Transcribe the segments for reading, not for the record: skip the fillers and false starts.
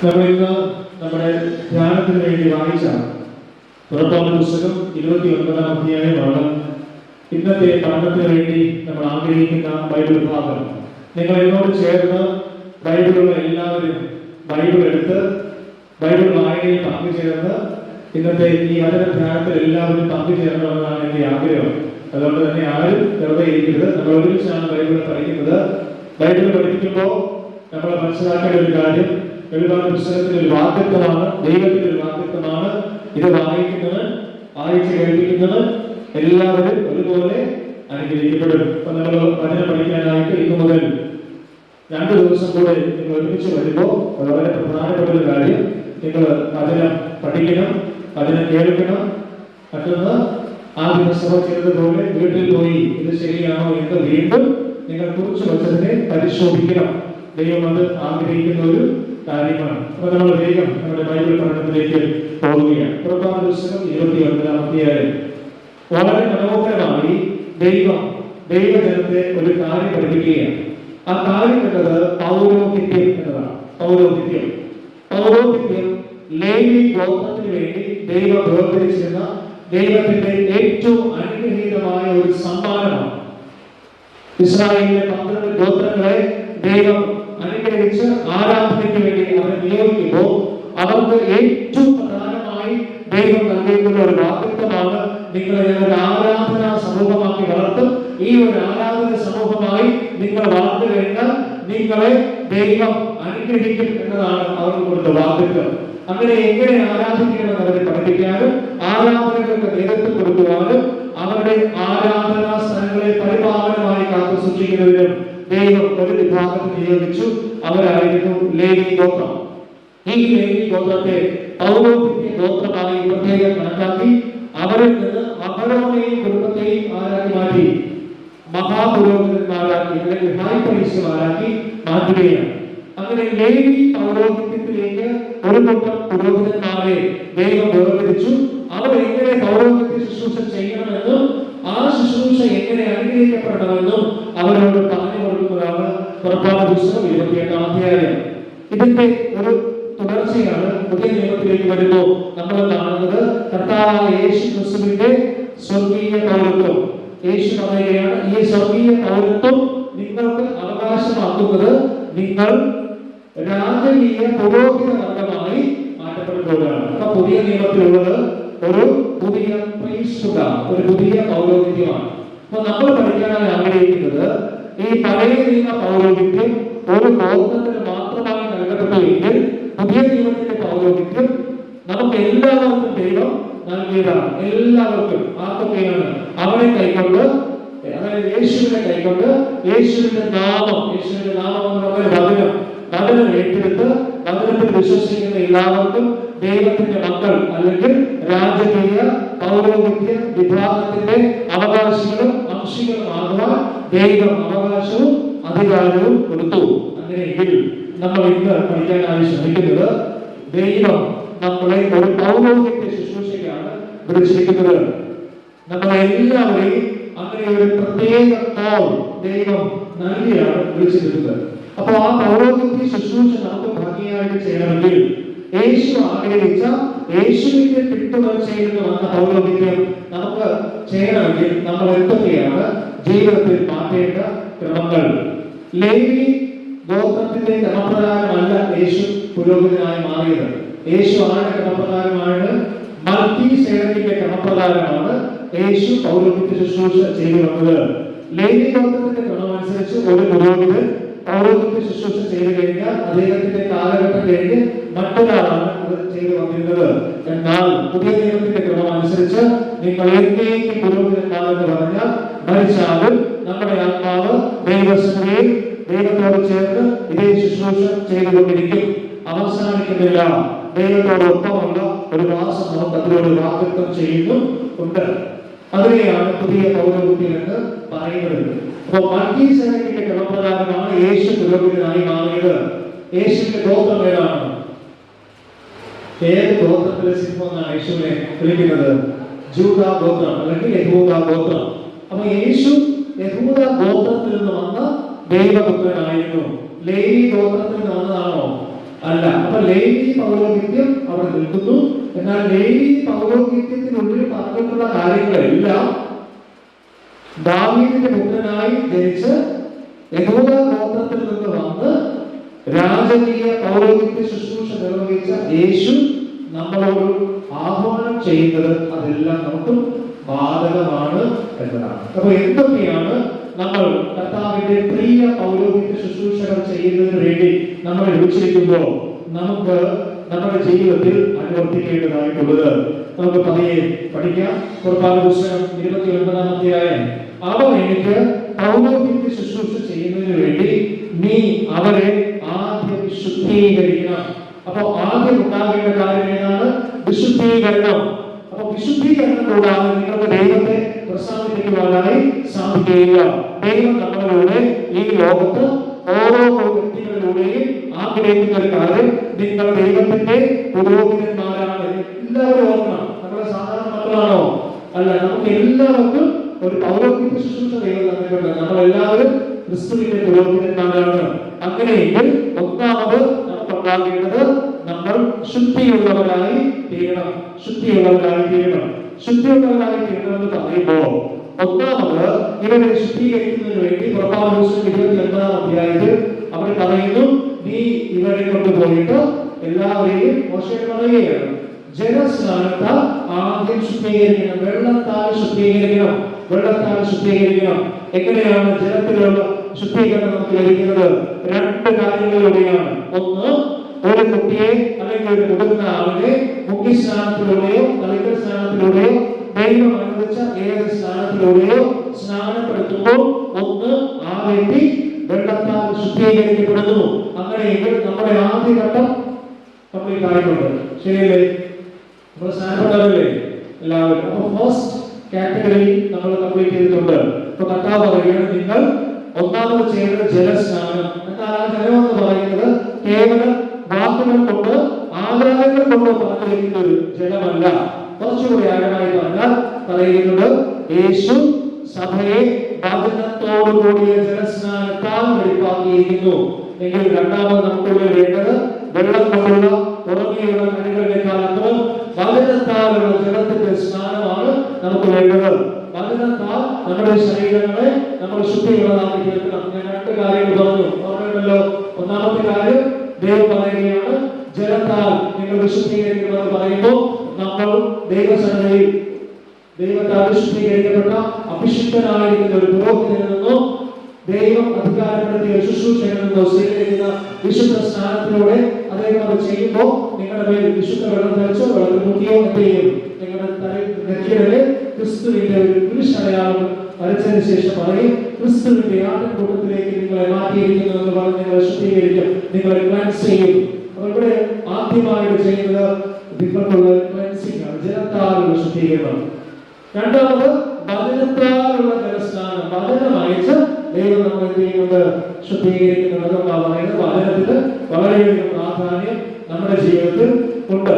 നമ്മൾ ഇന്ന് നമ്മുടെ ധ്യാനത്തിന് വേണ്ടി വായിച്ച പുറപ്പാട് പുസ്തകം 29-ാം അധ്യായമാണ് ഇന്നത്തെ പഠനത്തിന് വേണ്ടി നമ്മൾ ആഗ്രഹിക്കുന്ന ബൈബിൾ ഭാഗം. നിങ്ങൾ എന്നോട് ചേർന്ന് ബൈബിളുള്ള എല്ലാവരും ബൈബിൾ എടുത്ത് ബൈബിൾ വായനയിൽ പങ്കുചേർന്ന് ഇന്നത്തെ ഈ വചന ധ്യാനത്തിൽ എല്ലാവരും പങ്കുചേരണമെന്നാണ് എൻ്റെ ആഗ്രഹം. അതുകൊണ്ട് തന്നെ ആരും വെറുതെ ഇരിക്കരുത്. നമ്മൾ ഒരുമിച്ചാണ് ബൈബിൾ പഠിക്കുന്നത്. ബൈബിൾ പഠിപ്പിക്കുമ്പോൾ നമ്മൾ മനസ്സിലാക്കേണ്ട ഒരു കാര്യം, വെളിപാട് പുസ്തകത്തിന്റെ ഒരു വാഗ്ദത്തമാണ്, ദൈവത്തിന്റെ ഒരു വാഗ്ദത്തമാണ്. ഇത് വായിക്കുന്നവൻ, വായിച്ച് കേൾപ്പിക്കുന്നവൻ എല്ലാവരും ഒരുപോലെ അനുഗ്രഹിക്കപ്പെടും. അപ്പൊ നമ്മൾ വചനം പഠിക്കാനായിട്ട് ഇന്നു മുതൽ 2 ദിവസം കൂടെ നിങ്ങൾ ഒരുമിച്ച് വരുമ്പോൾ വളരെ പ്രധാനപ്പെട്ട ഒരു കാര്യം, നിങ്ങൾ വചനം പഠിക്കണം, വചനം കേൾക്കണം. മറ്റൊന്ന്, ആദ്യ സഭ ചെയ്തതുപോലെ വീട്ടിൽ പോയി ഇത് ശരിയാണോ എന്ന് വീണ്ടും നിങ്ങൾ കുറിച്ച് വച്ചതിനെ പരിശോധിക്കണം. ദൈവം അത് ആഗ്രഹിക്കുന്ന ഒരു കാര്യമാണ്. അപ്പൊ നമ്മൾ വേഗം നമ്മുടെ ബൈബിൾ പഠനത്തിലേക്ക് പോവുകയാണ്. പുറപ്പാട് പുസ്തകം 29-ാം അധ്യായം. വളരെ മനോഹരമായി ദൈവജനത്തെ ഒരു കാര്യം പഠിപ്പിക്കുകയാണ്. ആ കാര്യം എന്നത് പൗരോഹിത്യം എന്നതാണ്. പൗരോഹിത്യം ലേവി ഗോത്രത്തിന് വേണ്ടി ദൈവം വേർതിരിച്ചിരുന്ന ദൈവത്തിന്റെ ഏറ്റവും അനുഗ്രഹീതമായ ഒരു സമ്മാനമാണ്. ഇസ്രായേലിലെ 12 ഗോത്രങ്ങളെ ദൈവം അനുഗ്രഹിച്ച് ആരാധനയ്ക്ക് വേണ്ടി അവരെ നിയോഗിക്കുമ്പോൾ അവർക്ക് ഏറ്റവും പ്രധാനമായി ദൈവം നൽകിയിട്ടുള്ള ഒരു വാഗ്ദത്തമാണ്, നിങ്ങളെ ഒരു ആരാധനാ സമൂഹമാക്കി വളർത്തും. ഈ ഒരു ആരാധന സമൂഹമായി നിങ്ങൾ വളർന്നു കഴിഞ്ഞാൽ നിങ്ങളെ ദൈവം അനുഗ്രഹിക്കും എന്നതാണ് അവർക്ക് കൊടുത്ത വാഗ്ദത്തം. അങ്ങനെ എങ്ങനെ ആരാധിക്കണമെന്ന് അവരെ പഠിപ്പിക്കാനും ആരാധനകൾക്ക് നേതൃത്വം കൊടുക്കുവാനും അവരുടെ ആരാധനാ സ്ഥലങ്ങളെ പരിപാലനമായി കാത്തു സൂക്ഷിക്കുന്നതിനും ദൈവം ഒരു വിഭാഗത്തെ നിയോഗിച്ചു. അവരായിരുന്നു ലേവി ഗോത്രം. ഈ ലേവി ഗോത്രത്തെ പൗരോഹിത്യ ഗോത്രമായി പ്രത്യേകം കണക്കാക്കി അവരിൽ നിന്ന് അഹരോനെയും കുടുംബത്തെയും ആരാക്കി മാറ്റി മഹാപുരോഹിതന്മാരാക്കി അല്ലെങ്കിൽ ഹൈ പ്രീസ്റ്റുമാരാക്കി മാറ്റുകയാണ്. അങ്ങനെ ലേവി പൗരോഹിത്യത്തിലേക്ക് ഒരു കൂട്ടം പുരോഹിതന്മാരെ ദൈവം വേർതിരിച്ചു. അവർ എങ്ങനെ പൗരോഹിത്യ ശുശ്രൂഷ ചെയ്യണമെന്നും ആ ശുശ്രൂഷ എങ്ങനെ അനുഗ്രഹിക്കപ്പെടണമെന്നും അവരോട് പറഞ്ഞു കൊടുക്കുന്നതാണ് പുറപ്പാട് പുസ്തകം 28-ാം അധ്യായം. ഇതിന്റെ ഒരു തുടർച്ചയാണ് പുതിയ നിയമത്തിലേക്ക് വരുമ്പോൾ നമ്മൾ കാണുന്നത്. കർത്താവായ യേശു ക്രിസ്തുവിന്റെ സ്വർഗീയ പൗരത്വം. യേശു പറയുകയാണ്, ഈ സ്വർഗീയ പൗരത്വം നിങ്ങൾക്ക് അവകാശമാക്കുന്നത് നിങ്ങൾ രാജകീയ പുരോഹിത വർഗമായി മാറ്റപ്പെടുമ്പോഴാണ്. അപ്പൊ പുതിയ നിയമത്തിലുള്ളത് ഒരു പുതിയ ഒരു പുതിയ പൗരോഹിത്യമാണ്. അപ്പൊ നമ്മൾ പഠിക്കാനായി ആഗ്രഹിക്കുന്നത്, ഈ പഴയ നിയമ പൗരോഹിത്യം ഒരു ഗോത്രത്തിന് മാത്രമായി നൽകപ്പെട്ടുവെങ്കിൽ പുതിയ നിയമത്തിന്റെ പൗരോഹിത്യം നമുക്ക് എല്ലാവർക്കും ദൈവം നൽകിയതാണ്. എല്ലാവർക്കും. ആർക്കൊക്കെയാണ്? അവരെ കൈക്കൊണ്ട്, അതായത് യേശുവിനെ കൈക്കൊണ്ട് യേശുവിന്റെ നാമം എന്ന് പറഞ്ഞ വചനം ഏറ്റെടുത്ത് വചനത്തിൽ വിശ്വസിക്കുന്ന എല്ലാവർക്കും ദൈവത്തിന്റെ മക്കൾ അല്ലെങ്കിൽ രാജകീയ പൗരോഹിത്യ വിഭാഗത്തിന്റെ അവകാശികളും അംശികളുമാകുവാൻ ദൈവം അവകാശവും അധികാരവും കൊടുത്തു. അങ്ങനെയെങ്കിൽ നമ്മൾ ഇന്ന് പഠിക്കാനായി ശ്രമിക്കുന്നത്, ദൈവം നമ്മളെ ഒരു പൗരോഹിത്യ ശുശ്രൂഷയ്ക്കാണ് വിളിച്ചിരിക്കുന്നത്. നമ്മളെല്ലാവരെയും അങ്ങനെ ഒരു പ്രത്യേക ദൈവം നൽകിയാണ് വിളിച്ചിരിക്കുന്നത്. അപ്പൊ ആ പൗരോഹിത്യ ശുശ്രൂഷ നമുക്ക് ഭംഗിയായിട്ട് ചെയ്യണമെങ്കിൽ യേശു ആഗ്രഹിച്ച യേശുവിന്റെ പിന്തുടർച്ചയിൽ നിന്ന് വന്ന പൗരോഹിത്യം നമുക്ക് ചെയ്യണമെങ്കിൽ നമ്മൾ എന്തൊക്കെയാണ് ജീവിതത്തിൽ മാറ്റേണ്ട ക്രമങ്ങൾ? ലേവി ഗോത്രത്തിന്റെ ക്രമപ്രകാരമല്ല യേശു പുരോഹിതനായി മാറിയത്. യേശു ആരുടെ ക്രമപ്രകാരമാണ്? മൽക്കീസേദക്കിന്റെ ക്രമപ്രകാരമാണ് യേശു പൗരോഹിത്യ ശുശ്രൂഷ ചെയ്തു വന്നത്. ലേവി ഗോത്രത്തിന്റെ ക്രമമനുസരിച്ച് ഒരു പുരോഹിതൻ പൗരോഹിത്യ ശുശ്രൂഷ ചെയ്തു കഴിഞ്ഞാൽ അദ്ദേഹത്തിന്റെ കാലഘട്ടം കഴിഞ്ഞ് മറ്റൊരാളാണ് അത് ചെയ്തു വന്നിരുന്നത്. എന്നാൽ പുതിയ നിയമത്തിന്റെ ക്രമം അനുസരിച്ച് നിങ്ങൾ എന്നേക്ക് പുരോഹിതന്മാരെന്ന് പറഞ്ഞാൽ മരിച്ചാലും നമ്മുടെ ആത്മാവ് ദൈവസഭയിൽ ദൈവത്തോട് ചേർന്ന് ഇതേ ശുശ്രൂഷ ചെയ്തുകൊണ്ടിരിക്കും. അവസാനിക്കുന്നില്ല. ദൈവത്തോടൊപ്പമുള്ള ഒരു വാസം നമുക്ക് അതിലൂടെ വാഗ്ദത്തം ചെയ്യുന്നു ഉണ്ട്. അതിനെയാണ് പുതിയ പൗരോഹിത്യം എന്ന് പറയുന്നത്. അപ്പോൾ മൽക്കീസേദക്കിന്റെ ക്രമപ്രകാരമാണ് യേശു പുരോഹിതനായി മാറിയത്. യേശുവിന്റെ ഗോത്രം ഏതാണ്? ഏത് ഗോത്രത്തിലെ സിംഹമെന്നാണ് യേശുവിനെ വിളിക്കുന്നത്? ജൂദാ ഗോത്രം അല്ലെങ്കിൽ യഹൂദാ ഗോത്രം. അപ്പൊ യേശു യഹൂദാ ഗോത്രത്തിൽ നിന്ന് വന്ന ദൈവപുത്രനായിരുന്നു. ലേവി ഗോത്രത്തിൽ നിന്ന് വന്നതാണോ? അല്ല. അപ്പൊ ലേവി പൗരോഹിത്യം അവിടെ നിൽക്കുന്നു. എന്നാൽ ലേവി പൗരോഹിത്യത്തിനുള്ളിൽ പറഞ്ഞിട്ടുള്ള കാര്യങ്ങളെല്ലാം ദാവീദിന്റെ പുത്രനായി ജനിച്ച് യഹൂദ ഗോത്രത്തിൽ നിന്ന് വന്ന് രാജകീയ പൗരോഹിത്യ ശുശ്രൂഷ നിർവഹിച്ച യേശു നമ്മളോട് ആഹ്വാനം ചെയ്യുന്നത് അതെല്ലാം നമുക്കും ബാധകമാണ് എന്നതാണ്. അപ്പൊ എന്തൊക്കെയാണ് നമ്മൾ കർത്താവിന്റെ പ്രിയ പൗരോഹിത്യ ശുശ്രൂഷകൾ ചെയ്യുന്നതിന് വേണ്ടി നമ്മളെ വിളിച്ചിരിക്കുമ്പോൾ നമുക്ക് നമ്മുടെ ജീവിതത്തിൽ അനുവർത്തിക്കേണ്ടതായിട്ടുള്ളത് നമുക്ക് പതിയെ പഠിക്കാം. പുറപ്പാട് പുസ്തകം 29-ാം അധ്യായം. അവർ എനിക്ക് പൗരോഹിത്യ ശുശ്രൂഷ ചെയ്യുന്നതിന് വേണ്ടി നീ അവരെ ആദ്യം ശുദ്ധീകരിക്കണം. അപ്പൊ ആദ്യം ഉണ്ടാകേണ്ട കാര്യം ഏതാണ്? വിശുദ്ധീകരണം. അപ്പൊ വിശുദ്ധീകരണം കൂടാതെ നിങ്ങൾക്ക് ദൈവത്തെ പ്രസാദിപ്പിക്കുവാനായി സാധിക്കുകയില്ല. ദൈവം നമ്മളിലൂടെ ഈ ലോകത്ത് ഓരോ വ്യക്തികളിലൂടെയും ആഗ്രഹിക്കുന്ന ഒരു കാര്യം, നിങ്ങൾ ദൈവത്തിന്റെ പുരോഹിതന്മാരാണ്. എല്ലാവരും ഓർക്കണം, നമ്മളെ സാധാരണ മക്കളാണോ? അല്ല, നമുക്ക് എല്ലാവർക്കും ഒരു പൗരോഹിത്യ ശുശ്രൂഷ ദൈവം തന്നിട്ടുണ്ട്. നമ്മളെല്ലാവരും ക്രിസ്തുവിന്റെ പുരോഹിതന്മാരാണ്. അങ്ങനെയെങ്കിൽ ഒന്നാമത് നമുക്കുണ്ടാകേണ്ടത് നമ്മൾ ശുദ്ധിയുള്ളവരായി തീരണം. ശുദ്ധിയുള്ളവരായി തീരണം. ശുദ്ധിയുള്ളവരായി തീരണമെന്ന് പറയുമ്പോ ഒന്നാമത് ഇവരെ ശുദ്ധീകരിക്കുന്നതിന് വേണ്ടി പുറപ്പാട് പുസ്തകം 29-ാം അധ്യായത്തിൽ അവർ പറയുന്നു, നീ ഇവരെ കൊണ്ടുപോയിട്ട് എല്ലാവരെയും മോശയോട് പറയുകയാണ്, ജലസ്നാനത്താൽ ആദ്യം ശുദ്ധീകരിക്കണം. വെള്ളത്താൽ ശുദ്ധീകരിക്കണം. വെള്ളത്താൽ ശുദ്ധീകരിക്കണം. എങ്ങനെയാണ് ജലത്തിലുള്ള ശുദ്ധീകരണം നമുക്ക് ലഭിക്കുന്നത്? രണ്ട് കാര്യങ്ങളിലൂടെയാണ്. ഒന്ന്, ഒരു കുട്ടിയെ അല്ലെങ്കിൽ ഒരു മുതിർന്ന ആളിനെ മുഖ്യ സ്നാനത്തിലൂടെയോ തളിക്കൽ സ്നാനത്തിലൂടെയോ ദൈവം അനുവദിച്ച ഏത് സ്നാനത്തിലൂടെയോ സ്നാനപ്പെടുത്തുമ്പോൾ ഒന്ന് ആ വ്യക്തി വെള്ളത്താൽ ശുദ്ധീകരിക്കപ്പെടുന്നു. അങ്ങനെയെങ്കിൽ നമ്മുടെ ആദ്യഘട്ടം കംപ്ലീറ്റ് ആയിട്ടുണ്ട്. ശരിയല്ലേ? നമ്മൾ സ്നാനപ്പെട്ടവരല്ലേ എല്ലാവരും? അപ്പൊ ഫസ്റ്റ് കാറ്റഗറി നമ്മൾ കംപ്ലീറ്റ് ചെയ്തിട്ടുണ്ട്. ഇപ്പൊ കർത്താവ് പറയുകയാണ്, നിങ്ങൾ ഒന്നാമത് ചെയ്യേണ്ടത് ജലസ്നാനം. എന്നാൽ ആ ജലം എന്ന് പറയുന്നത് കേവലം വാക്കുകൾ കൊണ്ട് ആചാരങ്ങൾ കൊണ്ട് പറഞ്ഞു വയ്ക്കുന്ന ഒരു ജലമല്ല. കുറച്ചുകൂടി ആഴമായി പറഞ്ഞാൽ പറയുന്നത്, യേശു സഭയെ വചനത്തോടു കൂടിയ ജലസ്നാനത്താൽ വെളിപ്പാക്കിയിരിക്കുന്നു. എങ്കിൽ രണ്ടാമത് നമുക്കുള്ളിൽ വേണ്ടത് വെള്ളം കൊണ്ടുള്ള ഉറങ്ങിയുള്ള കഴിവുകളേക്കാൾ അപ്പുറം വചനത്താലുള്ള ജലത്തിന്റെ സ്നാനമാണ് നമുക്ക് വേണ്ടത്. വചനത്താൽ നമ്മുടെ ശരീരങ്ങളെ നമ്മൾ ശുദ്ധിയുള്ളതാക്കി തീർക്കണം. ഞാൻ രണ്ട് കാര്യങ്ങൾ പറഞ്ഞു, ഓർമ്മയുണ്ടല്ലോ? ഒന്നാമത്തെ കാര്യം, ദൈവം പറയുകയാണ് ജലത്താൽ നിങ്ങൾ വിശുദ്ധീകരിക്കണമെന്ന് പറയുമ്പോൾ നമ്മൾ ദൈവസന്നിധിയിൽ ദൈവത്താൽ വിശുദ്ധീകരിക്കപ്പെട്ട അഭിഷിക്തനായിരിക്കുന്ന ഒരു പുരോഹിതനിൽ നിന്നോ ദൈവം അധികാരപ്പെടുത്തിയ ശുശ്രൂഷയിൽ നിന്നോ സ്വീകരിക്കുന്ന വിശുദ്ധ സ്നാനത്തിലൂടെ അദ്ദേഹം അത് ചെയ്യുമ്പോൾ നിങ്ങളുടെ മേൽ വിശുദ്ധ വെള്ളം തെളിച്ചോ വെള്ളത്തിൽ മുക്കിയോ എന്ത് ചെയ്യും? നിങ്ങളുടെ നെറ്റിയിലെ ക്രിസ്തുവിന്റെ ഒരു കുരിശടയാളം വരച്ചതിന് ശേഷം പറയും, ക്രിസ്തുവിന്റെ ആട്ടിൻകൂട്ടത്തിലേക്ക് നിങ്ങളെ മാറ്റിയിരിക്കുന്നു എന്ന് പറഞ്ഞ് നിങ്ങളെ ശുദ്ധീകരിക്കും, നിങ്ങളെ ക്ലൻസ് ചെയ്യും. അപ്പോൾ ഇവിടെ ആദ്യമായിട്ട് ചെയ്യുന്നത് നിങ്ങൾക്കുള്ള ക്ലൻസിംഗ് ആണ്, ജലത്താലുള്ള ശുദ്ധീകരണം. രണ്ടാമത് വചനത്താലുള്ള ജലസ്നാനം. വചനം അയച്ച് ദൈവം നമ്മൾ എന്ത് ചെയ്യുന്നുണ്ട്? ശുദ്ധീകരിക്കുന്നത്. പറയുന്നത് വചനത്തിന് വളരെയധികം പ്രാധാന്യം നമ്മുടെ ജീവിതത്തിൽ ഉണ്ട്.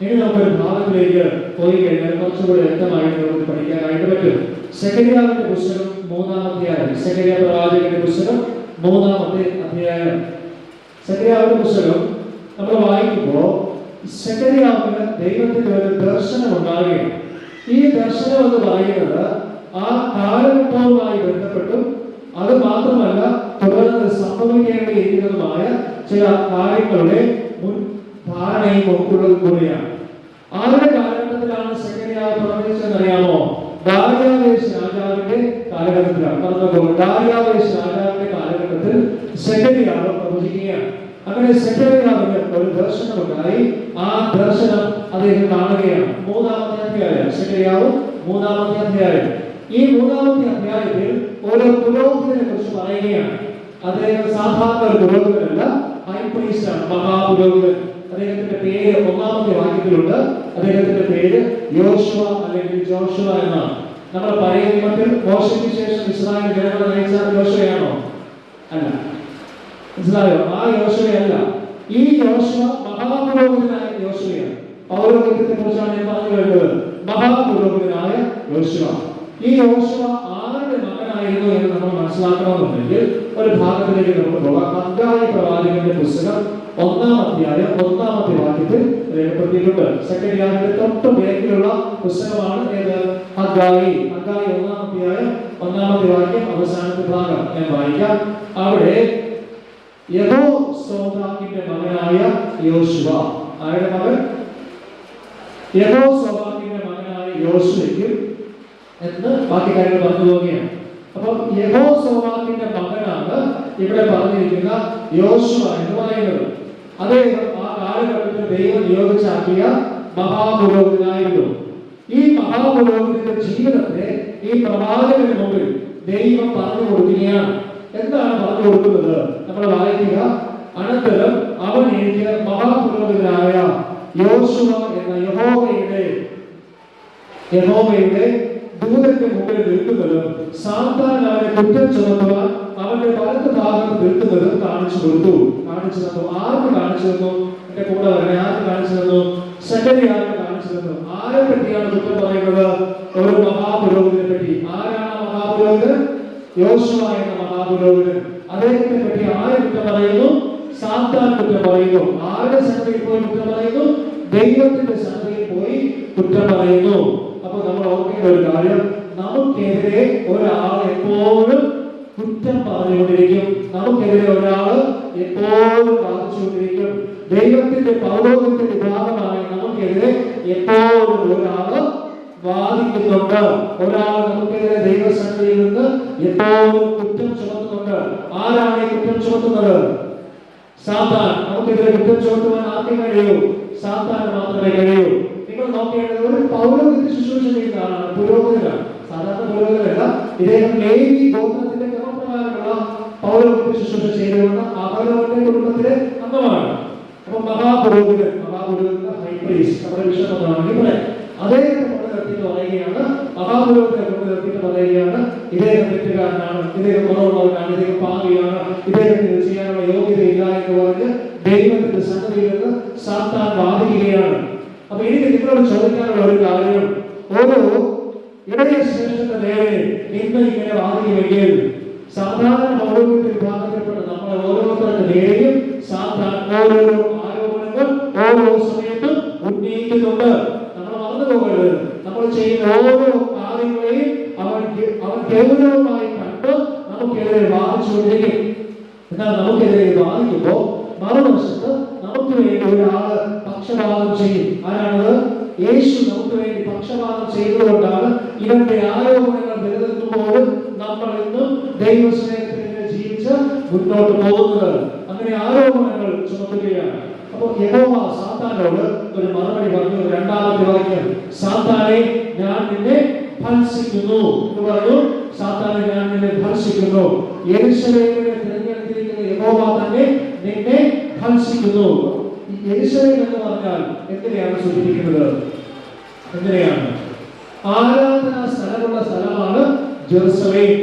ഇനി നമുക്കൊരു ഭാഗത്തിലേക്ക് പോയി കഴിഞ്ഞാൽ കുറച്ചുകൂടി വ്യക്തമായിട്ട് നമുക്ക് പഠിക്കാനായിട്ട് പറ്റും. സെഖര്യാവിന്റെ പുസ്തകം 3-ാം അധ്യായം. സെഖര്യാ പ്രവാചകന്റെ പുസ്തകം 3-ാമത്തെ അധ്യായം. സെഖര്യാവിന്റെ പുസ്തകം നമ്മൾ വായിക്കുമ്പോൾ സെഖര്യാവിന് ദൈവത്തിന്റെ ഒരു ദർശനം ഉണ്ടാകുകയാണ്. ഈ ദർശനം എന്ന് പറയുന്നത് ആ കാലഘട്ടവുമായി ബന്ധപ്പെട്ടും അത് മാത്രമല്ല തുടർന്ന് സംഭവിക്കേണ്ടിയിരിക്കുന്നതുമായ ചില കാര്യങ്ങളുടെ മുൻ ധാരണയും ഉൾക്കൊള്ളത് കൂടിയാണ്. ആരുടെ കാലഘട്ടത്തിലാണ് സെഖര്യാവ് പ്രവചിച്ചതെന്നറിയാമോ? ദാര്യാവേശ് രാജാവിന്റെ കാലഘട്ടത്തിലാണ്. പറഞ്ഞപ്പോൾ ദാര്യാവേശ് രാജാവിന്റെ കാലഘട്ടത്തിൽ സെഖര്യാവ് പ്രവചിക്കുകയാണ്. അങ്ങനെ സെഖര്യാവിന് ഒരു ദർശനമുണ്ടായി. ആ ദർശനം അദ്ദേഹം കാണുകയാണ്. 3-ാമത്തെ അധ്യായം. സെഖര്യാവ് 3-ാമത്തെ അധ്യായം. ഈ 3-ാമത്തെ അധ്യായത്തിൽ ഓരോ പുരോഹിതനെ കുറിച്ച് പറയുകയാണ്. അദ്ദേഹം സാധാരണ ഒരു പുരോഹിതനല്ല, ഹൈ പ്രീസ്റ്റ് ആണ്, മഹാപുരോഹിതൻ. അദ്ദേഹത്തിന്റെ പേര് 1-ാമത്തെ വാക്യത്തിലുണ്ട്. അദ്ദേഹത്തിന്റെ പേര് യോശുവ അല്ലെങ്കിൽ ജോഷുവ എന്നാണ്. നമ്മുടെ പഴയ നിയമത്തിൽ മോശയ്ക്ക് ശേഷം ഇസ്രായേൽ ജനങ്ങളെ നയിച്ച യോശുവയാണോ? അല്ല. മനസ്സിലായോ? ആ യോശുവയല്ല. ഈ യോശുവ മഹാപുരോഹിതനായ യോശുവയാണ്. പൗരോഹിത്യത്തെ കുറിച്ചാണ് ഞാൻ പറഞ്ഞു വരുന്നത്. മഹാപുരോഹിതനായ യോശുവ. ഈ യോശുവ ആരുടെ മകനായിരുന്നു എന്ന് നമ്മൾ മനസ്സിലാക്കണമെന്നുണ്ടെങ്കിൽ ഒരു ഭാഗത്തിലേക്ക് നമുക്ക് പോകാം. ഹഗ്ഗായി പ്രവാചകന്റെ പുസ്തകം 1-ാം അധ്യായം 1-ാമത്തെ വാക്യത്തിൽ രേഖപ്പെടുത്തിയിട്ടുണ്ട്. സെക്കൻഡ് തൊട്ട് ബാക്കിലുള്ള പുസ്തകമാണ് ഏത്? ഹഗ്ഗായി. ഹഗ്ഗായി 1-ാം അധ്യായം 1-ാമത്തെ വാക്യം അവസാനത്തെ ഭാഗം ഞാൻ വായിക്കാം. അവിടെ യഹോസോദാക്കിന്റെ മകനായ യോശുവ, ആരുടെ മകൻ? യഹോസോദാക്കിന്റെ മകനായ യോശുവയ്ക്കും എന്ന് ബാക്കി കാര്യങ്ങൾ പറഞ്ഞു പോവുകയാണ്. അപ്പൊ യഹോസോദാക്കിന്റെ മകനാണ് ഇവിടെ പറഞ്ഞിരിക്കുന്ന യോശുവ എന്ന് പറയുന്നത്. അദ്ദേഹം ആ കാലഘട്ടത്തിൽ ദൈവം നിയോഗിച്ചാക്കിയ മഹാപുരോഹിതനായിരുന്നു. ഈ മഹാപുരോഹിതന്റെ ജീവിതത്തെ ഈ പ്രവാചകന് മുമ്പിൽ ദൈവം പറഞ്ഞു കൊടുക്കുകയാണ്. എന്താണ് പറഞ്ഞു കൊടുക്കുന്നത്? നമ്മൾ വായിക്കുക. അനന്തരം അവൻ എനിക്ക് മഹാപുരോഹിതനായ യോശുവ എന്ന യഹോവയുടെ ദൂതന്റെ മുമ്പിൽ നിൽക്കുന്നതും സാത്താൻ അവനെ കുറ്റം ചുമത്തുവാൻ അവന്റെ വലത്ത് ഭാഗത്ത് നിൽക്കുന്നതും കാണിച്ചു കൊടുത്തു. കാണിച്ചു തന്നു. ആർക്ക് കാണിച്ചു തന്നു? എന്റെ കൂടെ വരണേ. ആർക്ക് കാണിച്ചു തന്നു? സെക്കൻഡിയാർക്ക് കാണിച്ചു തന്നു. ആരെ പറ്റിയാണ് കുറ്റം പറയുന്നത്? ഒരു മഹാപുരോഹിതനെ പറ്റി. ആരാണ് മഹാപുരോഹിതൻ? യോശുവ എന്ന മഹാപുരോഹിതൻ. അദ്ദേഹത്തെ പറ്റി ആരെ കുറ്റം പറയുന്നു? സാത്താൻ കുറ്റം പറയുന്നു. ആരുടെ സന്നിധിയിൽ പോയി കുറ്റം പറയുന്നു? ദൈവത്തിന്റെ സന്നിധിയിൽ പോയി കുറ്റം പറയുന്നു. അപ്പൊ നമ്മൾ ഓർക്കേണ്ട ഒരു കാര്യം, നമുക്കെതിരെ ഒരാൾ എപ്പോഴും കുറ്റം പറഞ്ഞുകൊണ്ടിരിക്കും. നമുക്കെതിരെ ഒരാൾ എപ്പോഴും വാദിച്ചുകൊണ്ടിരിക്കും. ദൈവത്തിന്റെ പൗരോഹിത്യത്തിന്റെ ഭാഗമായി നമുക്കെതിരെ എപ്പോഴും ഒരാള് വാദിക്കുന്നുണ്ട്. ഒരാൾ നമുക്കെതിരെ ദൈവസന്നിധിയിൽ നിന്ന് എപ്പോഴും കുറ്റം ചുമത്തുന്നുണ്ട്. ആരാണ് ഈ കുറ്റം ചുമത്തുന്നത്? സാത്താൻ. നമുക്കെതിരെ കുറ്റം ചുമത്തുവാൻ ആർക്കും കഴിയൂ? സാത്താൻ മാത്രമേ കഴിയൂ. നിങ്ങൾ നോക്കേണ്ടത് ഒരു പൗരോഹിത്യ ശുശ്രൂഷ ചെയ്യുന്ന ആളാണ്, പുരോഹിതനാണ്. സാധാരണ പുരോഹിതനല്ല. ഇദ്ദേഹം ലേവി ഗോത്രത്തിന്റെ ക്രമപ്രകാരമുള്ള പൗരോഹിത്യ ശുശ്രൂഷ ചെയ്തുകൊണ്ട് അഹരോന്റെ കുടുംബത്തിലെ അംഗമാണ്. അപ്പൊ മഹാപുരോഹിതൻ ഹൈ പ്രീസ്റ്റ് നമ്മുടെ വിഷയമാണെങ്കിൽ പറയാം. അദ്ദേഹത്തെ കൊണ്ട് നിർത്തിയിട്ട് പറയുകയാണ്, മഹാപുരോഹിതനെ കൊണ്ട് നിർത്തിയിട്ട് പറയുകയാണ്, ഇദ്ദേഹം തെറ്റുകാരനാണ്, ഇദ്ദേഹം കുറവുള്ളവനാണ്, ഇദ്ദേഹം പാപിയാണ്, ഇദ്ദേഹത്തിന് ചെയ്യാനുള്ള യോഗ്യതയില്ല എന്ന് പറഞ്ഞ് ദൈവത്തിന്റെ സന്നിധിയിൽ നിന്ന് സാത്താൻ വാദിക്കുകയാണ്. അപ്പൊ എനിക്ക് നിങ്ങളോട് ചോദിക്കാനുള്ള ഒരു കാര്യം, ഓരോ ഇടയ ശ്രേഷ്ഠന്റെ നേരെ ഇന്ന് ഇങ്ങനെ വാദിക്കുമെങ്കിൽ സാധാരണ പൗരോഹിത്യ വിഭാഗത്തിൽപ്പെട്ട നമ്മളെ ഓരോരുത്തരുടെ നേരെയും സാത്താൻ ഓരോരോ ആരോപണങ്ങൾ ഓരോ സമയത്തും ഉന്നയിക്കുന്നുണ്ട്. നമ്മൾ മറന്നു പോകരുത്. നമ്മൾ ചെയ്യുന്ന ഓരോ കാര്യങ്ങളെയും അവൻ ഗൗരവമായി കണ്ട് നമുക്കെതിരെ വാദിച്ചുകൊണ്ടിരിക്കും. എന്നാൽ നമുക്കെതിരെ വാദിക്കുമ്പോൾ മറുവശത്ത് നമുക്ക് വേണ്ടി ഒരാള് പക്ഷപാതം ചെയ്യും. ആരാണത്? യേശു നമുക്ക് വേണ്ടി പക്ഷപാതം ചെയ്തുകൊണ്ടാണ് ഇവന്റെ ആരോപണങ്ങൾ നിലനിൽക്കുമ്പോഴും നമ്മൾ ഇന്നും ദൈവസ്നേഹത്തിൽ ജീവിച്ച് മുന്നോട്ട് പോകുന്നത്. അങ്ങനെ ആരോപണങ്ങൾ ചുമത്തുകയാണ്. അപ്പോൾ യഹോവ സാത്താനോട് ഒരു മറുപടി പറഞ്ഞു. 2-ാമത്തെ വാക്യം, സാത്താനെ ഞാൻ നിന്നെ ഭർഷിക്കുന്നു എന്ന് പറഞ്ഞു. സാത്താനെ ഞാൻ നിന്നെ ഭർഷിക്കുന്നു. യെരൂശലേമിനെ തിരഞ്ഞെടുത്തിരിക്കുന്ന യഹോവ തന്നെ നിന്നെ ഭർഷിക്കുന്നു. യെരൂശലേം എന്ന് പറഞ്ഞാൽ എങ്ങനെയാണ് സൂചിപ്പിക്കുന്നത്? എങ്ങനെയാണ്? ആരാധനാ സ്ഥലമുള്ള സ്ഥലമാണ് ജെറുസലേം.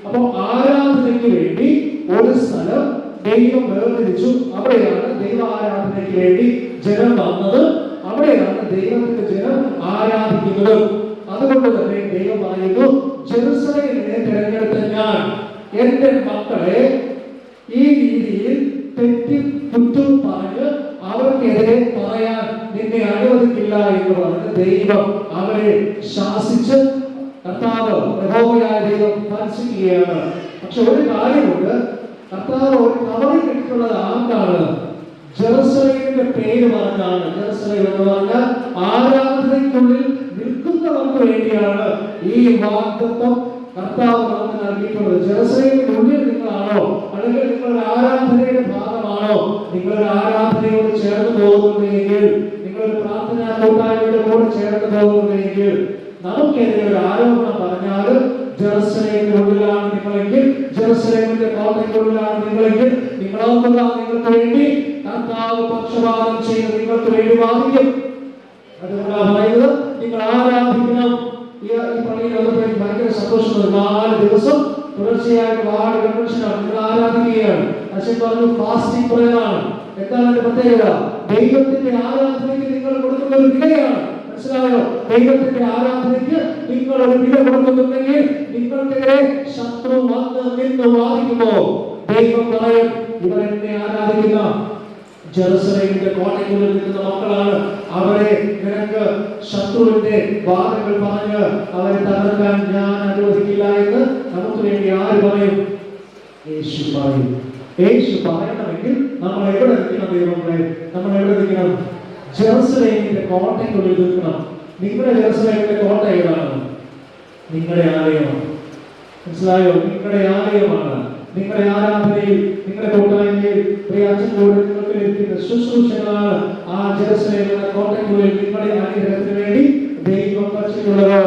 അപ്പോൾ ആരാധനയ്ക്ക് വേണ്ടി ഒരു സ്ഥലം ദൈവം വേർതിരിച്ചു. അവിടെയാണ് ദൈവ ആരാധനയ്ക്ക് വേണ്ടി ജനം വന്നത്. അവിടെയാണ് ദൈവത്തിന്റെ ജനം ആരാധിക്കുന്നത്. അതുകൊണ്ട് തന്നെ ദൈവം പറയുന്നു, ജെറുസലേമിനെ തിരഞ്ഞെടുത്ത ഞാൻ എന്റെ മക്കളെ ഈ രീതിയിൽ തെറ്റി കുറ്റം പറഞ്ഞ് അവർക്കെതിരെ പറയാൻ നിന്നെ അനുവദിക്കില്ല എന്ന് പറഞ്ഞ് ദൈവം അവരെ ശാസിച്ച് കർത്താവ് യഹോവയായ ദൈവം ഭർഷിക്കുകയാണ്. പക്ഷെ ഒരു കാര്യമുണ്ട്, കർത്താവ് ഒരു കവറിൽ കിട്ടിയിട്ടുള്ളത് ആർക്കാണ്? ജെറുസലേമിന്റെ പേര് പറഞ്ഞാണ്. ജെറുസലേം എന്ന് പറഞ്ഞാൽ ആരാധനയ്ക്കുള്ളിൽ നിൽക്കുന്നവർക്ക് വേണ്ടിയാണ് ഈ വാഗ്ദത്തം കർത്താവ് നമുക്ക് നൽകിയിട്ടുള്ളത്. ജെറുസലേമിനുള്ളിൽ നിങ്ങളാണോ, അല്ലെങ്കിൽ നിങ്ങളുടെ ആരാധനയുടെ ഭാഗമാണോ, നിങ്ങളുടെ ആരാധനയോട് ചേർന്ന് പോകുന്നുണ്ടെങ്കിൽ, നിങ്ങളുടെ പ്രാർത്ഥനാ കൂട്ടായ്മയുടെ കൂടെ ചേർന്ന് പോകുന്നുണ്ടെങ്കിൽ, നമുക്കെതിരെ ഒരു ആരോപണം പറഞ്ഞാൽ ജെറുസലേമിനുള്ളിലാണ് നിങ്ങളെങ്കിൽ, ജെറുസലേമിന്റെ കോട്ടയ്ക്കുള്ളിലാണ് നിങ്ങളെങ്കിൽ, നിങ്ങൾക്ക് വേണ്ടി കർത്താവ് പക്ഷപാതം ചെയ്ത് നിങ്ങൾക്ക് വേണ്ടി വാദിക്കും. അതുകൊണ്ടാണ് പറയുന്നത്, നിങ്ങൾ ആരാധിക്കണം. ഈ പള്ളിയിൽ വന്നപ്പോൾ ഭയങ്കര സന്തോഷം. 4 ദിവസം തുടർച്ചയായിട്ട് വാർഡ് കൺവെൻഷനാണ്, നിങ്ങൾ ആരാധിക്കുകയാണ്. അച്ഛൻ പറഞ്ഞു ഫാസ്റ്റിംഗ് പ്രയറാണ്. എന്താണ് അതിന്റെ പ്രത്യേകത? ദൈവത്തിന്റെ ആരാധനയ്ക്ക് നിങ്ങൾ കൊടുക്കുന്ന ഒരു വിലയാണ്. മനസ്സിലായോ? ദൈവത്തിന്റെ ആരാധനയ്ക്ക് നിങ്ങൾ ഒരു വില കൊടുക്കുന്നുണ്ടെങ്കിൽ നിങ്ങൾക്കെതിരെ ശത്രു വന്ന് നിന്ന് വാദിക്കുമ്പോ ദൈവം പറയും, ഇവർ എന്നെ ആരാധിക്കുന്ന ജെറുസലേമിന്റെ കോട്ടയ്ക്കുള്ളിൽ നിൽക്കുന്ന മക്കളാണ്. അവരെ നിനക്ക് ശത്രുവിന്റെ വാദങ്ങൾ പറഞ്ഞ് അവരെ തകർക്കാൻ ഞാൻ അനുവദിക്കില്ല എന്ന് നമുക്ക് വേണ്ടി ആര് പറയും? യേശു പറയും. യേശു പറയണമെങ്കിൽ നമ്മൾ എവിടെ നിൽക്കണം? ദൈവങ്ങളെ, നമ്മൾ എവിടെ നിൽക്കണം? ജെറുസലേമിന്റെ കോട്ടയ്ക്കുള്ളിൽ നിൽക്കണം. നിങ്ങളുടെ ജെറുസലേമിന്റെ കോട്ട ഏതാണ്? നിങ്ങളുടെ ആലയമാണ്. മനസ്സിലായോ? നിങ്ങളുടെ ആലയമാണ്. നിങ്ങളുടെ ആരാധനയിൽ, നിങ്ങളുടെ കൂട്ടായ്മയിൽ, പ്രിയ അച്ഛനോട് നിങ്ങൾക്ക് ലഭിക്കുന്ന ശുശ്രൂഷകളാണ് ആ ജെറുസലേമിന്റെ കോട്ടയ്ക്കുള്ളിൽ നിങ്ങളുടെ അനുഗ്രഹത്തിന് വേണ്ടി ദൈവം വച്ചിട്ടുള്ളത്.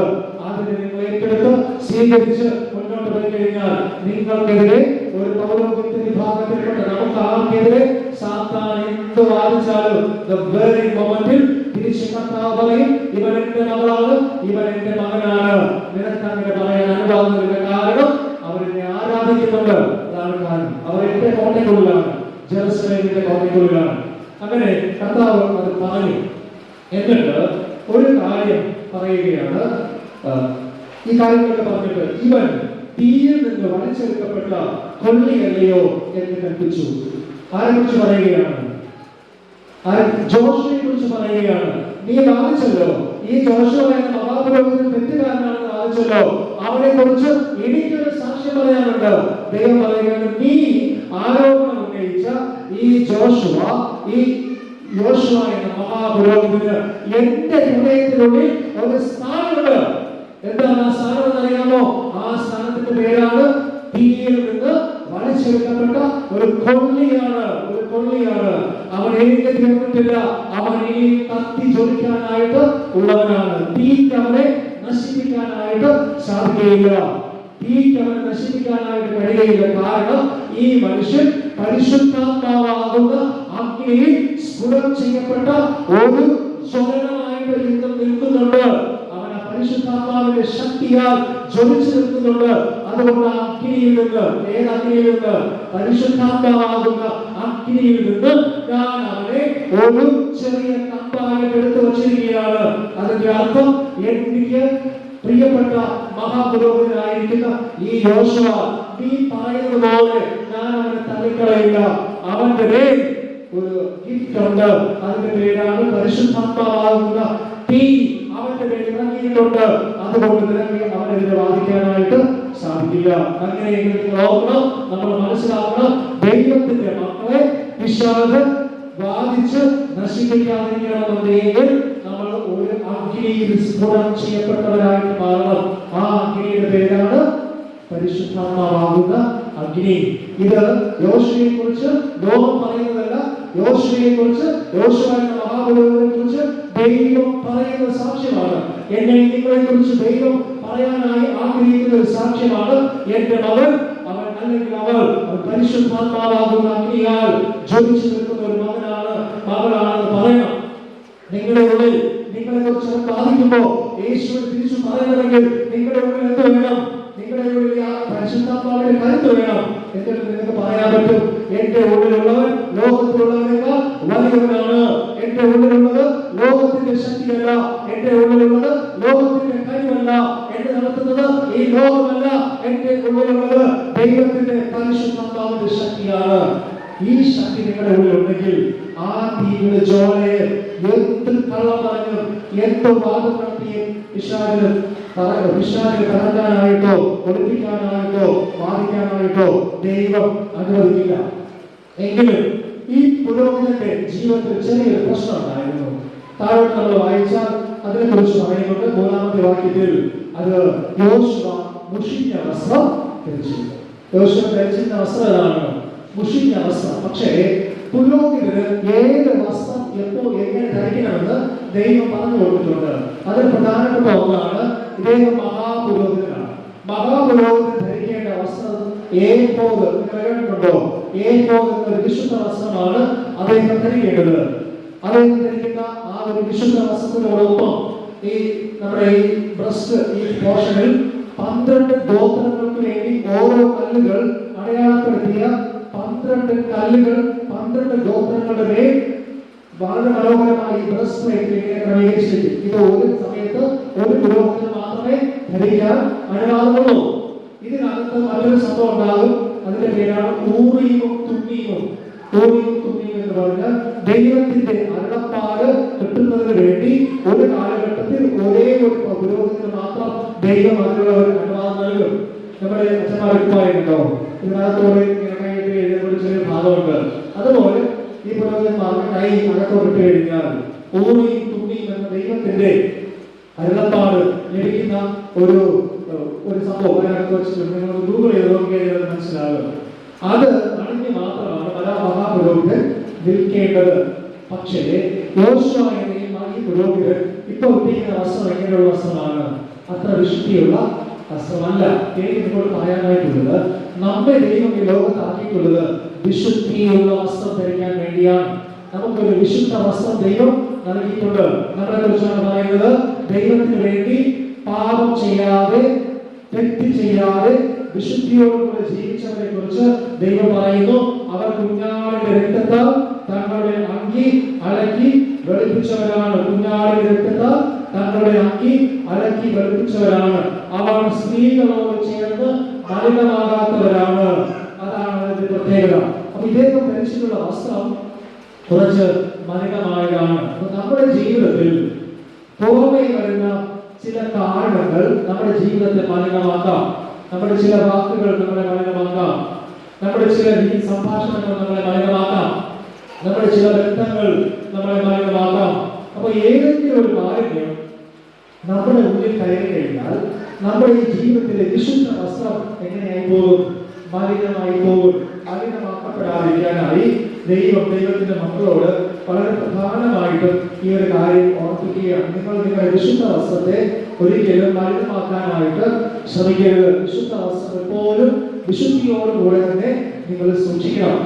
അതിനെ നിങ്ങൾ ഏറ്റെടുത്ത് സ്വീകരിച്ച് മുന്നോട്ട് പോയി കഴിഞ്ഞാൽ നിങ്ങൾക്കെതിരെ ഒരു പൗരോഹിത്യ വിഭാഗത്തിൽപ്പെട്ട നമുക്ക് ആർക്കെതിരെ സാത്താൻ എന്ത് വാദിച്ചാലും തിരിച്ച് കർത്താവ് പറയും, ഇവൻ എന്റെ മകളാണ്, ഇവൻ എന്റെ മകനാണ്. നിനക്ക് അങ്ങനെ പറയാൻ അനുവാദമില്ല. കാരണം അവരെന്നെ ആരാധിക്കുന്നുണ്ട്. അതാണ് കാരണം. അവർ എന്റെ കോട്ടയ്ക്കുള്ളിലാണ്, ജെറുസലേമിന്റെ കോട്ടയ്ക്കുള്ളിലാണ്. അങ്ങനെ കർത്താവ് അത് പറഞ്ഞു. എന്നിട്ട് ഒരു കാര്യം പറയുകയാണ്. ഈ കാര്യങ്ങളൊക്കെ പറഞ്ഞിട്ട് ഇവൻ തീയിൽ നിന്ന് വലിച്ചെടുക്കപ്പെട്ട കൊള്ളിയല്ലയോ എന്ന് കൽപ്പിച്ചു. ആരെക്കുറിച്ച് പറയുകയാണ്? ജോഷുവയെ കുറിച്ച് പറയുകയാണ്. നീ വാദിച്ചല്ലോ, ഈ ജോഷുവ എന്ന മഹാപുരോഹിതൻ തെറ്റുകാരനാണെന്ന് വാദിച്ചല്ലോ, അവനെ കുറിച്ച് എനിക്കൊരു സാക്ഷ്യം പറയാനുണ്ട്. ദൈവം പറയുകയാണ്, നീ ആരോപണം ഉന്നയിച്ച ഈ യോശുവ എന്ന മഹാപുരോഹിതന് എന്റെ ഹൃദയത്തിനുള്ളിൽ ഒരു സ്ഥാനമുണ്ട്. എന്താണ് ആ സ്ഥാനം എന്നറിയാമോ? ആ സ്ഥാനത്തിന്റെ പേരാണ് തീയിൽ നിന്ന് വലിച്ചെടുക്കപ്പെട്ട ഒരു കൊള്ളിയാണ്. ഒരു കൊള്ളിയാണ്. അവൻ എനിക്ക് തീർന്നിട്ടില്ല. അവൻ ഈ കത്തി ജ്വലിക്കാനായിട്ട് ഉള്ളവനാണ്. തീക്ക് അവനെ നശിപ്പിക്കാനായിട്ട് സാധിക്കുകയില്ല. തീക്ക് അവനെ നശിപ്പിക്കാനായിട്ട് കഴിയുകയില്ല. കാരണം ഈ മനുഷ്യൻ പരിശുദ്ധാത്മാവാകുന്ന അഗ്നിയിൽ സ്ഫുടം ചെയ്യപ്പെട്ട ഒരു ജ്വലനമായിട്ട് ഇന്നും നിൽക്കുന്നുണ്ട്. പരിശുദ്ധാത്മാവിന്റെ ശക്തിയാൽ ജ്വലിച്ചു നിൽക്കുന്നുണ്ട്. അതുകൊണ്ട് അഗ്നിയിൽ നിന്ന്, ഏത് അഗ്നിയിൽ നിന്ന്? പരിശുദ്ധാത്മാവാകുന്ന അഗ്നിയിൽ നിന്ന് ഞാൻ അവനെ ഒരു ചെറിയ കമ്പായിട്ട് എടുത്തു വച്ചിരിക്കുകയാണ്. അതിന്റെ അർത്ഥം എനിക്ക് പ്രിയപ്പെട്ട മഹാപുരോഹിതനായിരിക്കുന്ന ഈ യോശുവ, നീ പറയുന്നത് പോലെ ഞാൻ അവനെ തള്ളിക്കളയില്ല. അവന്റെ മേൽ ഒരു ഗിഫ്റ്റ് ഉണ്ട്. അതിന്റെ പേരാണ് പരിശുദ്ധാത്മാവാകുന്ന തീ. അവന്റെ പേര് ഇറങ്ങിയിട്ടുണ്ട്. അതുകൊണ്ട് നിനക്ക് അവനെതിരെ വാദിക്കാനായിട്ട് സാധിക്കില്ല. അങ്ങനെയെങ്കിൽ നിങ്ങൾ ഓർക്കണം, നമ്മൾ മനസ്സിലാക്കണം, ദൈവത്തിന്റെ മക്കളെ പിശാച് വാദിച്ച് നശിപ്പിക്കാതിരിക്കണമെന്നുണ്ടെങ്കിൽ നമ്മൾ ഒരു അഗ്നിയിൽ സ്ഫുടം ചെയ്യപ്പെട്ടവരായിട്ട് മാറണം. ആ അഗ്നിയുടെ പേരാണ് പരിശുദ്ധാത്മാവാകുന്ന അഗ്നി. ഇത് യോശുവയെ കുറിച്ച് ലോകം പറയുന്നതല്ല. യോശുവയെ കുറിച്ച്, യോശുവ എന്ന മഹാപുരോഹിതനെ കുറിച്ച് ദൈവം പറയുന്ന സാക്ഷ്യമാണ്. എന്നെ നിങ്ങളെ കുറിച്ച് ദൈവം പറയാനായി ആഗ്രഹിക്കുന്ന ഒരു സാക്ഷ്യമാണ്. എന്റെ മകൻ, അവൻ അല്ലെങ്കിൽ അവൾ പരിശുദ്ധാത്മാവാകുന്ന അഗ്നിയാൽ ജ്വലിച്ചു നിൽക്കുന്ന ഒരു മകനാണ്, മകളാണെന്ന് പറയണം. നിങ്ങളുടെ ഉള്ളിൽ നിങ്ങളെ കുറിച്ച് ബാധിക്കുമ്പോ യേശുവിനെ തിരിച്ചു പറയണമെങ്കിൽ നിങ്ങളുടെ ഉള്ളിൽ എന്ത് വേണം? നിങ്ങളുടെ ഉള്ളിൽ ആ പരിശുദ്ധാത്മാവിന്റെ കരുത്ത് വേണം. എന്നിട്ട് നിങ്ങൾക്ക് പറയാൻ പറ്റും, എന്റെ ഉള്ളിലുള്ളവൻ ലോകത്തിലുള്ളവനേക്കാൾ വലിയവനാണ്. എന്റെ ഉള്ളിലുള്ളത് ലോകത്തിന്റെ ശക്തിയല്ല. എന്റെ ഉള്ളിലുള്ളത് ലോകത്തിന്റെ കഴിവല്ല. എന്നെ നടത്തുന്നത് ഈ ലോകമല്ല. എന്റെ ഉള്ളിലുള്ളത് ദൈവത്തിന്റെ പരിശുദ്ധാത്മാവിന്റെ ശക്തിയാണ്. ഈ ശക്തി നിങ്ങളുടെ ഉള്ളിലുണ്ടെങ്കിൽ ആ തീയുടെ ജ്വാലയെ എന്ത് കള്ളം പറഞ്ഞും എന്ത് വാദം നടത്തിയും പിശാചിനെ കടക്കാനായിട്ടോ ഒളിപ്പിക്കാനായിട്ടോ വാദിക്കാനായിട്ടോ ദൈവം അനുവദിക്കില്ല. എങ്കിലും ഈ പുരോഹിതന്റെ ജീവിതത്തിൽ ചെറിയൊരു പ്രശ്നം ഉണ്ടായിരുന്നു. താഴോട്ട് നമ്മൾ വായിച്ചാൽ അതിനെ കുറിച്ച് പറയുന്നുണ്ട്. 3-ാമത്തെ വാക്യത്തിൽ അത് യോശുവ മുഷിഞ്ഞ വസ്ത്രം ധരിച്ചിരുന്നു. യോശുവ ധരിച്ചിരുന്ന വസ്ത്രം ഏതാണ്? മുഷിഞ്ഞ വസ്ത്രം. പക്ഷേ പുരോഹിതന് ഏത് വസ്ത്രം എപ്പോൾ എങ്ങനെ ധരിക്കണമെന്ന് ദൈവം പറഞ്ഞു കൊടുത്തിട്ടുണ്ട്. അതിൽ പ്രധാനപ്പെട്ട ഒന്നാണ്, ഇദ്ദേഹം മഹാപുരോഹിതനാണ്. മഹാപുരോഹിതൻ ധരിക്കേണ്ട വസ്ത്രം ഏഫോദ്. നിങ്ങൾ കേട്ടിട്ടുണ്ടോ? ഏഫോദ് എന്നൊരു വിശുദ്ധ വസ്ത്രമാണ് അദ്ദേഹം ധരിക്കേണ്ടത്. അദ്ദേഹം ധരിക്കുന്ന ആ ഒരു വിശുദ്ധ വസ്ത്രത്തിനോടൊപ്പം ഈ നമ്മുടെ ഈ ബ്രസ്റ്റ്, ഈ പോർഷനിൽ 12 ഗോത്രങ്ങൾക്ക് വേണ്ടി ഓരോ കല്ലുകൾ അടയാളപ്പെടുത്തിയ 12 കല്ലുകൾ 12 ഗോത്രങ്ങളുടെ മേൽ വളരെ മനോഹരമായി ബ്രസ്റ്റ് പ്ലേറ്റിൽ ഇങ്ങനെ ക്രമീകരിച്ചിരിക്കും. ഇത് ഒരു സമയത്ത് ഒരു പുരോഹിതന് മാത്രമേ ധരിക്കാൻ അനുവാദമുള്ളൂ. ഇതിനകത്ത് മറ്റൊരു സംഭവം ഉണ്ടാകും. അതിന്റെ പേരാണ് ഊറീമും തുമ്മീമും. ഓടിയും തുണിയും എന്ന് പറഞ്ഞാൽ ദൈവത്തിന്റെ അരുളപ്പാട് കിട്ടുന്നതിന് വേണ്ടി ഒരു കാലഘട്ടത്തിൽ ഒരേ ഒരു പുരോഹിതന് മാത്രം ദൈവം അതിനുള്ള ഒരു അനുവാദം നൽകും. നമ്മുടെ അച്ഛന്മാർക്ക് പറയുന്നുണ്ടോ, ഇതിനകത്തോട് എഴുതപ്പെട്ട ചെറിയ ഭാഗമുണ്ട്. അതുപോലെ ഈ പുരോഹിതന്മാർക്ക് കൈ അകത്തോട്ട് കഴിഞ്ഞാൽ ഓടിയും തുണിയും എന്ന ദൈവത്തിന്റെ അരുളപ്പാട് ലഭിക്കുന്ന ഒരു സംഭവം അതിനകത്ത് വെച്ചിട്ട് നിങ്ങൾ ഗൂഗിൾ ചെയ്ത് നോക്കിയാൽ മനസ്സിലാകും. അത് അണിഞ്ഞ് മാത്രമാണ് പല മഹാപുരോഹിതൻ നിൽക്കേണ്ടത്. പക്ഷേ യോശുവ എന്ന ഈ പുരോഹിതൻ ഇപ്പൊ ഉപയോഗിക്കുന്ന വസ്ത്രം എങ്ങനെയുള്ള വസ്ത്രമാണ്? അത്ര വിശുദ്ധിയുള്ള വസ്ത്രമല്ല. ഇപ്പോൾ പറയാനായിട്ടുള്ളത്, നമ്മെ ദൈവം ഈ ലോകത്താക്കിയിട്ടുള്ളത് വിശുദ്ധിയുള്ള വസ്ത്രം ധരിക്കാൻ വേണ്ടിയാണ്. നമുക്കൊരു വിശുദ്ധ വസ്ത്രം ദൈവം നൽകിയിട്ടുണ്ട്. നമ്മളെ കുറിച്ചാണ് പറയുന്നത്, ദൈവത്തിന് വേണ്ടി പാപം ചെയ്യാതെ തെറ്റ് ചെയ്യാതെ വിശുദ്ധിയോടുകൂടെ ജീവിച്ചവരെ കുറിച്ച് ദൈവം പറയുന്നു. അവർ കുഞ്ഞാടിന്റെ രക്തത്താൽ തങ്ങളുടെ അങ്കി അലക്കി വെളുപ്പിച്ചവരാണ്. കുഞ്ഞാടിന്റെ രക്തത്താൽ തങ്ങളുടെ അങ്കി അലക്കി വെളുപ്പിച്ചവരാണ്. അവർ സ്ത്രീകളോട് ചേർന്ന് മലിനമാകാത്തവരാണ്. അതാണ് അതിന്റെ പ്രത്യേകത. അപ്പൊ ഇദ്ദേഹം ധരിച്ചിട്ടുള്ള വസ്ത്രം കുറച്ച് മലിനമായതാണ്. നമ്മുടെ ജീവിതത്തിൽ പുറമേ വരുന്ന ചില കാരണങ്ങൾ നമ്മുടെ ജീവിതത്തെ മലിനമാക്കാം. നമ്മുടെ ചില വാക്കുകൾ നമ്മളെ മലിനമാക്കാം. നമ്മുടെ ചില സംഭാഷണങ്ങൾ നമ്മളെ മലിനമാക്കാം. നമ്മുടെ ചില ബന്ധങ്ങൾ നമ്മളെ മലിനമാക്കാം. അപ്പൊ ഏതെങ്കിലും ഒരു കാര്യം നമ്മുടെ ഉള്ളിൽ കയറി കഴിഞ്ഞാൽ നമ്മുടെ ഈ ജീവിതത്തിലെ വിശുദ്ധ വസ്ത്രം എങ്ങനെയായി പോകും? മലിനമായി പോകും. മലിനമാക്കപ്പെടാതിരിക്കാനായി ദൈവത്തിന്റെ മക്കളോട് വളരെ പ്രധാനമായിട്ടും ഈ ഒരു കാര്യം ഓർമ്മിക്കുകയാണ്. നിങ്ങളുടെ വിശുദ്ധ വസ്ത്രത്തെ ഒരിക്കലും മലിനമാക്കാനായിട്ട് ശ്രമിക്കരുത്. വിശുദ്ധ വസ്ത്രം എപ്പോഴും വിശുദ്ധിയോടുകൂടെ തന്നെ നിങ്ങൾ സൂക്ഷിക്കണം.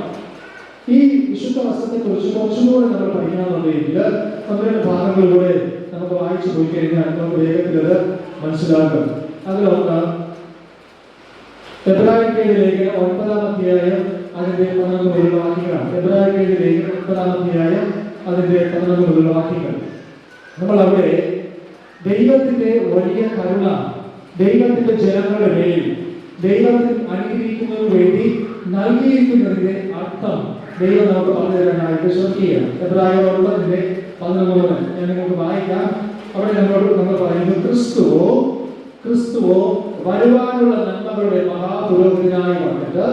ഈ വിശുദ്ധ വസ്ത്രത്തെ കുറിച്ച് കുറച്ചുകൂടെ നമ്മൾ പഠിക്കണമെന്നുണ്ടെങ്കിൽ ഒന്ന് ഭാഗങ്ങളിലൂടെ നമുക്ക് വായിച്ചു പോയി കഴിഞ്ഞാൽ നമുക്ക് വേഗത്തിൽ അത് മനസ്സിലാക്കും. അതിലൊന്ന് എബ്രായർക്കെഴുതിയ ലേഖനം 9-ാം അധ്യായം അതിന്റെ 11 മുതലുള്ള വാക്യങ്ങളാണ്. എബ്രായർക്കെഴുതിയ ലേഖനം 9-ാം അധ്യായം അതിന്റെ 11 മുതലുള്ള വാക്യങ്ങൾ. നമ്മൾ അവിടെ ദൈവത്തിന്റെ വലിയ കരുണ ദൈവത്തിന്റെ ജനങ്ങളുടെ മേൽ ദൈവത്തിൽ അനുഗ്രഹിക്കുന്നതിന് വേണ്ടി നൽകിയിരിക്കുന്നതിന്റെ അർത്ഥം ദൈവം നമുക്ക് പറഞ്ഞു തരാനായിട്ട് ശ്രമിക്കുകയാണ്. എബ്രായർ 9:11 ഞാൻ നിങ്ങൾക്ക് വായിക്കാം. അവിടെ നമ്മൾ പറയുന്നത്, ക്രിസ്തുവോ വരുവാനുള്ള നന്മകളുടെ മഹാപുരോഹിതനായി വന്നിട്ട്,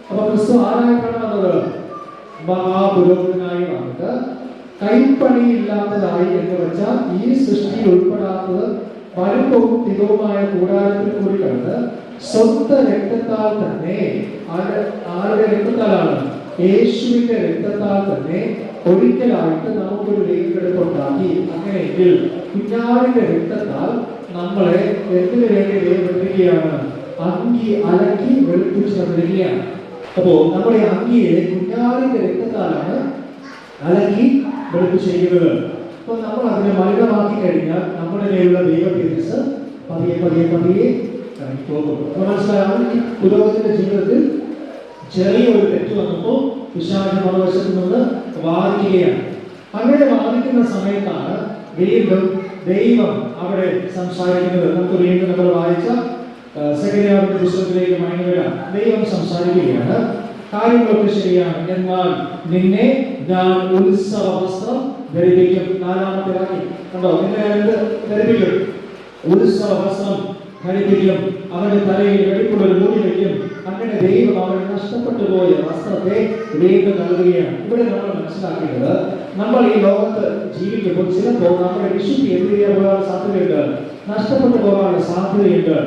അപ്പൊ ക്രിസ്തു ആരായിട്ടാണ് വന്നത്? മഹാപുരോഹിതനായി വന്നിട്ട് കൈപ്പണിയില്ലാത്തതായി എന്ന് വെച്ചാൽ ഈ സൃഷ്ടിയിൽ ഉൾപ്പെടാത്തത് വലുപ്പവും തികവുമായ കൂടാരത്തിൽ കൂടി കണ്ട് സ്വന്തം രക്തത്താൽ തന്നെ, ആരുടെ രക്തത്താലാണ്? യേശുവിന്റെ രക്തത്താൽ തന്നെ ഒരിക്കലായിട്ട് നമുക്കൊരു വീണ്ടെടുപ്പുണ്ടാക്കി. അങ്ങനെയെങ്കിൽ കുഞ്ഞാടിന്റെ രക്തത്താൽ നമ്മളെ എന്തിനു വേണ്ടി ദൈവപ്പെടുത്തുകയാണ്? അങ്കി അലക്കി വെളുപ്പിച്ച് തന്നിരിക്കുകയാണ്. അപ്പോ നമ്മുടെ അങ്കിയെ കുഞ്ഞാടിന്റെ രക്തത്താലാണ് അലക്കി വെളുപ്പിച്ചിരിക്കുന്നത്. അപ്പൊ നമ്മൾ അതിനെ മലിനമാക്കി കഴിഞ്ഞാൽ നമ്മുടെ മേലുള്ള ദൈവ തേജസ് പതിയെ പതിയെ പതിയെ പോകും. മനസ്സിലാകും. ഈ പുരോഹിതന്റെ ജീവിതത്തിൽ ചെറിയൊരു തെറ്റ് വന്നപ്പോൾ പിശാച് മറുവശത്ത് നിന്ന് വാദിക്കുകയാണ്. അങ്ങനെ വാദിക്കുന്ന സമയത്താണ് വീണ്ടും ദൈവം അവിടെ സംസാരിക്കുന്നത്. നമുക്ക് വീണ്ടും നമ്മൾ വായിച്ച സെക്കൻഡ് പുസ്തകത്തിലേക്ക് മടങ്ങി വരാം. ദൈവം സംസാരിക്കുകയാണ്. കാര്യങ്ങളൊക്കെ ശരിയാണ്, എന്നാൽ നിന്നെ ഞാൻ ഉത്സവ വസ്ത്രം ധരിപ്പിക്കും. 4-ാമത്തെ വാക്യം കണ്ടോ? നിന്നെ ധരിപ്പിക്കും, ഉത്സവ വസ്ത്രം ധരിപ്പിക്കും, അവന്റെ തലയിൽ വെടിപ്പുള്ള ഒരു മുടി വയ്ക്കും. അങ്ങനെ ദൈവം അവന് നഷ്ടപ്പെട്ടു പോയ വസ്ത്രത്തെ വീണ്ടും നൽകുകയാണ്. ഇവിടെ നമ്മൾ മനസ്സിലാക്കേണ്ടത്, നമ്മൾ ഈ ലോകത്ത് ജീവിക്കുമ്പോൾ ചിലപ്പോൾ നമ്മുടെ വിശുദ്ധി എതിരെ പോകാൻ സാധ്യതയുണ്ട്, നഷ്ടപ്പെട്ടു പോകാനുള്ള സാധ്യതയുണ്ട്.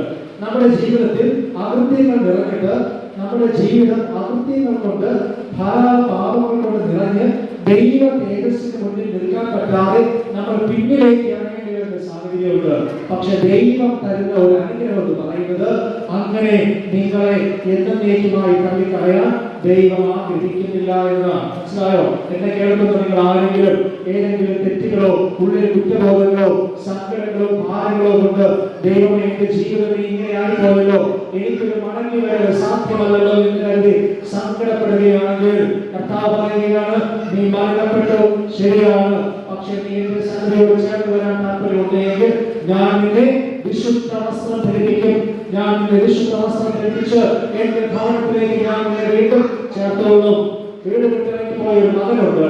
നമ്മുടെ ജീവിതത്തിൽ അകൃത്യങ്ങൾ നിറഞ്ഞിട്ട് നമ്മുടെ ജീവിതം അകൃത്യങ്ങൾ കൊണ്ട് ധാരാളം പാപങ്ങൾ കൊണ്ട് നിറഞ്ഞ് ദൈവ തേജസ്സിന് മുന്നിൽ നിൽക്കാൻ പറ്റാതെ നമ്മൾ പിന്നിലേക്ക് ഇറങ്ങേണ്ടി വരുന്ന സാഹചര്യമുണ്ട്. പക്ഷെ ദൈവം തരുന്ന ഒരു അനുഗ്രഹം എന്ന് പറയുന്നത്, അങ്ങനെ നിങ്ങളെ എന്നേക്കുമായി തള്ളിക്കളയാൻ ദൈവം ആഗ്രഹിക്കുന്നില്ല എന്നതാണ്. മനസ്സിലായോ? എന്നെ കേൾക്കുന്ന നിങ്ങൾ ആരെങ്കിലും ഏതെങ്കിലും തെറ്റുകളോ ഉള്ളിൽ കുറ്റബോധങ്ങളോ സങ്കടങ്ങളോ ഭാരങ്ങളോ കൊണ്ട് ദൈവം എന്റെ ജീവിതത്തിൽ ഇങ്ങനെയായി പോയല്ലോ, എനിക്കൊരു മടങ്ങി വരാൻ സാധ്യമല്ലല്ലോ എന്ന് കരുതി സങ്കടപ്പെടുകയാണെങ്കിൽ കർത്താവ് പറയുകയാണ്, നീ മരണപ്പെട്ടു, ശരിയാണ്, പക്ഷെ നീ എന്റെ സന്നിധിയോട് ചേർന്ന് വരാൻ താല്പര്യമുണ്ടെങ്കിൽ ഞാൻ നിന്നെ വിശുദ്ധ വസ്ത്രം ധരിപ്പിക്കും. ഞാൻ നിന്നെ വിശുദ്ധ വസ്ത്രം ധരിപ്പിച്ച് എന്റെ ഭവനത്തിലേക്ക് ഞാൻ നിന്നെ വീണ്ടും ചേർത്തോളും. വീട് വിട്ടിറങ്ങി പോയ ഒരു മകനുണ്ട്.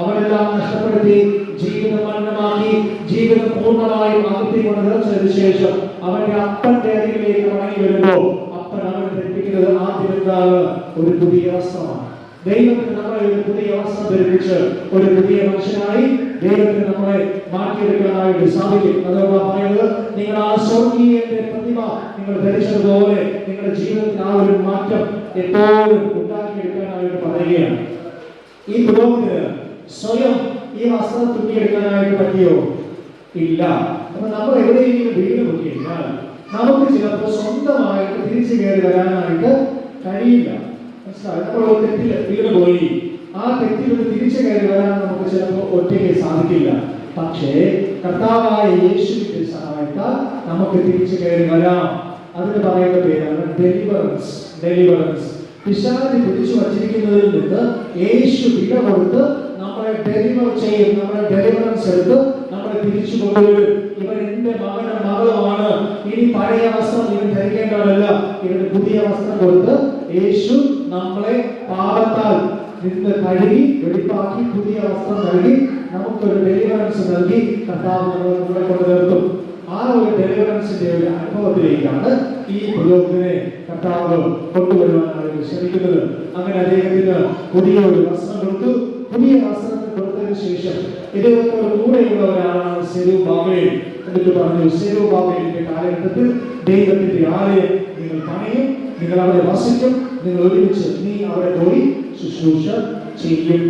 അവനെല്ലാം നഷ്ടപ്പെടുത്തി ജീവിതം മലിനമാക്കി ജീവിതം പൂർണ്ണമായും അകത്തിക്കൊണ്ട് നിറച്ചതിനു ശേഷം അവന്റെ അപ്പന്റെ അരികിലേക്ക് മടങ്ങി വരുമ്പോൾ അപ്പൻ അവനെ ധരിപ്പിക്കുന്നത് ആദ്യം എന്താണ്? ഒരു പുതിയ വസ്ത്രമാണ്. ദൈവത്തിന് നമ്മളെ ഒരു പുതിയ വസ്ത്രം ധരിപ്പിച്ച് ഒരു പുതിയ മനുഷ്യനായി ദൈവത്തിന് നമ്മളെ മാറ്റിയെടുക്കാനായിട്ട് സാധിക്കും. അതുകൊണ്ട് പറയുന്നത്, നിങ്ങൾ ആ സ്വർഗീയന്റെ പ്രതിമ നിങ്ങൾ ധരിച്ചതുപോലെ നിങ്ങളുടെ ജീവിതത്തിൽ ആ ഒരു മാറ്റം എപ്പോഴും ഉണ്ടാക്കിയെടുക്കാനായിട്ട് പറയുകയാണ്. ഈ പുരോഹിതന് സ്വയം ഈ വസ്ത്രം തുന്നിയെടുക്കാനായിട്ട് പറ്റിയോ? ഇല്ല. അപ്പൊ നമ്മൾ എവിടെയെങ്കിലും വീട് നോക്കിക്കഴിഞ്ഞാൽ നമുക്ക് ചിലപ്പോൾ സ്വന്തമായിട്ട് തിരിച്ചു കയറി വരാനായിട്ട് കഴിയില്ല. മനസ്സിലായി? നമ്മൾ ഒരു തെറ്റിൽ വീട് പോയി ആ തെറ്റിൽ ഒരു തിരിച്ചു കയറി വരാൻ നമുക്ക് ചിലപ്പോൾ ഒറ്റയ്ക്ക് സാധിക്കില്ല. പക്ഷേ കർത്താവായ യേശുവിന്റെ സഹായത്താൽ നമുക്ക് തിരിച്ചു കയറി വരാം. അതിന് പറയുന്ന പേരാണ് ഡെലിവറൻസ്. ഡെലിവറൻസ്. പിശാച് പിടിച്ചു വച്ചിരിക്കുന്നതിൽ നിന്ന് യേശു വില കൊടുത്ത് നമ്മളെ ഡെലിവർ ചെയ്യും. നമ്മളെ ഡെലിവറൻസ് എടുത്ത് നമ്മളെ തിരിച്ചു കൊണ്ടുവരും. ഇവൻ എന്റെ മകനും മകളുമാണ്, ഇനി പഴയ വസ്ത്രം ഇവൻ ധരിക്കേണ്ടതല്ല, ഇവന് പുതിയ വസ്ത്രം കൊടുത്ത് യേശു നമ്മളെ പാപത്താൽ നിന്ന് കഴുകി വെടിപ്പാക്കി പുതിയ വസ്ത്രം നൽകി നമുക്കൊരു ഡെലിവറൻസ് നൽകി കർത്താവ് നമ്മളെ കൊണ്ട് നിർത്തും. ആ ഒരു ഡെലിവറൻസിന്റെ ഒരു അനുഭവത്തിലേക്കാണ് ഈ പുരോഹിതനെ കർത്താവ് കൊണ്ടുവരുവാനാണ് ശ്രമിക്കുന്നത്. അങ്ങനെ അദ്ദേഹത്തിന് പുതിയ ഒരു വസ്ത്രം കൊടുത്തു. പുതിയ വസ്ത്രത്തിൽ കൊടുത്തതിന് ശേഷം ഇദ്ദേഹത്തോട് കൂടെയുള്ള ഒരാളാണ് സെരുബ്ബാബേൽ. എന്നിട്ട് പറഞ്ഞു, സെരുബ്ബാബേലിന്റെ കാലഘട്ടത്തിൽ ദൈവത്തിന്റെ ആലയം നിങ്ങൾ പണിയും, നിങ്ങൾ അവിടെ വസിക്കും, നിങ്ങൾ ഒരുമിച്ച് നീ അവിടെ പോയി ശുശ്രൂഷ ചെയ്യും.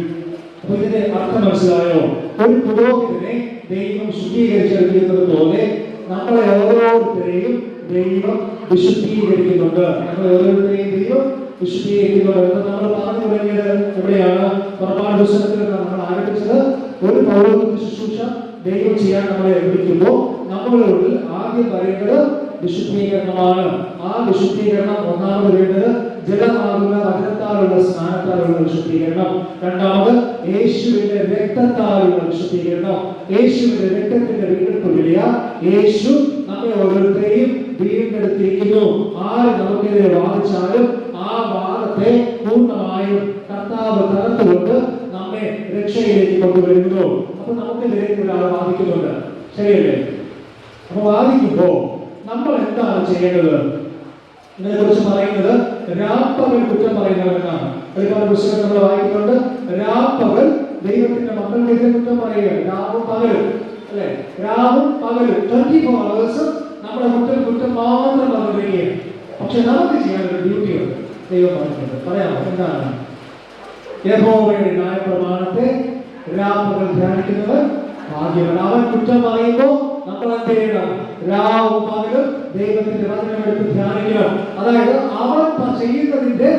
അപ്പൊ ഇതിന്റെ അർത്ഥം മനസ്സിലായോ? ഒരു പുരോഹിതനെ ദൈവം ശുദ്ധീകരിച്ചെടുക്കുന്നത് പോലെ നമ്മളെ ഓരോരുത്തരെയും ദൈവം വിശുദ്ധീകരിക്കുന്നുണ്ട്. നമ്മളെ ഓരോരുത്തരെയും ദൈവം വിശുദ്ധീകരിക്കുന്നുണ്ട്. നമ്മൾ പറഞ്ഞു തുടങ്ങിയത് എവിടെയാണ്? പുറപ്പാട് പുസ്തകത്തിൽ നമ്മൾ ആരംഭിച്ചത് ഒരു പൗരോഹിത്യ ശുശ്രൂഷ ദൈവം ചെയ്യാൻ നമ്മളെ വിളിക്കുമ്പോൾ നമ്മളോട് ആദ്യം പറയേണ്ടത് വിശുദ്ധീകരണമാണ്. ആ വിശുദ്ധീകരണം ഒന്നാമത് വേണ്ടത് ജലമാകുന്ന വചനത്താലുള്ള സ്നാനത്താലുള്ള വിശുദ്ധീകരണം. രണ്ടാമത് യേശുവിന്റെ രക്തത്താലുള്ള വിശുദ്ധീകരണം. യേശുവിന്റെ രക്തത്തിന്റെ വീണ്ടെടുപ്പ് വിളിയ യേശു നമ്മെ ഓരോരുത്തരെയും വീണ്ടെടുത്തിരിക്കുന്നു. ആര് നമുക്കെതിരെ വാദിച്ചാലും ആ വാദത്തെ പൂർണ്ണമായും കർത്താവ് തകർത്തുകൊണ്ട് നമ്മെ രക്ഷയിലേക്ക് കൊണ്ടുവരുന്നു. അപ്പൊ നമുക്കെതിരെ ഒരാൾ വാദിക്കുന്നുണ്ട്, ശരിയല്ലേ? അപ്പൊ വാദിക്കുമ്പോ നമ്മൾ എന്താണ് ചെയ്യേണ്ടത്? ഇതിനെ കുറിച്ച് പറയുന്നത് രാപ്പകൽ കുറ്റം പറയുന്നവരെന്നാണ്. ഒരുപാട് പുസ്തകം നമ്മൾ വായിക്കുന്നുണ്ട്. രാപ്പകൽ ദൈവത്തിന്റെ മക്കൾക്കെതിരെ കുറ്റം പറയുക, രാവും പകലും, അല്ലെ? രാവും പകലും 24 hours നമ്മുടെ കുറ്റം മാത്രം പറഞ്ഞിരിക്കുകയാണ്. പക്ഷെ നമുക്ക് ചെയ്യാൻ ഒരു ഡ്യൂട്ടി ഉണ്ട്. ദൈവം പറഞ്ഞിട്ടുണ്ട്. പറയാമോ എന്താണ്? യഹോവയുടെ ന്യായപ്രമാണത്തെ രാപ്പകൽ ധ്യാനിക്കുന്നവർ ഭാഗ്യവാൻ. അവൻ കുറ്റം പറയുമ്പോൾ നമ്മൾ എന്ത് ചെയ്യണം? രാവും പകലും ദൈവത്തിന്റെ വചനം എടുത്ത് ധ്യാനിക്കണം. അതായത് അവൻ ചെയ്യുന്നതിന്റെ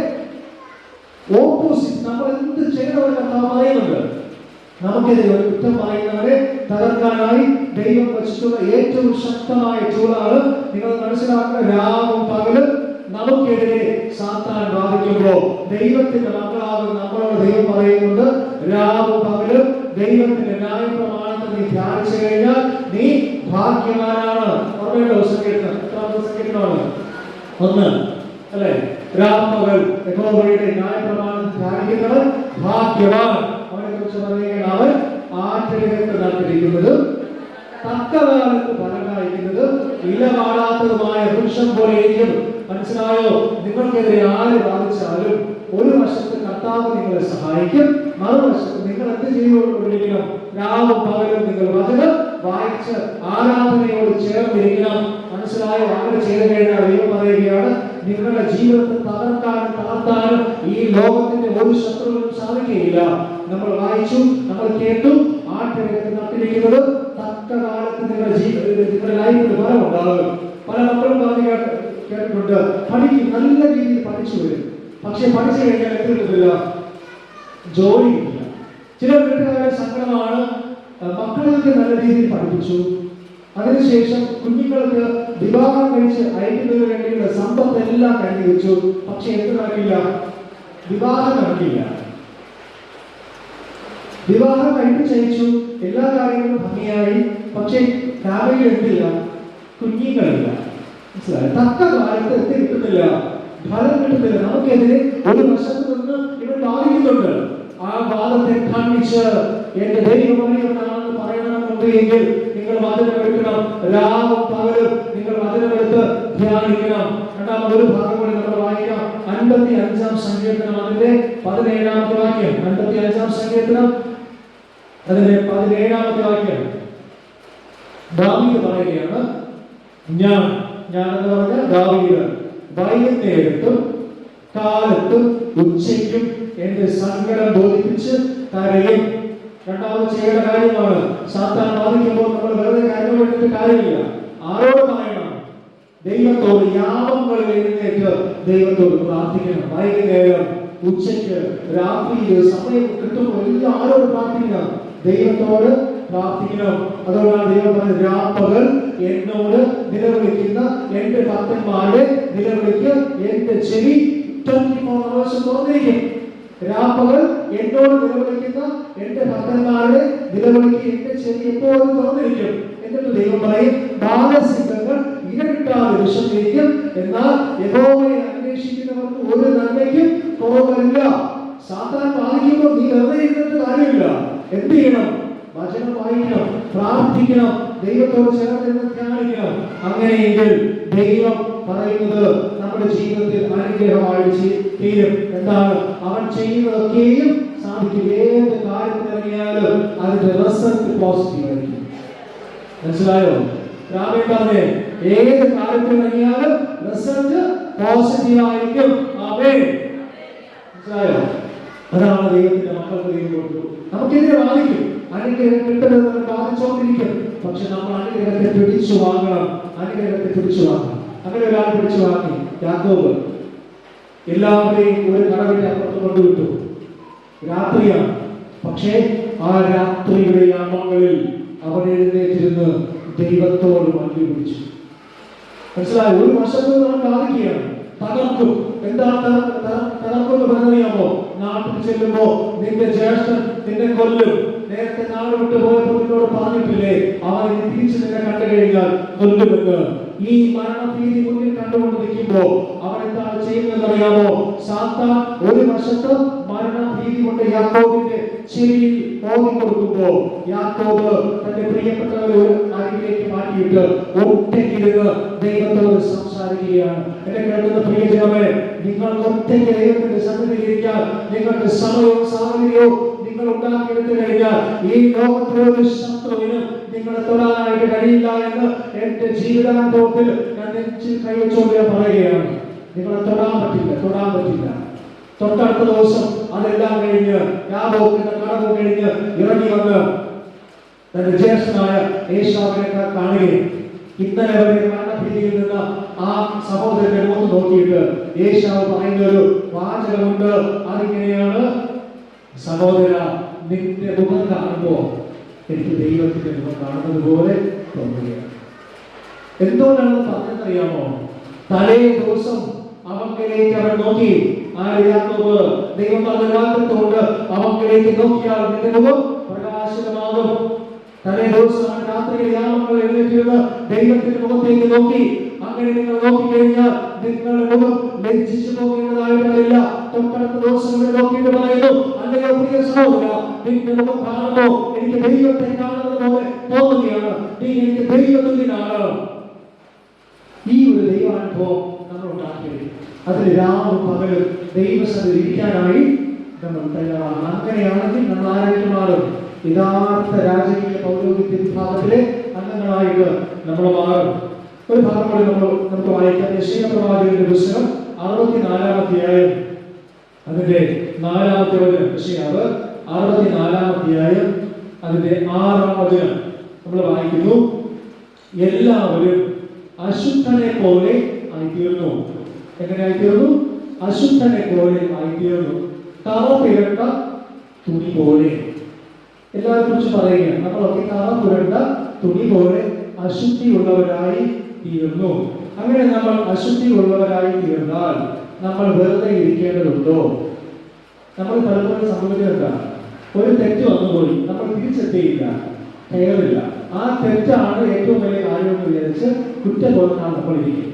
ഓപ്പോസിറ്റ് നമ്മൾ എന്ത് ചെയ്യണമെന്ന് കർത്താവ് പറയുന്നുണ്ട്. നമുക്കെതിരെ കുറ്റം പറയുന്നവരെ തകർക്കാനായി ദൈവം വെച്ചിട്ടുള്ള ഏറ്റവും ശക്തമായ ചൂടാണ്. നിങ്ങൾ മനസ്സിലാക്കുന്ന രാവും പകലും നമുക്കെതിരെ സാത്താൻ ബാധിക്കുമ്പോൾ ദൈവത്തിന്റെ മക്കളാകും നമ്മളോട് ദൈവം പറയുന്നുണ്ട്, രാവും പകലും ദൈവത്തിന്റെ ന്യായപ്രമാണത്തെ നീ ധ്യാനിച്ചു കഴിഞ്ഞാൽ നീ ഭാഗ്യവാനാണ്. ഓർമ്മയുണ്ടോ? സങ്കീർത്തനമാണ് 1, അല്ലെ? രാപ്പകൽ യഹോവയുടെ ന്യായപ്രമാണത്തെ ധ്യാനിക്കുന്നവൻ ഭാഗ്യവാൻ. അവനെ കുറിച്ച് പറയുകയാണ്, അവൻ ആറ്റരികത്ത് നട്ടിരിക്കുന്നത്, തക്കകാലത്ത് ഫലം കായ്ക്കുന്നത്, ഇല വാടാത്തതുമായ വൃക്ഷം പോലെ ഇരിക്കും. മനസ്സിലായോ? നിങ്ങൾക്കെതിരെ ആര് ബാധിച്ചാലും ഒരു വശത്ത് കർത്താവ് നിങ്ങളെ സഹായിക്കും, മറുവശത്ത് നിങ്ങൾ എന്ത് ചെയ്തുകൊണ്ടിരിക്കണം? രാവും പകലും നിങ്ങൾ വചനം വായിച്ച് ആരാധനയോട് ചേർന്നിരിക്കണം. മനസ്സിലായോ? അങ്ങനെ ചെയ്തു കഴിഞ്ഞാൽ ദൈവം പറയുകയാണ്, നിങ്ങളുടെ ജീവിതത്തെ തകർക്കാനും തളർത്താനും ഈ ലോകത്തിന്റെ ഒരു ശത്രുവിനും സാധിക്കുകയില്ല. നമ്മൾ വായിച്ചു, നമ്മൾ കേട്ടു, ആട്ടിടത്ത് നട്ടിരിക്കുന്നത് തക്ക കാലത്ത് നിങ്ങളുടെ ലൈഫിൽ ഫലമുണ്ടാകും. പല മക്കളും പറഞ്ഞു കേട്ടിട്ടുണ്ട്, പഠിക്കും, നല്ല രീതിയിൽ പഠിച്ചു വരും, പക്ഷെ പഠിച്ചു കഴിഞ്ഞാൽ എത്തില്ല, ജോലി കിട്ടില്ല. ചില വീട്ടുകാരുടെ സങ്കടമാണ്, മക്കൾക്ക് നല്ല രീതിയിൽ പഠിപ്പിച്ചു, അതിനുശേഷം കുഞ്ഞുങ്ങൾക്ക് വിവാഹം കഴിച്ച് അയക്കുന്നതിന് വേണ്ടിയുള്ള സമ്പത്തെല്ലാം കരുതി വെച്ചു, പക്ഷെ എന്ത് നടക്കില്ല? വിവാഹം നടക്കില്ല. വിവാഹം കഴിപ്പിച്ചയച്ചു, എല്ലാ കാര്യങ്ങളും ഭംഗിയായി, പക്ഷെ ഫാമിലി എന്തില്ല? കുഞ്ഞുങ്ങളില്ല. മനസ്സിലായി? തക്ക കാലത്ത് എത്തി കിട്ടുന്നില്ല. ഫലം കിട്ടുന്നില്ല. നമുക്കെതിരെ ഒരു വശത്ത് നിന്ന് ഇവൻ വാദിക്കുന്നുണ്ട്. ആ വാദത്തെ ഖണ്ഡിച്ച് എന്റെ ദൈവം വലിയവനാണെന്ന് പറയണമെന്നുണ്ട് എങ്കിൽ നിങ്ങൾ വചനമെടുക്കണം. രാവും പകലും നിങ്ങൾ വചനമെടുത്ത് ധ്യാനിക്കണം. രണ്ടാമതൊരു ഭാഗം കൂടി നമ്മൾ വായിക്കാം. 55-ാം സങ്കീർത്തനം അതിന്റെ 17-ാമത്തെ വാക്യം. 55-ാം സങ്കീർത്തനം അതിന്റെ 17-ാമത്തെ വാക്യം. ദാവീദ് പറയുകയാണ്, ഞാൻ എന്ന് പറഞ്ഞ ദാവീദ് വൈകുന്നേരത്തും കാലത്തും ഉച്ചയ്ക്കും എന്റെ സങ്കടം ബോധിപ്പിച്ച് കരയും. രണ്ടാമത് ചെയ്യേണ്ട കാര്യമാണ്. സാത്താൻ ബാധിക്കുമ്പോൾ നമ്മൾ വെറുതെ കാര്യം എടുത്തിട്ട് കാര്യമില്ല. ആരോട് പറയണം? ദൈവത്തോട്. യാമങ്ങളിൽ എഴുന്നേറ്റ് ദൈവത്തോട് പ്രാർത്ഥിക്കണം. വൈകുന്നേരം, ഉച്ചയ്ക്ക്, രാത്രിയിൽ സമയം കിട്ടുമ്പോൾ എല്ലാം ആരോട് പ്രാർത്ഥിക്കണം? ദൈവത്തോട് പ്രാർത്ഥിക്കണം. അതുകൊണ്ടാണ് ദൈവം പറഞ്ഞത്, രാപ്പകൽ എന്നോട് നിലവിളിക്കുന്ന എന്റെ ഭക്തന്മാരെ നിലവിളിക്ക് എന്റെ ചെവി 24 hours തുറന്നിരിക്കും. രാപ്പകൽ എന്നോട് നിലവിളിക്കുന്ന എന്റെ ഭക്തന്മാരുടെ നിലവിളിക്ക് എന്റെ ചെവി എപ്പോഴും തുറന്നിരിക്കും. എന്നിട്ട് ദൈവം പറയും, ബാലസിംഹങ്ങൾ ഇരട്ടാതെ വിശന്നിരിക്കും, എന്നാൽ യഹോവയെ അന്വേഷിക്കുന്നവർക്ക് ഒരു നന്മയ്ക്കും കുറവില്ല. സാത്താൻ ബാധിക്കുമ്പോൾ നീ വെറുതെ ഇരുന്നിട്ട് കാര്യമില്ല. എന്ത് ചെയ്യണം? വചനം വായിക്കണം, പ്രാർത്ഥിക്കണം, ദൈവത്തോട് ചേർന്ന് ധ്യാനിക്കണം. അങ്ങനെയെങ്കിൽ ദൈവം പറയുന്നത് നമ്മുടെ ജീവിതത്തിൽ അനുഗ്രഹമായി തീരും. എന്താണ്? അവൻ ചെയ്യുന്നതൊക്കെയും സാധിക്കും. ഏത് കാര്യത്തിലിറങ്ങിയാലും അതിന്റെ റിസൾട്ട് പോസിറ്റീവ് ആയിരിക്കും. മനസ്സിലായോ? രാമൻ പറഞ്ഞേ, ഏത് കാര്യത്തിലിറങ്ങിയാലും റിസൾട്ട് പോസിറ്റീവ് ആയിരിക്കും. ആമേൻ. മനസ്സിലായോ? അതാണ് ദൈവത്തിന്റെ മക്കൾക്ക് ദൈവം കൊടുത്തു. നമുക്കെതിരെ വാദിക്കും, അനുഗ്രഹം കിട്ടരുതെന്ന് വാദിച്ചുകൊണ്ടിരിക്കും. പക്ഷെ നമ്മൾ അനുഗ്രഹത്തെ പിടിച്ചു വാങ്ങണം. അനുഗ്രഹത്തെ പിടിച്ചു വാങ്ങണം. അങ്ങനെ ഒരാൾ പിടിച്ചു വാങ്ങി. യാക്കോബ് എല്ലാവരെയും ഒരു കടവിന്റെ അപ്പുറത്ത് കൊണ്ടുവിട്ടു. രാത്രിയാണ്. പക്ഷേ ആ രാത്രിയുടെ യാമങ്ങളിൽ അവൻ എഴുന്നേറ്റിരുന്ന് ദൈവത്തോട് മല്ലി പിടിച്ചു. മനസ്സിലായോ? ഒരു വശത്ത് നമ്മൾ ബാധിക്കുകയാണ്, തകർക്കും. എന്താണ് തകർക്കുമെന്ന് പറഞ്ഞറിയാമോ? നാട്ടിൽ ചെല്ലുമ്പോ നിന്റെ ജ്യേഷ്ഠൻ നിന്നെ കൊല്ലും. നേരത്തെ നാട് വിട്ടു പോയപ്പോൾ നിന്നോട് പറഞ്ഞിട്ടില്ലേ, അവൻ തിരിച്ച് നിന്നെ കണ്ടു കഴിഞ്ഞാൽ കൊല്ലുമെന്ന്. ഈ മരണഭീതി മുന്നിൽ കണ്ടുകൊണ്ട് നിൽക്കുമ്പോ അവൻ എന്താണ് ചെയ്യുന്നത് അറിയാമോ? സാത്താൻ ഒരു വശത്ത് മരണഭീതി കൊണ്ട് യാക്കോബിന്റെ ചെവിയിൽ ഓതി കൊടുക്കുമ്പോ യാക്കോബ് തന്റെ പ്രിയപ്പെട്ടവരെ ഒരു അരികിലേക്ക് മാറ്റിയിട്ട് ഒറ്റയ്ക്കിരുന്ന് ദൈവത്തോട് സംസാരിക്കുകയാണ്. എന്നെ കേൾക്കുന്ന പ്രിയജനമേ, നിങ്ങൾ ഒറ്റയ്ക്ക് ദൈവത്തിന്റെ സന്നിധിയിലിരിക്കാൻ നിങ്ങൾക്ക് സമയവും സാഹചര്യവും നിങ്ങൾ ഉണ്ടാക്കിയെടുത്തു കഴിഞ്ഞാൽ ഈ ലോകത്തിലൊരു ശത്രുവിന് നിങ്ങളെ തൊടാനായിട്ട് കഴിയില്ല എന്ന് എന്റെ ജീവിതാനുഭവത്തിൽ ഞാൻ നെഞ്ചിൽ കൈവച്ചുകൊണ്ട് പറയുകയാണ്. നിങ്ങളെ തൊടാൻ പറ്റില്ല. തൊട്ടടുത്ത ദിവസം അതെല്ലാം കഴിഞ്ഞ് യാക്കോബിന്റെ കടവ് കഴിഞ്ഞ് ഇറങ്ങി വന്ന് തന്റെ ജ്യേഷ്ഠനായ ഏശാവിനെ കാണുകയും ഇന്നലെ വരെ മരണഭീതിയിൽ നിന്ന് ആ സഹോദരന്റെ മുഖത്ത് നോക്കിയിട്ട് ഏശാവ് പറയുന്ന ഒരു വാചകമുണ്ട്. അതിങ്ങനെയാണ്, സഹോദര, നിന്റെ മുഖം കാണുമ്പോ എനിക്ക് ദൈവത്തിന്റെ മുഖം കാണുന്നത് പോലെ തോന്നുകയാണ്. എന്തുകൊണ്ടാണ് പറഞ്ഞറിയാമോ? തലേ ദിവസം അവങ്കിലേക്ക് അവൻ നോക്കി. യാക്കോബ് ദൈവം പറഞ്ഞ വാഗ്ദത്തമുണ്ട്, അവങ്കിലേക്ക് നോക്കിയാൽ നിന്റെ മുഖം പ്രകാശിതമാകും. തലേ ദിവസം രാത്രിയിൽ യാമങ്ങൾ എഴുന്നേറ്റിരുന്ന് ദൈവത്തിന്റെ മുഖത്തേക്ക് നോക്കി. അങ്ങനെ നിങ്ങൾ നോക്കിക്കഴിഞ്ഞാൽ നിങ്ങളുടെ മുഖം ലജ്ജിച്ചു പോകേണ്ടതായിട്ടില്ല. തൊട്ടടുത്ത ദിവസങ്ങളിൽ നോക്കിയിട്ട് പറയുന്നു, അല്ലെങ്കിൽ പ്രിയ സഹോദര, നിന്റെ മുഖം കാണുമ്പോ എനിക്ക് ദൈവത്തെ കാണുന്നത് പോലെ തോന്നുകയാണ്. നീ എനിക്ക് ദൈവത്തിനാണ്. ഈ ഒരു ദൈവാനുഭവം നമ്മൾ ഉണ്ടാക്കിയത്, അതിൽ രാവും പകലും ദൈവസന്നിധിയിൽ ഇരിക്കാനായി നമ്മൾ തയ്യാറാണ്. അങ്ങനെയാണെങ്കിൽ നമ്മൾ ആരായിട്ട് മാറും? യഥാർത്ഥ രാജകീയ പൗരോഹിത്യ വിഭാഗത്തിലെ അംഗങ്ങളായിട്ട് നമ്മൾ മാറും. ഒരു ഭാഗം കൂടി നമുക്ക് വായിക്കാം. യെശയ്യാ പ്രവാചകന്റെ പുസ്തകം 64-ാം അധ്യായം അതിന്റെ 4-ാമത്തെ വചനം. യെശയ്യാവ് 64-ാം അധ്യായം അതിന്റെ 6-ാം വചനം നമ്മൾ വായിക്കുന്നു. എല്ലാവരും അശുദ്ധനെ പോലെ ആയിത്തീർന്നു. എങ്ങനെ ആയിത്തീർന്നു? അശുദ്ധനെ പോലെ ആയിത്തീർന്നു, കറ പുരണ്ട തുണി പോലെ. എല്ലാവരെ കുറിച്ച് പറയുകയാണ്. നമ്മളൊക്കെ കറ പുരണ്ട തുണി പോലെ അശുദ്ധി ഉള്ളവരായി തീർന്നു. അങ്ങനെ നമ്മൾ അശുദ്ധി ഉള്ളവരായി തീർന്നാൽ നമ്മൾ വെറുതെ ഇരിക്കേണ്ടതുണ്ടോ? നമ്മൾ പലപ്പോഴും സംഭവിച്ചെന്താ? ഒരു തെറ്റ് വന്നുപോയി, നമ്മൾ തിരിച്ചെത്തിയില്ല, കയറില്ല. ആ തെറ്റാണ് ഏറ്റവും വലിയ കാര്യമെന്ന് വിചാരിച്ച് കുറ്റബോധമാണ് നമ്മൾ ഇരിക്കും.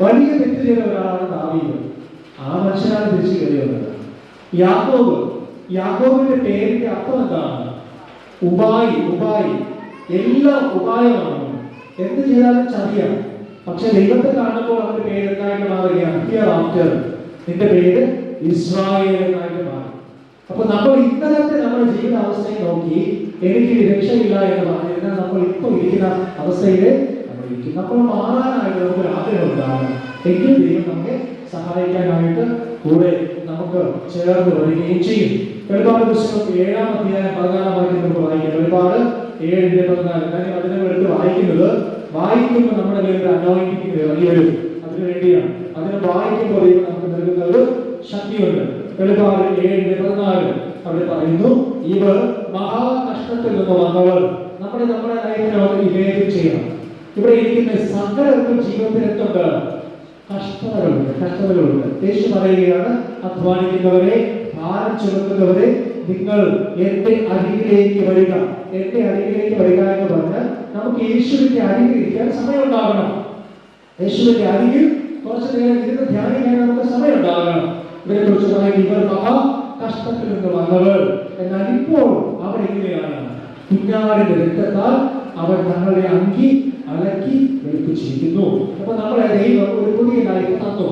വലിയ തെറ്റ് ചെയ്ത ഒരാളാണ് ദാവീദ്. ആ മനുഷ്യനാണ് തിരിച്ചു കയറി വന്നത്. യാക്കോബിന്റെ പേരിന്റെ അർത്ഥം എന്താണ്? ഉപായി. എല്ലാം ഉപായമാണ്. എന്ത് ചെയ്താലും ചതിയാണ്. പക്ഷെ ദൈവത്തെ കാണുമ്പോൾ അവന്റെ പേര് എന്തായിട്ട് മാറുകയാണ്? ഹിയർ ആഫ്റ്റർ നിന്റെ പേര് ഇസ്രായേൽ എന്നായിട്ട് മാറി. അപ്പൊ നമ്മൾ ഇന്നലത്തെ നമ്മുടെ ജീവിതാവസ്ഥയെ നോക്കി എനിക്ക് രക്ഷയില്ല എന്ന് പറഞ്ഞിരുന്നാൽ നമ്മൾ ഇപ്പൊ ഇരിക്കുന്ന അവസ്ഥയില് നമ്മൾ ഇരിക്കും. നമ്മൾ മാറാനായിട്ട് നമുക്കൊരു ആഗ്രഹം ഉണ്ടാകണം. എങ്കിൽ ദൈവം നമ്മെ സഹായിക്കാനായിട്ട് കൂടെ നമുക്ക് ചേർന്ന് വരികയും ചെയ്യും. വെളിപ്പാട് പുസ്തകം 7-ാം അധ്യായം 14-ാം വാക്യം നമുക്ക് വായിക്കാം. വെളിപ്പാട് 7:14. കാര്യം അതിനെ എടുത്ത് വായിക്കുമ്പോൾ നമ്മുടെ മേൽ അനോയിന്റിംഗ് ഇറങ്ങി വരും. അതിനു വേണ്ടിയാണ്. അതിനെ വായിക്കുമ്പോൾ നമുക്ക് നൽകുന്ന ഒരു ശക്തിയുണ്ട്. വെളിപ്പാട് 7:14 അവിടെ പറയുന്നു, ഇവർ മഹാകഷ്ടത്തിൽ നിന്ന് വന്നവർ. നമ്മുടെ ലൈഫിനെ ഇമേജിൻ ചെയ്യണം. ഇവിടെ ഇരിക്കുന്ന സകലർക്കും ജീവിതത്തിൽ എന്തുണ്ട്? കഷ്ടതകളുണ്ട്. യേശു പറയുകയാണ്, അധ്വാനിക്കുന്നവരെ, ഭാരം ചുമക്കുന്നവരെ, നിങ്ങൾ എന്റെ അരികിലേക്ക് വരിക. എന്റെ അരികിലേക്ക് വരിക എന്ന് പറഞ്ഞാൽ നമുക്ക് യേശുവിന്റെ അരികിൽ ഇരിക്കാൻ സമയം ഉണ്ടാകണം. യേശുവിന്റെ അരികിൽ കുറച്ചു നേരം ഇരുന്ന് ധ്യാനിക്കാൻ നമുക്ക് സമയം ഉണ്ടാകണം. ഇവരെ കുറിച്ച് പറയുന്നത്, ഇവർ മഹാ കഷ്ടത്തിൽ നിന്ന് വന്നവർ. എന്നാൽ ഇപ്പോൾ അവർ എങ്ങനെയാണ്? കുഞ്ഞാടിന്റെ രക്തത്താൽ അവർ തങ്ങളുടെ അങ്കി അലക്കി വെളുപ്പിച്ചിരിക്കുന്നു. അപ്പൊ നമ്മളെ ദൈവം ഒരു പുതിയ ലൈഫ് തന്നു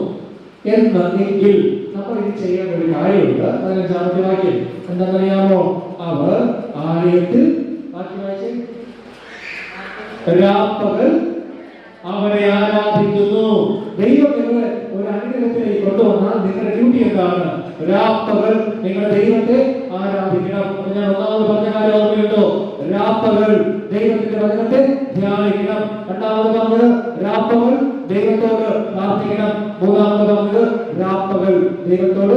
എന്നെങ്കിൽ നമ്മൾ ഇത് ചെയ്യേണ്ട ഒരു കാര്യമുണ്ട്. 15-ാമത്തെ വാക്യം എന്താണെന്നറിയാമോ? അവർ ആലയത്തിൽ രാപ്പകൽ അവനെ ആരാധിക്കുന്നു. ദൈവം നിങ്ങളെ ഒരു അനുഗ്രഹത്തിലേക്ക് കൊണ്ടുവന്നാൽ നിങ്ങളുടെ ഡ്യൂട്ടി എന്താണ്? രാപ്പകൽ നിങ്ങളുടെ ദൈവത്തെ ആരാധിക്കണം. ഞാൻ ഒന്നാമത് പറഞ്ഞ കാര്യം ഓർമ്മയുണ്ടോ? രാപ്പകൽ ദൈവത്തിന്റെ വചനത്തെ ധ്യാനിക്കണം. രണ്ടാമത് പറഞ്ഞത് രാപ്പകൽ ദൈവത്തോട് പ്രാർത്ഥിക്കണം. മൂന്നാമത് പറഞ്ഞത് രാപ്പകൽ ദൈവത്തോട്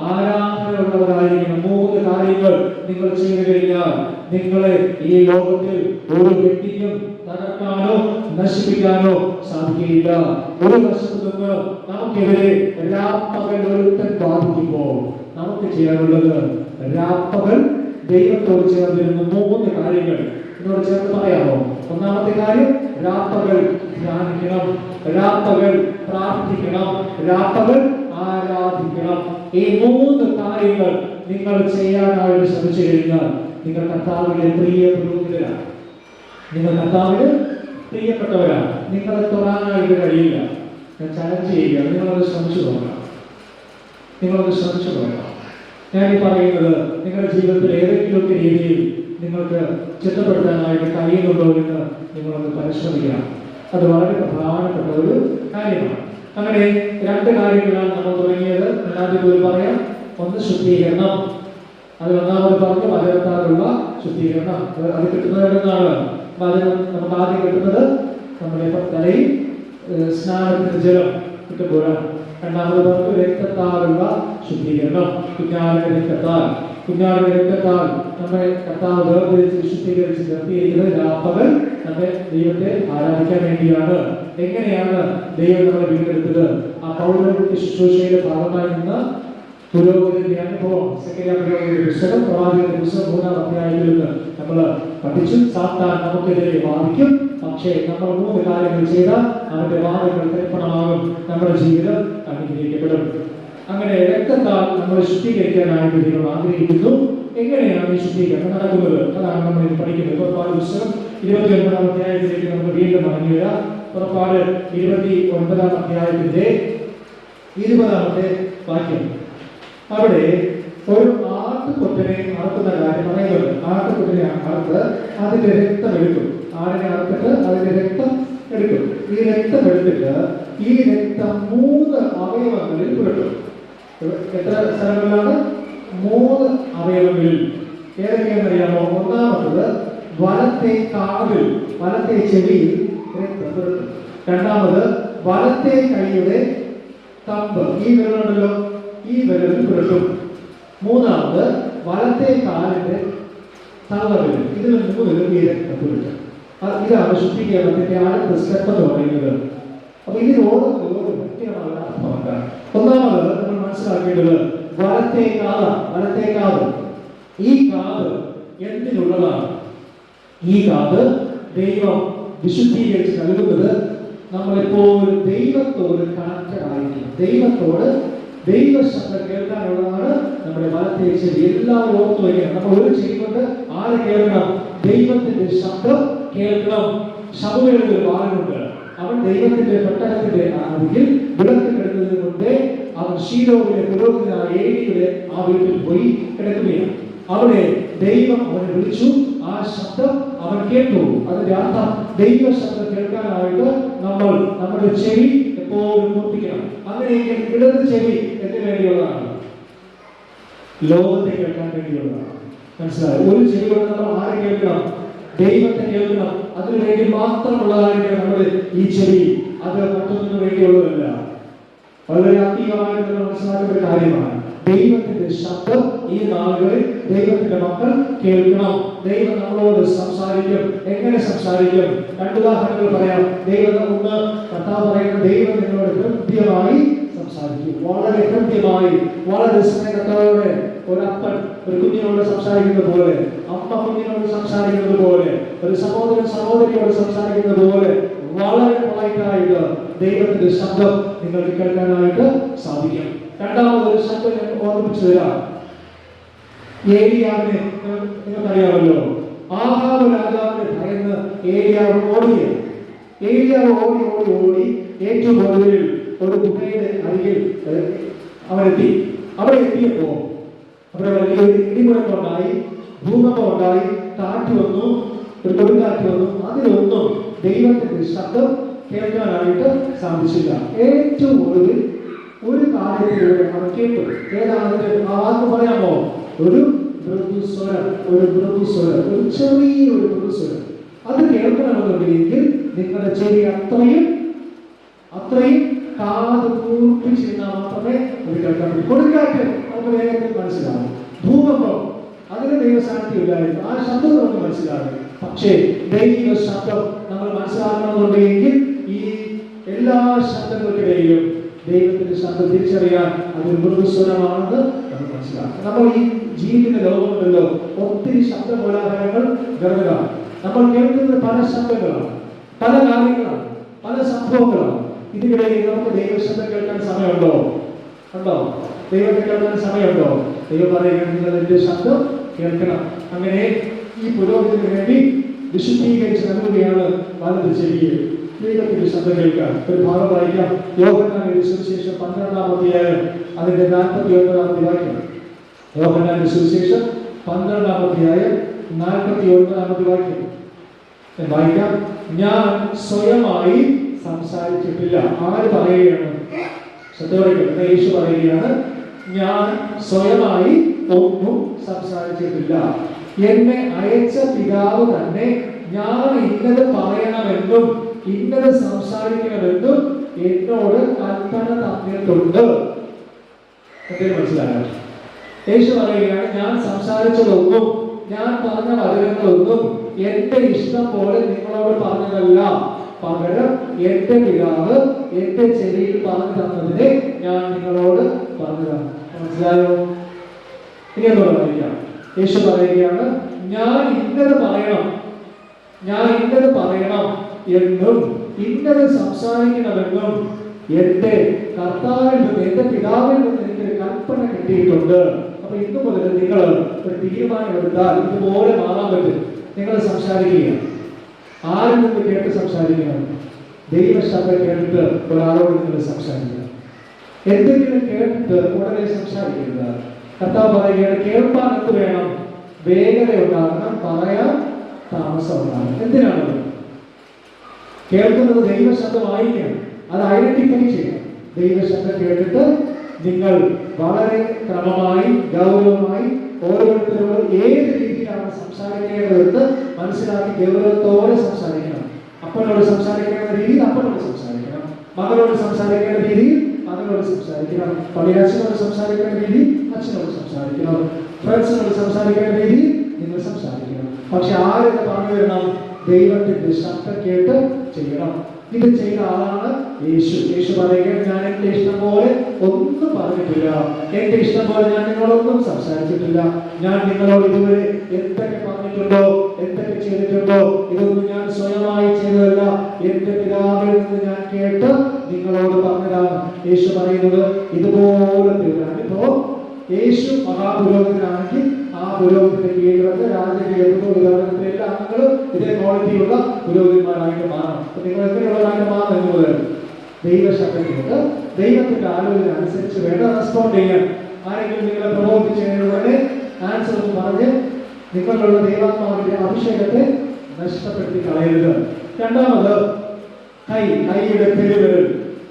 ആരാധനയുള്ളവരായിരിക്കണം. 3 കാര്യങ്ങൾ നിങ്ങൾ ചെയ്തു കഴിഞ്ഞാൽ നിങ്ങളെ ഈ ലോകത്തിൽ ഒരു വ്യക്തിക്കും തകർക്കാനോ നശിപ്പിക്കാനോ സാധിക്കില്ല. ഒരു വശത്തു നിന്ന് നമുക്കെതിരെ രാപ്പകൽ ഒരുത്തൻ ബാധിക്കുമ്പോൾ നമുക്ക് ചെയ്യാനുള്ളത് രാപ്പകൽ ദൈവത്തോട് ചേർന്നിരുന്ന 3 കാര്യങ്ങൾ എന്നോട് ചേർന്ന് പറയാമോ? ഒന്നാമത്തെ കാര്യം, രാപ്പകൽ ധ്യാനിക്കണം, രാപ്പകൽ പ്രാർത്ഥിക്കണം, രാപ്പകൽ ആരാധിക്കണം. ഈ 3 കാര്യങ്ങൾ നിങ്ങൾ ചെയ്യാനായിട്ട് ശ്രമിച്ചു കഴിഞ്ഞാൽ നിങ്ങൾ കർത്താവിന്റെ പ്രിയ പുരോഹിതരാണ്. നിങ്ങൾ കർത്താവിന് പ്രിയപ്പെട്ടവരാണ്. നിങ്ങളെ തൊടാനായിട്ട് കഴിയില്ല. ഞാൻ ചലഞ്ച് ചെയ്യുക, നിങ്ങളത് ശ്രമിച്ചു നോക്കണം. ഞാൻ ഈ പറയുന്നത് നിങ്ങളുടെ ജീവിതത്തിൽ ഏതെങ്കിലുമൊക്കെ രീതിയിൽ നിങ്ങൾക്ക് ചിട്ടപ്പെടുത്താനായിട്ട് കഴിയുന്നുണ്ടോ എന്ന് നിങ്ങളൊന്ന് പരിശ്രമിക്കണം. അത് വളരെ പ്രധാനപ്പെട്ട ഒരു കാര്യമാണ്. അങ്ങനെ 2 കാര്യങ്ങളാണ് നമ്മൾ തുടങ്ങിയത്. രണ്ടാമത്തെ പറയാം, ഒന്ന് ശുദ്ധീകരണം. അത് ഒന്നാമത് പറഞ്ഞു, വചനത്താലുള്ള ശുദ്ധീകരണം. അത് കിട്ടുന്നത് എവിടുന്നാണ്? വചനം നമുക്ക് ആദ്യം കിട്ടുന്നത് നമ്മുടെ തലയിൽ സ്നാനത്തിന് ജലം കിട്ടുമ്പോഴാണ്. രണ്ടാമത് പറഞ്ഞു രക്തത്താലുള്ള ശുദ്ധീകരണം. കുഞ്ഞാടിന്റെ രക്തത്താൽ നമ്മെ കർത്താവ് വേർതിരിച്ച് ശുദ്ധീകരിച്ച് നിർത്തിയിരിക്കുന്നത് രാപ്പകൽ നമ്മെ ദൈവത്തെ ആരാധിക്കാൻ വേണ്ടിയാണ്. എങ്ങനെയാണ് ദൈവം നമ്മളെ വീണ്ടെടുത്തത്? ആ പൗരോഹിത്യ ശുശ്രൂഷയുടെ ഭാഗമായി നിന്ന് പുരോഹിതന്റെ അനുഭവം പുരോഹിതന്റെ പുസ്തകം, പ്രവാചകന്റെ പുസ്തകം 3-ാം അധ്യായത്തിൽ നിന്ന് നമ്മൾ പഠിച്ചു. സാത്താൻ നമുക്കെതിരെ വാദിക്കും. പക്ഷേ നമ്മൾ 3 കാര്യങ്ങൾ ചെയ്താൽ അവന്റെ വാദങ്ങൾ തരിപ്പണമാകും. നമ്മുടെ ജീവിതം അനുഗ്രഹിക്കപ്പെടും. അങ്ങനെ രക്തത്താൽ നമ്മൾ ശുദ്ധീകരിക്കാനായിട്ട് ദൈവം ആഗ്രഹിക്കുന്നു. എങ്ങനെയാണ് ഈ ശുദ്ധീകരണം നടക്കുന്നത്? അതാണ് നമ്മൾ ഇന്ന് പഠിക്കുന്നത്. പുറപ്പാട് പുസ്തകം 29-ാം അധ്യായത്തിലേക്ക് നമുക്ക് വീണ്ടും മടങ്ങി വരാം. പുറപ്പാട് 29-ാം അധ്യായത്തിന്റെ 20-ാമത്തെ വാക്യം. അവിടെ ഒരു ആട്ടുകൊറ്റനെ അറുക്കുന്ന കാര്യം പറയുന്നത്. ആട്ടുകൊറ്റനെ അറുത്ത് അതിന്റെ രക്തം എടുക്കും. ആടിനെ അറുത്തിട്ട് അതിന്റെ രക്തം എടുക്കും. ഈ രക്തം എടുത്തിട്ട് ഈ രക്തം 3 അവയവങ്ങളിൽ പുരട്ടും. എത്ര സ്ഥലങ്ങളിലാണ്? 3 അവയവങ്ങളിൽ. ഏതൊക്കെയാണെന്നറിയാമോ? ഒന്നാമത്തത് വലത്തെ കാതിൽ, വലത്തെ ചെവിയിൽ രക്തം പുരട്ടും. രണ്ടാമത് വലത്തെ കൈയുടെ തമ്പ്, ഈ വിരലുണ്ടല്ലോ, ഈ വിരലിൽ പുരട്ടും. മൂന്നാമത് വലത്തെ കാലിന്റെ തള്ളവിരൽ. ഇതിൽ 3 ഈ രക്തം പുരട്ടും. ഇതാണ് ശുദ്ധീകരണത്തിന്റെ അടുത്ത സ്റ്റെപ്പ് എന്ന് പറയുന്നത്. അപ്പൊ ഇതിൽ ഓരോ വ്യക്തികളുടെ അർത്ഥമാണ്. ഒന്നാമത് നമ്മൾ മനസ്സിലാക്കേണ്ടത് വലത്തെ കാത്. ഈ കാത് എന്തിനുള്ളതാണ്? ഈ കാത് ദൈവം വിശുദ്ധീകരിച്ച് നൽകുന്നത് നമ്മളെപ്പോഴും ദൈവത്തോട് കണക്റ്റഡ് ആയിരിക്കും. ദൈവത്തോട് ദൈവ ശബ്ദം കേൾക്കാനുള്ളതാണ് നമ്മുടെ വലത്തെ ചെവി. എല്ലാവരും ഓർത്തു വയ്ക്കണം. നമ്മൾ ഒരു ചെവി കൊണ്ട് ആരെ കേൾക്കണം? ദൈവത്തിന്റെ ശബ്ദം കേൾക്കണം. ശമൂവേലിന് ഒരു ബാലനുണ്ട്. അവൻ ദൈവത്തിന്റെ പെട്ടകത്തിന്റെ അരികിൽ വിളക്ക് കിടക്കുന്നതിന് മുമ്പേ അവൻ ശീലോവിലെ പുരോഹിതനായ ഏലിയുടെ ആ വീട്ടിൽ പോയി കിടക്കുകയാണ്. അവിടെ ദൈവം അവനെ വിളിച്ചു. ആ ശബ്ദം അവൻ കേട്ടു. അതിന്റെ അർത്ഥം ദൈവ ശബ്ദം കേൾക്കാനായിട്ട് നമ്മൾ നമ്മുടെ ചെവി എപ്പോഴും കൂർപ്പിക്കണം. അങ്ങനെയെങ്കിൽ ഇടത് ചെവി എന്തിനു വേണ്ടിയുള്ളതാണ്? ലോകത്തെ കേൾക്കാൻ വേണ്ടിയുള്ളതാണ്. മനസ്സിലായോ? ഒരു ചെവി കൊണ്ട് നമ്മൾ ആരെ കേൾക്കണം? ദൈവത്തെ കേൾക്കണം. അതിനു വേണ്ടി മാത്രമുള്ളതായിരിക്കണം നമ്മുടെ ഈ ചെവി. അത് മറ്റൊന്നിനു വേണ്ടിയുള്ളതല്ല. വളരെ അധികമായിട്ട് നമ്മൾ മനസ്സിലാക്കേണ്ട ഒരു കാര്യമാണ്. ദൈവത്തിന്റെ ശബ്ദം ഈ നാളുകളിൽ ദൈവത്തിന്റെ മക്കൾ കേൾക്കണം. ദൈവം നമ്മളോട് സംസാരിക്കും. എങ്ങനെ സംസാരിക്കും? രണ്ടുദാഹരണങ്ങൾ പറയാം. ദൈവം ഒന്ന് കർത്താവ് പറയുന്ന ദൈവം നിങ്ങളോട് കൃത്യമായി സംസാരിക്കും. വളരെ കൃത്യമായി, വളരെ സ്നേഹത്തോടെ ഒരപ്പൻ ഒരു കുഞ്ഞിനോട് സംസാരിക്കുന്നത് പോലെ, അമ്മ കുഞ്ഞിനോട് സംസാരിക്കുന്നത് പോലെ, ഒരു സഹോദരൻ സഹോദരിയോട് സംസാരിക്കുന്നത് പോലെ വളരെ പൊളൈറ്റായിട്ട് ദൈവത്തിന്റെ ശബ്ദം നിങ്ങൾക്ക് കേൾക്കാനായിട്ട് സാധിക്കും. രണ്ടാമതൊരു ശബ്ദം ഞാൻ ഓർമ്മിപ്പിച്ചു തരാം. ഏലിയാവിനെ നിങ്ങൾക്കറിയാമല്ലോ. ആഹാബ് രാജാവിനെ ഭയന്ന് ഏലിയാവ് ഓടിയാണ്. ഏലിയാവ് ഓടി ഓടി ഓടി ഏറ്റവും ഒടുവിൽ ഒരു ഗുഹയുടെ അരികിൽ അവരെത്തി. അവിടെ എത്തിയപ്പോ അവിടെ വലിയ ഇടിമുഴക്കമുണ്ടായി, ഭൂകമ്പം ഉണ്ടായി, കാറ്റ് വന്നു, ഒരു കൊടുങ്കാറ്റ് വന്നു. അതിലൊന്നും ദൈവത്തിന്റെ ശബ്ദം കേൾക്കാനായിട്ട് സാധിച്ചില്ല. ഏറ്റവും ഒടുവിൽ ഒരു കാര്യത്തിലൂടെ അവർ കേട്ടു. ഏതാണ് ആ വാക്ക് പറയാമോ? ഒരു മൃദുസ്വരം, ഒരു മൃദുസ്വരം, ഒരു ചെറിയൊരു മൃദുസ്വരം. അത് കേൾക്കണമെന്നുണ്ടെങ്കിൽ നിങ്ങളുടെ ചെവി അത്രയും കാത് കൂർപ്പിച്ചിരുന്നാൽ മാത്രമേ അത് കേൾക്കാൻ പറ്റൂ. കൊടുങ്കാറ്റ് നമുക്ക് വേഗത്തിൽ മനസ്സിലാവും. ഭൂകമ്പം അതിന് ദൈവസാന്നിധ്യമില്ലായിരുന്നു. ആ ശബ്ദം നമുക്ക് മനസ്സിലാകും. പക്ഷേ ദൈവ ശബ്ദം നമ്മൾ മനസ്സിലാക്കണമെന്നുണ്ടെങ്കിൽ ഈ എല്ലാ ശബ്ദങ്ങൾക്കിടയിലും ദൈവത്തിന്റെ ശബ്ദം തിരിച്ചറിയാൻ അതൊരു മൃദുസ്വരമാണെന്ന് നമ്മൾ മനസ്സിലാക്കണം. നമ്മൾ ഈ ജീവിക്കുന്ന ലോകമുണ്ടല്ലോ, ഒത്തിരി ശബ്ദകോലാഹലങ്ങൾ നിറഞ്ഞതാണ്. നമ്മൾ കേൾക്കുന്നത് പല ശബ്ദങ്ങളാണ്, പല കാര്യങ്ങളാണ്, പല സംഭവങ്ങളാണ്. ഇതിനിടയിൽ നമുക്ക് ദൈവശബ്ദം കേൾക്കാൻ സമയമുണ്ടോ? ഉണ്ടോ? ദൈവത്തെ കേൾക്കാൻ സമയമുണ്ടോ? ദൈവം പറയുന്നത് നിങ്ങൾ എന്റെ ശബ്ദം കേൾക്കണം. അങ്ങനെ ഈ പുരോഹിതന് വേണ്ടി വിശുദ്ധീകരിച്ച് നൽകുകയാണ് വലത് ചെവിയിൽ. ദൈവത്തിന്റെ ശബ്ദം കേൾക്കാൻ ഒരു ഭാഗം വായിക്കാം. യോഹന്നാന്റെ സുവിശേഷം 12-ാം അധ്യായം അതിന്റെ 49-ാമത്തെ വാക്യം. യോഹന്നാന്റെ സുവിശേഷം 12-ാം അധ്യായം 49-ാമത്തെ വാക്യം വായിക്കാം. ഞാൻ സ്വയമായി സംസാരിച്ചിട്ടില്ല. ആര് പറയുകയാണ്? ശ്രദ്ധയോടെ യേശു പറയുകയാണ്, ഞാൻ സ്വയമായി ഒന്നും സംസാരിച്ചിട്ടില്ല. എന്നെ അയച്ച പിതാവ് തന്നെ ഞാൻ ഇന്നത് പറയണമെന്നും ഇന്നത് സംസാരിക്കണമെന്നും എന്നോട് കൽപ്പന തന്നിട്ടുണ്ട്. മനസ്സിലായോ? യേശു പറയുകയാണ്, ഞാൻ സംസാരിച്ചതൊന്നും ഞാൻ പറഞ്ഞ വചനങ്ങളൊന്നും എന്റെ ഇഷ്ടം പോലെ നിങ്ങളോട് പറഞ്ഞതല്ല, പകരം എന്റെ പിതാവ് എന്റെ ചെവിയിൽ പറഞ്ഞു തന്നതിനെ ഞാൻ നിങ്ങളോട് പറഞ്ഞതാണ്. മനസ്സിലായോ? ഇനി എന്നോട് പറയാം. യേശു പറയുകയാണ്, ഞാൻ ഇന്നത് പറയണം എന്നും ഇന്നത് സംസാരിക്കണമെന്നും എന്റെ കർത്താവിൽ നിന്ന് എന്റെ പിതാവിൽ നിന്ന് എനിക്ക് കൽപ്പന കിട്ടിയിട്ടുണ്ട്. അപ്പൊ ഇന്നു മുതൽ നിങ്ങൾ ഒരു തീരുമാനം എടുത്താൽ ഇതുപോലെ മാറാൻ പറ്റും. നിങ്ങൾ സംസാരിക്കുക. ആരിൽ നിന്ന് കേട്ട് സംസാരിക്കണം? ദൈവശബ്ദം കേട്ടിട്ട് ഒരാളോട് നിങ്ങൾ സംസാരിക്കണം. എന്തെങ്കിലും കേട്ടിട്ട് ഉടനെ സംസാരിക്കരുത്. കർത്താവ് പറയുകയാണ്, കേൾപ്പാൻ എന്ത് വേണം? വേഗത ഉണ്ടാകണം, പറയാൻ താമസം ഉണ്ടാകണം. എന്തിനാണത്? കേൾക്കുന്നത് ദൈവശബ്ദമായിരിക്കണം. അത് ഐഡന്റിഫൈ ചെയ്യണം. ദൈവശബ്ദം കേട്ടിട്ട് നിങ്ങൾ വളരെ ക്രമമായി ഗൗരവമായി ഓരോരുത്തരോട് ഏത് രീതിയിലാണ് സംസാരിക്കേണ്ടതെന്ന് മനസ്സിലാക്കി ഗൗരവത്തോടെ സംസാരിക്കണം. അപ്പനോട് സംസാരിക്കേണ്ട രീതിയിൽ അപ്പനോട് സംസാരിക്കണം, മകനോട് സംസാരിക്കേണ്ട രീതിയിൽ മകനോട് സംസാരിക്കണം, പള്ളിയച്ഛനോട് സംസാരിക്കേണ്ട രീതിയിൽ അച്ഛനോട് സംസാരിക്കണം, ഫ്രണ്ട്സിനോട് സംസാരിക്കേണ്ട രീതിയിൽ നിങ്ങൾ സംസാരിക്കണം. പക്ഷെ ആരെന്ന് പറഞ്ഞു തരണം? ദൈവത്തിന്റെ ശബ്ദം കേട്ട് ചെയ്യണം. ഇത് ചെയ്ത ആളാണ് യേശു. യേശു പറയുകയാണ്, ഞാൻ എന്റെ ഇഷ്ടം പോലെ ഒന്നും പറഞ്ഞിട്ടില്ല, എന്റെ ഇഷ്ടം പോലെ ഞാൻ നിങ്ങളൊന്നും സംസാരിച്ചിട്ടില്ല. ഞാൻ നിങ്ങളോട് ഇതുവരെ എന്തൊക്കെ പറഞ്ഞിട്ടുണ്ടോ, എന്തൊക്കെ ചെയ്തിട്ടുണ്ടോ, ഇതൊന്നും ഞാൻ സ്വയമായി ചെയ്തതല്ല, എന്റെ പിതാവിൽ നിന്ന് ഞാൻ കേട്ട് നിങ്ങളോട് പറഞ്ഞതാണ്. യേശു പറയുന്നത് ഇതുപോലത്തെ ഒരു അനുഭവം. യേശു മഹാപുരോഹിതനാണെങ്കിൽ ആ പുരോഹിതന്റെ കീഴിൽ വന്ന് രാജകീയ പുരോഹിതത്തിലെ എല്ലാ അംഗങ്ങളും ഇതേ ക്വാളിറ്റിയുള്ള പുരോഹിതന്മാരായിട്ട് മാറണം. നിങ്ങൾ എങ്ങനെയുള്ളവരായിട്ട് മാറണം എന്നുള്ളത് ദൈവശക്തി കേട്ട് ദൈവത്തിന്റെ ആലോചന അനുസരിച്ച് വേണ്ട റെസ്പോണ്ട് ചെയ്യാൻ. ആരെങ്കിലും നിങ്ങളെ പ്രബോധിച്ചതിനുടനെ ആൻസർ എന്ന് പറഞ്ഞ് നിങ്ങളുള്ള ദൈവാത്മാവിന്റെ അഭിഷേകത്തെ നഷ്ടപ്പെടുത്തി കളയരുത്. രണ്ടാമത് കൈയുടെ പെരുവിരൽ.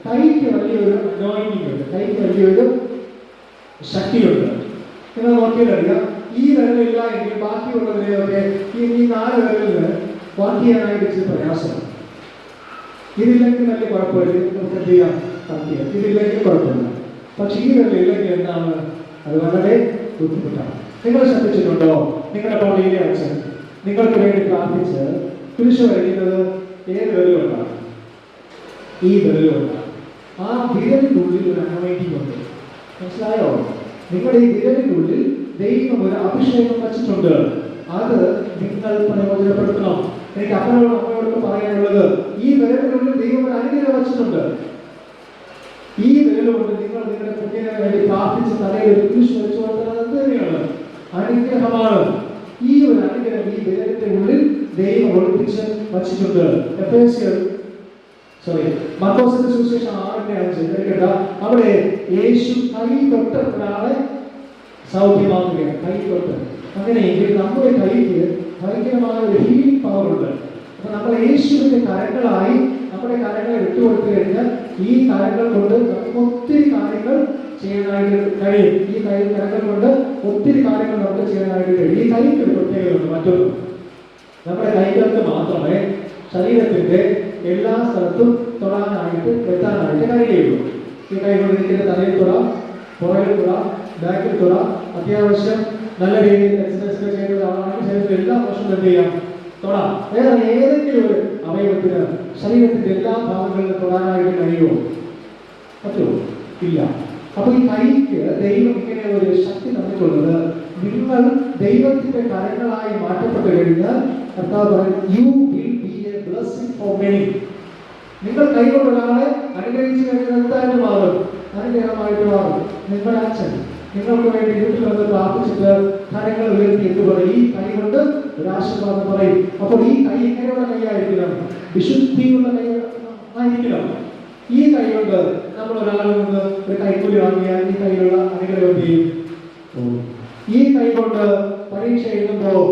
കൈക്ക് വലിയൊരു അനോയിന്റിംഗ് ഉണ്ട്, കൈക്ക് വലിയൊരു ശക്തിയുണ്ട്. നിങ്ങൾ നോക്കിയാലറിയാം, ഈ വിരലില്ല എങ്കിൽ ബാക്കിയുള്ളവരെയൊക്കെ ഈ 4 വിരലിന് വർക്ക് ചെയ്യാനായിട്ട് ഇച്ചിരി പ്രയാസമാണ്. ഇതില്ലെങ്കിൽ വലിയ കുഴപ്പമില്ല, നമുക്ക് എന്ത് ചെയ്യാം, ഇതില്ലെങ്കിൽ കുഴപ്പമില്ല. പക്ഷെ ഈ വിരലില്ലെങ്കിൽ എന്താണ്, അത് വളരെ ബുദ്ധിമുട്ടാണ്. നിങ്ങൾ ശ്രദ്ധിച്ചിട്ടുണ്ടോ, നിങ്ങളുടെ പള്ളിയിലെ അച്ഛൻ നിങ്ങൾക്ക് വേണ്ടി പ്രാർത്ഥിച്ച് കുരിശ് വരയ്ക്കുന്നത് ഏത് വിരലുകൊണ്ടാണ്? ഈ വിരലുകൊണ്ടാണ്. ആ വിരലിനുള്ളിൽ ഒരു അനോയിന്റിംഗ് ഉണ്ട്. മനസ്സിലായോ? നിങ്ങളുടെ ഈ വിരലിനുള്ളിൽ ദൈവം ഒരു അഭിഷേകം വച്ചിട്ടുണ്ട്. അത് നിങ്ങൾ പ്രയോജനപ്പെടുത്തണം. എനിക്ക് അപ്പനോടും അമ്മയോടും പറയാനുള്ളത്, ഈ വിരലിനുള്ളിൽ ദൈവം ഒരു അനുഗ്രഹം വച്ചിട്ടുണ്ട്. ഈ വിരലുകൊണ്ട് നിങ്ങൾ നിങ്ങളുടെ കുഞ്ഞിനെ വേണ്ടി പ്രാർത്ഥിച്ച് തലയിൽ ഒരു കുരിശ് വെച്ചു കൊടുക്കുന്നത് തന്നെയാണ് അനുഗ്രഹമാണ്. ഈ ഒരു അനുഗ്രഹം ഈ വിരലിന്റെ ഉള്ളിൽ ദൈവം ഒളിപ്പിച്ച് വച്ചിട്ടുണ്ട്. മർക്കോസിന്റെ സുവിശേഷം 6:5 അവിടെ യേശു കൈ തൊട്ട് ഒരാളെ സൗഖ്യമാക്കുകയാണ്. കൈ തൊട്ട്. അങ്ങനെയെങ്കിൽ നമ്മുടെ കൈക്ക് ഭയങ്കരമായ ഒരു ഹീലിംഗ് പവർ ഉണ്ട്. അപ്പൊ നമ്മൾ യേശുവിന്റെ കരങ്ങളായി നമ്മുടെ കരങ്ങളെ വിട്ടുകൊടുത്തു കഴിഞ്ഞാൽ ഈ കരങ്ങൾ കൊണ്ട് നമുക്ക് ഒത്തിരി കാര്യങ്ങൾ ചെയ്യാനായിട്ട് കഴിയും. ഈ കരങ്ങൾ കൊണ്ട് ഒത്തിരി കാര്യങ്ങൾ നമുക്ക് ചെയ്യാനായിട്ട് കഴിയും. ഈ കൈക്ക് ഒരു പ്രത്യേകതയുണ്ട്. മറ്റൊന്ന്, നമ്മുടെ കൈകൾക്ക് മാത്രമേ ശരീരത്തിന്റെ എല്ലാ സ്ഥലത്തും തൊടാനായിട്ട് എത്താനായിട്ട് കഴിയുള്ളൂ. ഈ കൈ കൊണ്ട് നിൽക്കുന്ന തലയിൽ തൊടാം, പുറകിൽ തൊടാം, ബാക്കിൽ തൊടാം. അത്യാവശ്യം നല്ല രീതിയിൽ എക്സസൈസ് ചെയ്യുന്ന ആളാണെങ്കിൽ ശരീരത്തിൽ എല്ലാ പ്രശ്നവും എന്ത് ചെയ്യാം, തൊടാം. വേറെ ഏതെങ്കിലും ഒരു അവയവത്തിന് ശരീരത്തിന്റെ എല്ലാ ഭാഗങ്ങളിലും തൊടാനായിട്ട് കഴിയുമോ? പറ്റുമോ? ഇല്ല. അപ്പൊ ഈ കൈക്ക് ദൈവം ഇങ്ങനെ ഒരു ശക്തി തന്നിട്ടുള്ളത്, നിങ്ങൾ ദൈവത്തിന്റെ കരങ്ങളായി മാറ്റപ്പെട്ടു കഴിഞ്ഞാൽ കർത്താവ് പറയുന്നത്, you will be A blessing for many. നിങ്ങൾ കൈകൊണ്ട് ഒരാളെ അനുഗ്രഹിച്ചു കഴിഞ്ഞാൽ എന്തായിട്ട് മാറും? അനുഗ്രഹമായിട്ട് മാറും. നിങ്ങളുടെ അച്ഛൻ നിങ്ങൾക്ക് വേണ്ടി വീട്ടിൽ വന്ന് പ്രാർത്ഥിച്ചിട്ട് കരങ്ങൾ ഉയർത്തി എന്ന് പറയും, ഈ കൈ കൊണ്ട് ഒരു ആശീർവാദം പറയും. അപ്പോൾ ഈ കൈ എങ്ങനെയുള്ള കൈയായിരിക്കണം? വിശുദ്ധിയുള്ള കൈ ആയിരിക്കണം. ഈ കൈ കൊണ്ട് നമ്മൾ ഒരാളിൽ നിന്ന് ഒരു കൈക്കൂലി വാങ്ങിയാൽ ഈ കൈയിലുള്ള അനുഗ്രഹം ചെയ്യും. ഈ കൈ കൊണ്ട് പരീക്ഷ എഴുതുമ്പോൾ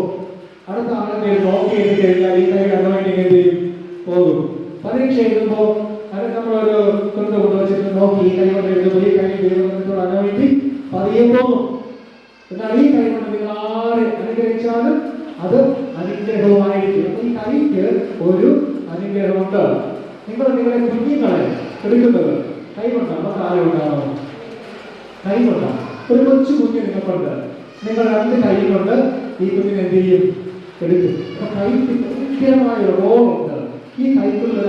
അടുത്ത ആളെ നോക്കി എഴുതി കഴിഞ്ഞാൽ ഈ കൈ അനോയിന്റിംഗ് എന്ത് ചെയ്യും? പോകും. പരീക്ഷ എഴുതുമ്പോൾ അത് നമ്മളൊരു കൊണ്ടുവച്ചിട്ട് നോക്കി ഈ കൈ കൊണ്ട് എഴുതുമ്പോൾ ഈ കൈ ദൈവത്തോട് അനോയിന്റിംഗ് പതിയെ പോകും. എന്നാൽ ഈ കൈ കൊണ്ട് നിങ്ങൾ ആരെ അനുഗ്രഹിച്ചാലും അത് അനുഗ്രഹമായിരിക്കും. അപ്പൊ ഈ കൈക്ക് ഒരു അനുഗ്രഹമുണ്ട്. നിങ്ങളുടെ കുഞ്ഞുങ്ങളെ എടുക്കുന്നത് കൈ കൊണ്ടാണ്. നമുക്ക് ആരും ഉണ്ടാവണം, കൈ കൊണ്ടാണ്. ഒരു കൊച്ചു കുഞ്ഞ് നിങ്ങൾക്കുണ്ട്, നിങ്ങൾ 2 കൈ കൊണ്ട് ഈ കുഞ്ഞിനെ എന്ത് ചെയ്യും? എടുക്കും. അപ്പൊ കൈക്ക് ഭയങ്കരമായ ഒരു റോളുണ്ട്. ഈ കൈക്കുള്ള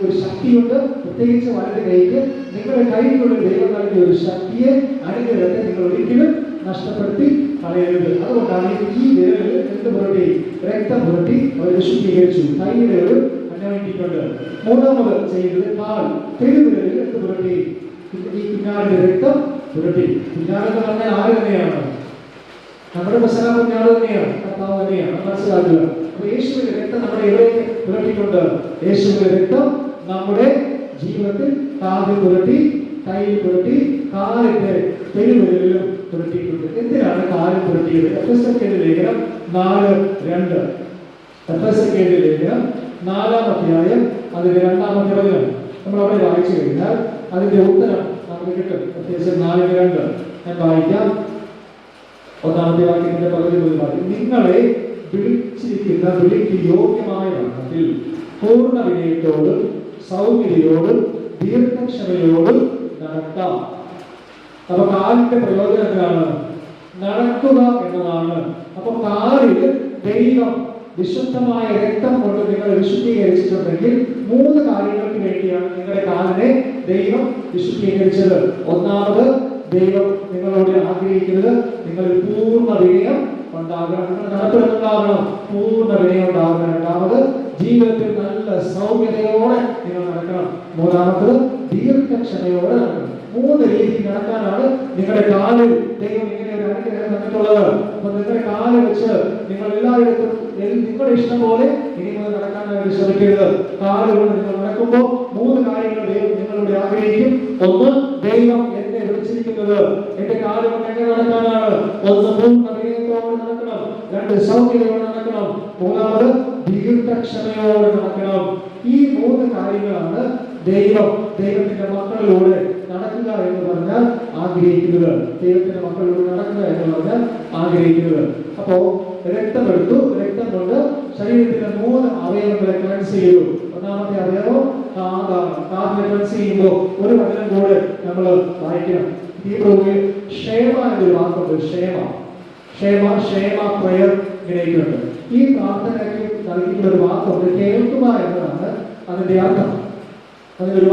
ഒരു ശക്തിയുണ്ട്. പ്രത്യേകിച്ച് വലത് കൈക്ക് നിങ്ങളുടെ കൈക്കുള്ള ദൈവം നൽകിയ ഒരു ശക്തിയെ, അനുഗ്രഹത്തെ നിങ്ങൾ ഒരിക്കലും നഷ്ടപ്പെടുത്തി കളയരുത്. അതുകൊണ്ടാണ് ഈ വിരലിൽ എന്ത് പുരട്ടി? രക്തം പുരട്ടി അവർ വിശുദ്ധീകരിച്ചു. കൈയുടെ ഒരു അനോയിന്റിംഗ്. മൂന്നാമത് ചെയ്യുന്നത് കാൽ, പെരുവിരലിൽ എന്ത് പുരട്ടി? ഈ കുഞ്ഞാടിന്റെ രക്തം പുരട്ടി. കുഞ്ഞാടെന്ന് പറഞ്ഞാൽ ആര് തന്നെയാണ്? നമ്മുടെ പ്രസംഗ കുഞ്ഞാട് തന്നെയാണ്, കർത്താവ് തന്നെയാണ്. മനസ്സിലാക്കുക. അപ്പൊ യേശുവിന്റെ രക്തം നമ്മുടെ ഇടയിലേക്ക് പുരട്ടിക്കൊണ്ട്, യേശുവിന്റെ രക്തം നമ്മുടെ ജീവിതത്തിൽ കാതിൽ പുരട്ടി, കയ്യിൽ പുരട്ടി, കാലിന്റെ പെരുവിരലിലും പുരട്ടിയിട്ടുണ്ട്. എന്തിനാണ് കാലിൽ പുരട്ടിയത്? എഫെസ്യർക്കെഴുതിയ ലേഖനം 4:2. എഫെസ്യർക്കെഴുതിയ ലേഖനം 4-ാം അധ്യായം അതിന്റെ 2-ാമത്തെ വചനം നമ്മൾ അവിടെ വായിച്ചു കഴിഞ്ഞാൽ അതിന്റെ ഉത്തരം നമുക്ക് കിട്ടും. എഫെസ്യർ 4:2 ഞാൻ വായിക്കാം. 1-ാമത്തെ വാക്യത്തിന്റെ പകുതി പറയും, നിങ്ങളെ വിളിച്ചിരിക്കുന്ന വിളിക്ക് യോഗ്യമായ വണ്ണത്തിൽ പൂർണ്ണ വിനയത്തോടും സൗമ്യതയോടും ദീർഘക്ഷമയോടും നടക്കാം. അപ്പൊ കാലിന്റെ പ്രയോജനം എന്താണ്? നടക്കുക എന്നതാണ്. അപ്പൊ കാലിൽ ദൈവം വിശുദ്ധമായ രക്തം കൊണ്ട് നിങ്ങൾ വിശുദ്ധീകരിച്ചിട്ടുണ്ടെങ്കിൽ 3 കാര്യങ്ങൾക്ക് വേണ്ടിയാണ് നിങ്ങളുടെ കാലിനെ ദൈവം വിശുദ്ധീകരിച്ചത്. ഒന്നാമത് ദൈവം നിങ്ങളോട് ആഗ്രഹിക്കുന്നത് നിങ്ങളിൽ പൂർണ്ണ വിനയം ഉണ്ടാകണം, നിങ്ങളുടെ നടപ്പിലുണ്ടാകണം, പൂർണ്ണ വിനയം ഉണ്ടാകണം. രണ്ടാമത്, ജീവിതത്തിൽ നല്ല സൗമ്യതയോടെ നിങ്ങൾ നടക്കണം. മൂന്നാമത്, ദീർഘക്ഷമയോടെ നടക്കണം. മൂന്ന് രീതിയിൽ നടക്കാനാണ് നിങ്ങളുടെ കാലിൽ ദൈവം ഇങ്ങനെ ഒരു അനുഗ്രഹം തന്നിട്ടുള്ളത്. അപ്പൊ നിങ്ങളുടെ കാല് വെച്ച് നിങ്ങൾ എല്ലായിടത്തും നിങ്ങളുടെ ഇഷ്ടം പോലെ ഇനി മുതൽ നടക്കാനായിട്ട് ശ്രമിക്കരുത്. കാലുകൊണ്ട് നിങ്ങൾ നടക്കുമ്പോൾ മൂന്ന് കാര്യങ്ങൾ ദൈവം നിങ്ങളോട് ആഗ്രഹിക്കും. ഒന്ന്, ദൈവം എന്നെ വിളിച്ചിരിക്കുന്നത് എന്റെ കാലുകൊണ്ട് എങ്ങനെ നടക്കാനാണ്? ഒന്ന്, പൂർണ്ണ വിനയത്തോടെ നടക്കണം. രണ്ട്, സൗമ്യതയോടെ നടക്കണം. മൂന്നാമത്, ദീർഘക്ഷമയോടെ നടക്കണം. ഈ മൂന്ന് കാര്യങ്ങളാണ് ദൈവത്തിന്റെ മക്കളിലൂടെ നടക്കുക എന്ന് പറഞ്ഞാൽ ആഗ്രഹിക്കുന്നത്. ദൈവത്തിന്റെ മക്കളിലൂടെ നടക്കുക എന്ന് പറഞ്ഞാൽ ആഗ്രഹിക്കുന്നത്. അപ്പോ രക്തമെടുത്തു, രക്തം കൊണ്ട് ശരീരത്തിന്റെ മൂന്ന് അവയവങ്ങളെ ക്ലെൻസ് ചെയ്തു. ഒന്നാമത്തെ അവയവം കാതാണ്. കാതിനെ ക്ലെൻസ് ചെയ്യുമ്പോൾ ഒരു വചനം കൂടെ നമ്മൾ വായിക്കണം. ഹീബ്രുവിൽ ക്ഷേമ എന്നൊരു വാക്കുണ്ട്. ക്ഷേമ പ്രയർ ഇങ്ങനെയൊക്കെയുണ്ട്. ഈ പ്രാർത്ഥനയ്ക്ക് നൽകിയിട്ടുള്ള ഒരു വാക്കുണ്ട്, കേൾക്കുക എന്നതാണ് അതിന്റെ അർത്ഥം. അതിനൊരു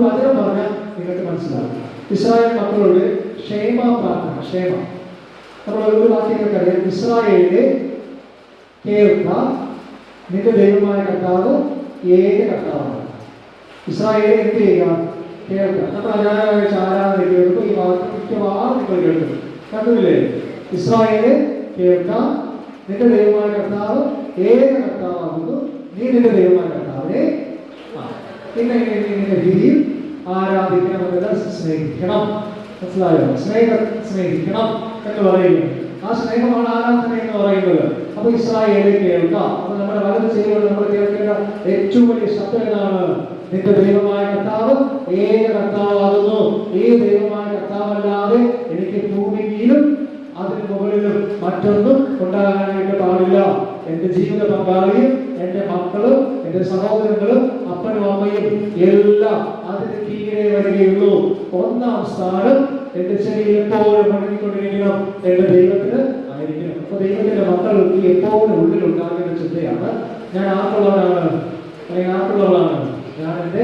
വചനം പറഞ്ഞാൽ നിങ്ങൾക്ക് മനസ്സിലാവും. ഇസ്രായേൽ മക്കളുടെ ക്ഷേമ പ്രാർത്ഥന. ക്ഷേമ നമ്മൾ ഒരു വാക്യമൊക്കെ അറിയാം. ഇസ്രായേലിനെ കേൾക്ക, നിന്റെ ദൈവമായ കർത്താവ് ഏക കർത്താവാണ്. ഇസ്രായേലിനെ എന്ത് ചെയ്യുക? കേൾക്കുക. നമ്മൾ അനായാസ ആരാധന കേൾക്കും. ഈ വാക്ക് മിക്കവാറും നിങ്ങൾ കേൾക്കും. കണ്ടില്ലേ? ഇസ്രായേലിനെ കേൾക്ക, നിന്റെ ദൈവമായ കർത്താവ് ഏക കർത്താവാകുന്നു. നീ നിന്റെ ദൈവമായ കർത്താവിനെ പിന്നെ രീതിയിൽ ആരാധിക്കണമെന്നത് സ്നേഹിക്കണം. മനസ്സിലായോ? സ്നേഹിക്കണം എന്ന് പറയുന്നു. ആ സ്നേഹമാണ് ആരാധന എന്ന് പറയുന്നത്. അപ്പൊ ഇസ്രായേലിനെ കേൾക്കാം. അപ്പൊ നമ്മുടെ വലത് ചെയ്യുമ്പോൾ നമ്മൾ കേൾക്കേണ്ട ഏറ്റവും വലിയ ശബ്ദം ഏതാണ്? നിന്റെ ദൈവമായ കർത്താവ് ഏക കർത്താവാകുന്നു. ഈ ദൈവമായ കർത്താവല്ലാതെ എനിക്ക് ഭൂമിയിലും അതിന് മുകളിലും മറ്റൊന്നും ഉണ്ടാകാനായിട്ട് പാടില്ല. എന്റെ ജീവിത പങ്കാളിയും എന്റെ മക്കളും എന്റെ സഹോദരങ്ങളും അപ്പനും അമ്മയും എല്ലാം അതിന് കീഴേ വരികയുള്ളൂ. ഒന്നാം സ്ഥാനം എന്റെ ശരീരം എപ്പോഴും വഴങ്ങിക്കൊണ്ടിരിക്കണം, എന്റെ ദൈവത്തിന് ആയിരിക്കണം. അപ്പൊ ദൈവത്തിന്റെ മക്കൾക്ക് എപ്പോഴും ഉള്ളിൽ ഉണ്ടാകുന്ന ചിന്തയാണ്, ഞാൻ ആർക്കുള്ളവനാണ്, അല്ലെങ്കിൽ ആർക്കുള്ളവളാണ്? ഞാൻ എന്റെ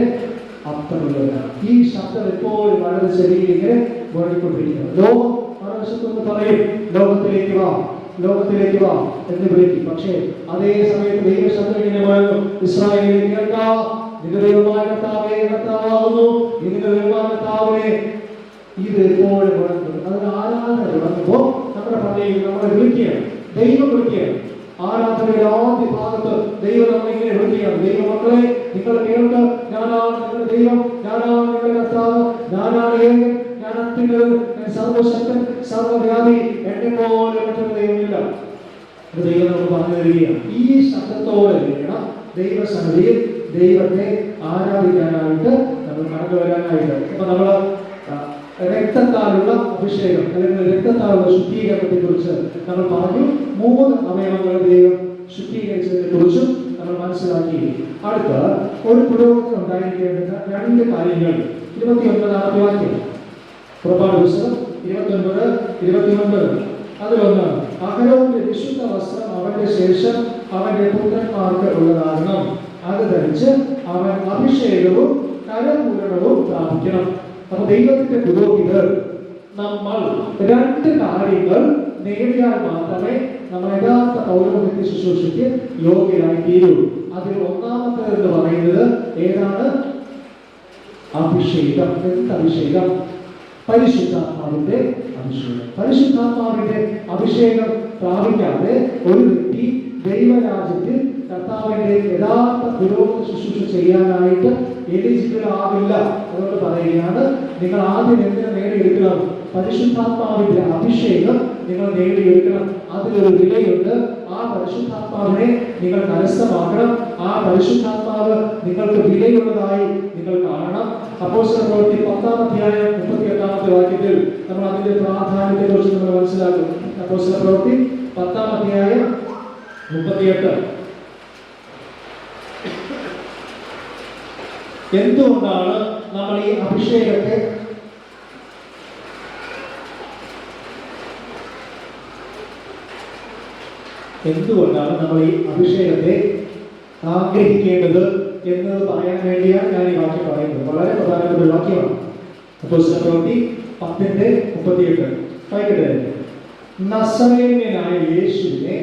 അപ്പനുള്ളവനാണ്. ഈ ശബ്ദം എപ്പോഴും വളരെ ശരീരം ഇങ്ങനെ വഴങ്ങിക്കൊണ്ടിരിക്കണം. ലോകം മറുവശത്തൊന്ന് പറയും, ലോകത്തിലേക്ക് വാ എന്ന് വിളിക്കും. പക്ഷേ അതേ സമയത്ത് ദൈവശബ്ദം ഇങ്ങനെ പറയുന്നു, ഇസ്രായേലിനെ കേൾക്കാം, നിന്റെ ദൈവമായ കർത്താവേ കർത്താവാകുന്നു. നിന്റെ ദൈവമായ കർത്താവിനെ ഇത് എപ്പോഴും മുഴങ്ങുന്നു. അതിന് ആരാധന തുടങ്ങുമ്പോൾ നമ്മുടെ പള്ളിയിൽ നമ്മളെ വിളിക്കുകയാണ്, ദൈവം വിളിക്കുകയാണ്. ആരാധനയുടെ ആദ്യ ഭാഗത്ത് ദൈവം നമ്മളെ ഇങ്ങനെ വിളിക്കുകയാണ്, ദൈവമക്കളെ നിങ്ങൾ കേൾക്ക്, ഞാനാണ് നിങ്ങളുടെ ദൈവം, ഞാനാണ് നിങ്ങളുടെ കർത്താവ്, ഞാനാണ് ഏകൻ, ഞാൻ അത്യുന്നതൻ, ഞാൻ സർവശക്തൻ, സർവവ്യാപി, എന്നെ പോലെ മറ്റൊരു ദൈവമില്ല. ദൈവം നമുക്ക് പറഞ്ഞു തരികയാണ്. ഈ ശബ്ദത്തോടെ വേണം ദൈവസന്നിധിയിൽ ദൈവത്തെ ആരാധിക്കാനായിട്ട് നമ്മൾ കടന്നു വരാനായിട്ട്. അപ്പൊ നമ്മള് രക്തത്താലുള്ള അഭിഷേകം അല്ലെങ്കിൽ രക്തത്താലുള്ള ശുദ്ധീകരണത്തെ കുറിച്ച് നമ്മൾ പറഞ്ഞു. മൂന്ന് അവയവങ്ങൾ ദൈവം ശുദ്ധീകരിച്ചതിനെ കുറിച്ചും നമ്മൾ മനസ്സിലാക്കി. അടുത്ത ഒരു പുരോഗതി ഉണ്ടായിരിക്കേണ്ടുന്ന രണ്ട് കാര്യങ്ങൾ 29-ാമത്തെ വാക്യം, പുറപ്പാട് പുസ്തകം 29-29. അതിലൊന്ന്, അഹരോന്റെ വിശുദ്ധ വസ്ത്രം അവന്റെ ശേഷം അവന്റെ പുത്രന്മാർക്ക് ഉള്ളതാകണം. അത് ധരിച്ച് അവൻ അഭിഷേകവും കരപൂരണവും പ്രാപിക്കണം. അപ്പൊ ദൈവത്തിന്റെ പുരോഹിതർ നമ്മൾ രണ്ട് കാര്യങ്ങൾ നേടിയാൽ മാത്രമേ നമ്മൾ യഥാർത്ഥ പൗരോഹിത്യ ശുശ്രൂഷയ്ക്ക് യോഗ്യരായി തീരൂ. അതിൽ ഒന്നാമത്തേത് എന്ന് പറയുന്നത് ഏതാണ്? അഭിഷേകം. എന്ത് അഭിഷേകം? പരിശുദ്ധാത്മാവിന്റെ അഭിഷേകം. പരിശുദ്ധാത്മാവിന്റെ അഭിഷേകം പ്രാപിക്കാതെ ഒരു വ്യക്തി ദൈവരാജ്യത്തിൽ കർത്താവിന്റെ യഥാർത്ഥ പുരോഹിത ശുശ്രൂഷ ചെയ്യാനായിട്ട് എലിജിബിൾ ആവില്ല. അതുകൊണ്ട് പറയുകയാണ്, നിങ്ങൾ ആദ്യം എന്തിനു നേടിയെടുക്കണം? പരിശുദ്ധാത്മാവിന്റെ അഭിഷേകം നിങ്ങൾ നേടിയെടുക്കണം. അതിലൊരു വിലയുണ്ട്. ആ പരിശുദ്ധാത്മാവിനെ നിങ്ങൾ കരസ്ഥമാക്കണം. ആ പരിശുദ്ധാത്മാവ് നിങ്ങൾക്ക് വിലയുള്ളതായി നിങ്ങൾ കാണണം. അപ്പോസ്തലപ്രവൃത്തി 10-ാം വാക്യത്തിൽ നമ്മൾ അതിന്റെ പ്രാധാന്യത്തെ കുറിച്ച് നമ്മൾ മനസ്സിലാക്കും. അപ്പോസ്തലപ്രവൃത്തി 10-38. എന്തുകൊണ്ടാണ് നമ്മൾ ഈ അഭിഷേകത്തെ ആഗ്രഹിക്കേണ്ടത് എന്നത് പറയാൻ വേണ്ടിയാണ് ഞാൻ ഈ വാക്യം പറയുന്നത്. വളരെ പ്രധാനപ്പെട്ട ഒരു വാക്യമാണ്. അപ്പോസ്തലപ്രവൃത്തി 10:38 വായിക്കട്ടെ. നസറേന്യനായ യേശുവിനെ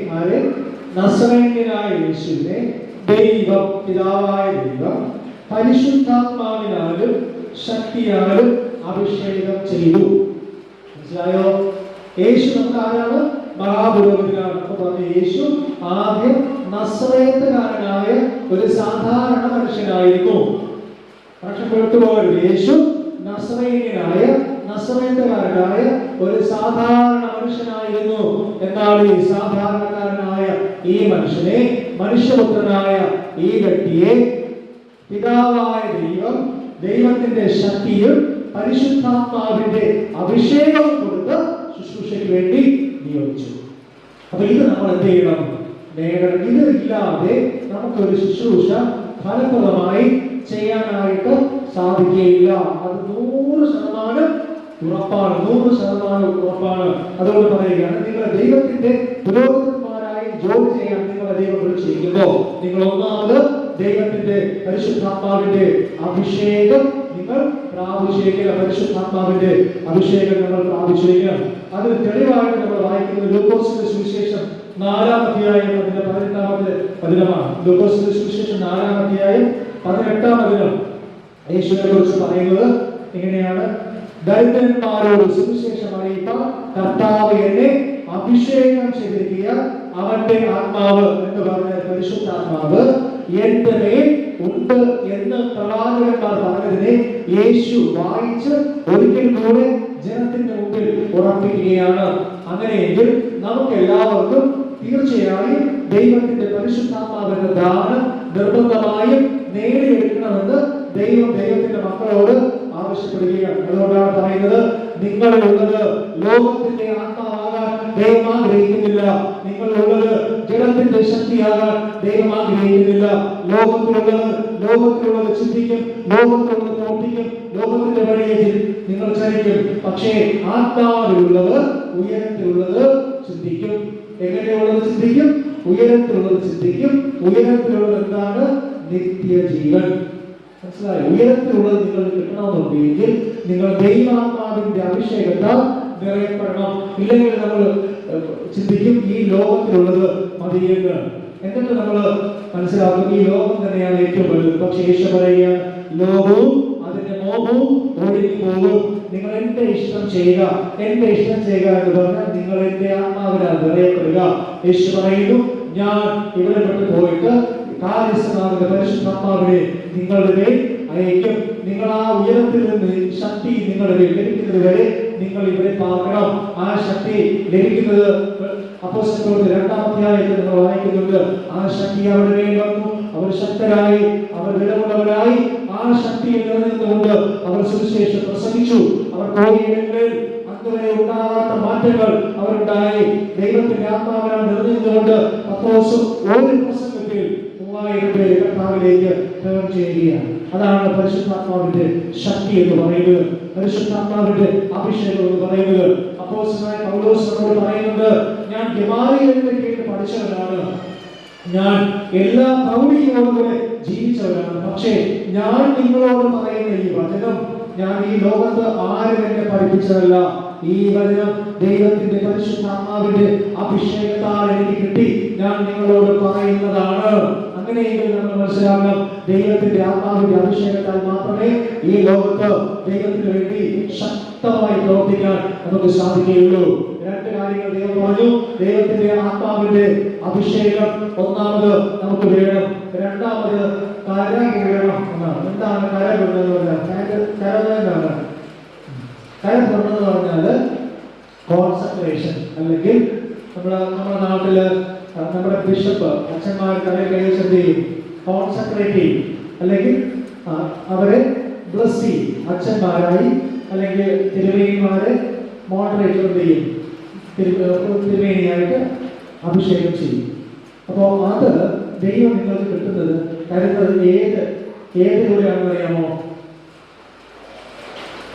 ദൈവം, പിതാവായ ദൈവം പരിശുദ്ധാത്മാവിനാലും ശക്തിയാലും അഭിഷേകം ചെയ്തു. മനസ്സിലായോ? യേശു നമുക്ക് ആരാണ്? മഹാപുരോഹിതനാണ്. അപ്പൊ പറഞ്ഞു യേശു ആദ്യം നസറേത്തുകാരനായ ഒരു സാധാരണ മനുഷ്യനായിരുന്നു. യേശു നസറേത്തുകാരനായ ഒരു സാധാരണ മനുഷ്യനായിരുന്നു. എന്നാൽ ഈ സാധാരണക്കാരനായ ഈ മനുഷ്യനെ, മനുഷ്യപുത്രനായ ഈ വ്യക്തിയെ പിതാവായ ദൈവം ദൈവത്തിന്റെ ശക്തിയും പരിശുദ്ധാത്മാവിന്റെ അഭിഷേകവും കൊടുത്ത് ശുശ്രൂഷയ്ക്ക് വേണ്ടി നിയോഗിച്ചു. അപ്പൊ ഇത് നമ്മൾ എന്ത് ചെയ്യണം? നേടണം. ഇതില്ലാതെ നമുക്കൊരു ശുശ്രൂഷ ഫലപ്രദമായി ചെയ്യാനായിട്ട് സാധിക്കുകയില്ല. അത് 100% ഉറപ്പാണ്. 100% ഉറപ്പാണ്. അതുകൊണ്ട് പറയുകയാണ്, നിങ്ങൾ ദൈവത്തിന്റെ പുരോഹിതന്മാരായി ജോലി ചെയ്യാൻ നിങ്ങളെ ദൈവം വിളിച്ചിരിക്കുമ്പോൾ നിങ്ങൾ ഒന്നാമത് ദൈവത്തിന്റെ പരിശുദ്ധാത്മാവിന്റെ അഭിഷേകം നിങ്ങൾ പ്രാപിച്ചിരിക്കുക. പരിശുദ്ധാത്മാവിന്റെ അഭിഷേകം നമ്മൾ പ്രാപിച്ചിരിക്കണം. അതിന് തെളിവായിട്ട് നമ്മൾ വായിക്കുന്നത് ലൂക്കോസിന്റെ സുവിശേഷം 4-ാം അധ്യായം 18-ാമത്തെ വചനമാണ്. ലൂക്കോസിന്റെ സുവിശേഷം 4-ാം അധ്യായം 18-ാം വചനം യേശുവിനെ കുറിച്ച് പറയുന്നത് ഇങ്ങനെയാണ്: ദരിദ്രന്മാരോട് സുവിശേഷം അറിയിപ്പാൻ കർത്താവ് എന്നെ അഭിഷേകം ചെയ്തിരിക്കുക. അവന്റെ ആത്മാവ് എന്ന് പറഞ്ഞ പരിശുദ്ധാത്മാവ് എന്റെ മേൽ ഉണ്ട് എന്ന് പ്രവാചകന്മാർ പറഞ്ഞതിനെ യേശു വായിച്ച് ഒരിക്കൽ കൂടെ ജനത്തിന്റെ മുമ്പിൽ ഉറപ്പിക്കുകയാണ്. അങ്ങനെയെങ്കിൽ നമുക്ക് എല്ലാവർക്കും തീർച്ചയായും ദൈവത്തിന്റെ പരിശുദ്ധാത്മാവിന്റെ ദാനം നിർബന്ധമായും നേടിയെടുക്കണമെന്ന് ദൈവത്തിന്റെ മക്കളോട് ആവശ്യപ്പെടുകയാണ്. അതുകൊണ്ടാണ് പറയുന്നത്, നിങ്ങളിലുള്ളത് ലോകത്തിന്റെ ആത്മാവാകാൻ ദൈവം ആഗ്രഹിക്കുന്നില്ല. നിങ്ങളിലുള്ളത് ജഡത്തിന്റെ ശക്തിയാകാൻ ദൈവം ആഗ്രഹിക്കുന്നില്ല. ലോകത്തിലുള്ളത് ചിന്തിക്കും, ലോകത്തിലുള്ളത് പ്രവർത്തിക്കും, ലോകത്തിന്റെ വഴിയിൽ നിങ്ങൾ ചരിക്കും. പക്ഷേ ആത്മാവിലുള്ളത്, ഉയരത്തിലുള്ളത് ചിന്തിക്കും. എങ്ങനെയുള്ളത് ചിന്തിക്കും? ഉയരത്തിലുള്ളത് ചിന്തിക്കും. ഉയരത്തിലുള്ളത് എന്താണ്? നിത്യജീവൻ. മനസ്സിലായി? ഉയരത്തിലുള്ളത് നിങ്ങൾ കിട്ടണമെന്നുണ്ടെങ്കിൽ നിങ്ങൾ ദൈവാത്മാവിന്റെ അഭിഷേകത്താൽ നിറയപ്പെടണം. ഇല്ലെങ്കിൽ നമ്മൾ ചിന്തിക്കും ഈ ലോകത്തിലുള്ളത് മതിയെന്ന്. എന്നിട്ട് നമ്മൾ മനസ്സിലാക്കും ഈ ലോകം തന്നെയാണ് ഏറ്റവും വലുത്. പക്ഷേ യേശു പറയുക, ലോകവും അതിന്റെ മോഹവും ഒഴിഞ്ഞു പോകും. നിങ്ങൾ എന്റെ ഇഷ്ടം ചെയ്യുക എന്ന് പറഞ്ഞാൽ നിങ്ങൾ എന്റെ ആത്മാവിനാൽ നിറയപ്പെടുക. യേശു പറയുന്നു, ഞാൻ ഇവിടെ വിട്ടു പോയിട്ട് കാര്യസ്ഥനാകുന്ന പരിശുദ്ധാത്മാവിനെ നിങ്ങളുടെ മേൽ അയക്കും. നിങ്ങൾ ആ ഉയരത്തിൽ നിന്ന് ശക്തി നിങ്ങളുടെ മേൽ ലഭിക്കുന്നത് വരെ നിങ്ങൾ ഇവിടെ പാർക്കണം. ആ ശക്തി ലഭിക്കുന്നത് അപ്പോസ്തലരുടെ 2-ാം അധ്യായത്തിൽ നമ്മൾ വായിക്കുന്നുണ്ട്. ആ ശക്തി അവരുടെ മേൽ വന്നു, അവർ ശക്തരായി, അവർ ബലമുള്ളവരായി ആ ശക്തിയിൽ നിലനിന്നുകൊണ്ട് അവർ സുവിശേഷം പ്രസംഗിച്ചു. അവർ കോടിയിടങ്ങളിൽ അതുവരെ ഉണ്ടാകാത്ത മാറ്റങ്ങൾ അവരുണ്ടായി. ദൈവത്തിന്റെ ആത്മാവിനാൽ നിറഞ്ഞുകൊണ്ട് പത്രോസ് ഒരു പ്രസംഗത്തിൽ 3000 പേര് കർത്താവിലേക്ക് പ്രേരണ ചെയ്യുകയാണ്. അതാണ് പരിശുദ്ധാത്മാവിന്റെ ശക്തി എന്ന് പറയുന്നത്, പരിശുദ്ധാത്മാവിന്റെ അഭിഷേകം എന്ന് പറയുന്നത്. അപ്പോസ്തലനായ പൗലോസ് നമ്മോട് പറയുന്നുണ്ട്, ഞാൻ ഗമാലിയേലിന്റെ കീഴിൽ പഠിച്ചവനാണ്, ഞാൻ എല്ലാ പ്രൗഢിയോടുകൂടെ ജീവിച്ചവരാണ്. പക്ഷേ ഞാൻ നിങ്ങളോട് പറയുന്ന ഈ വചനം ഞാൻ ഈ ലോകത്ത് ആരും എന്നെ പഠിപ്പിച്ചതല്ല. ഈ വചനം ദൈവത്തിന്റെ പരിശുദ്ധാത്മാവിന്റെ അഭിഷേകത്താൽ എനിക്ക് കിട്ടി, ഞാൻ നിങ്ങളോട് പറയുന്നതാണ്. അങ്ങനെയെങ്കിൽ നമ്മൾ മനസ്സിലാക്കണം, ദൈവത്തിന്റെ ആത്മാവിന്റെ അഭിഷേകത്താൽ മാത്രമേ ഈ ലോകത്ത് ദൈവത്തിന് വേണ്ടി ശക്തമായി പ്രവർത്തിക്കാൻ നമുക്ക് സാധിക്കുകയുള്ളൂ. 2 കാര്യങ്ങൾ ദൈവം പറഞ്ഞു. ദൈവത്തിന്റെ ആത്മാവിന്റെ അഭിഷേകം ഒന്നാമത് നമുക്ക് വേണം. രണ്ടാമത് കരകീഴണം എന്നാണ്. എന്താണ് കരകീഴണം എന്ന് പറഞ്ഞാൽ? കരകീഴണം എന്ന് പറഞ്ഞാൽ കോൺസെൻട്രേഷൻ, അല്ലെങ്കിൽ നമ്മുടെ നാട്ടില് നമ്മുടെ ബിഷപ്പ് അച്ഛന്മാർ കരകീഴം ചെയ്യും, കോൺസെൻട്രേറ്റ് ചെയ്യും, അല്ലെങ്കിൽ അവരെ ബ്ലസ് ചെയ്യും. അച്ഛന്മാരായി അല്ലെങ്കിൽ തിരുവേനിമാരെ മോഡറേറ്റർ ചെയ്യും, തിരുവേനിയായിട്ട് അഭിഷേകം ചെയ്യും. അപ്പോൾ അത് ദൈവം നിങ്ങൾക്ക് കിട്ടുന്നത് തരുന്നത് ഏതിലൂടെയാണെന്ന് അറിയാമോ?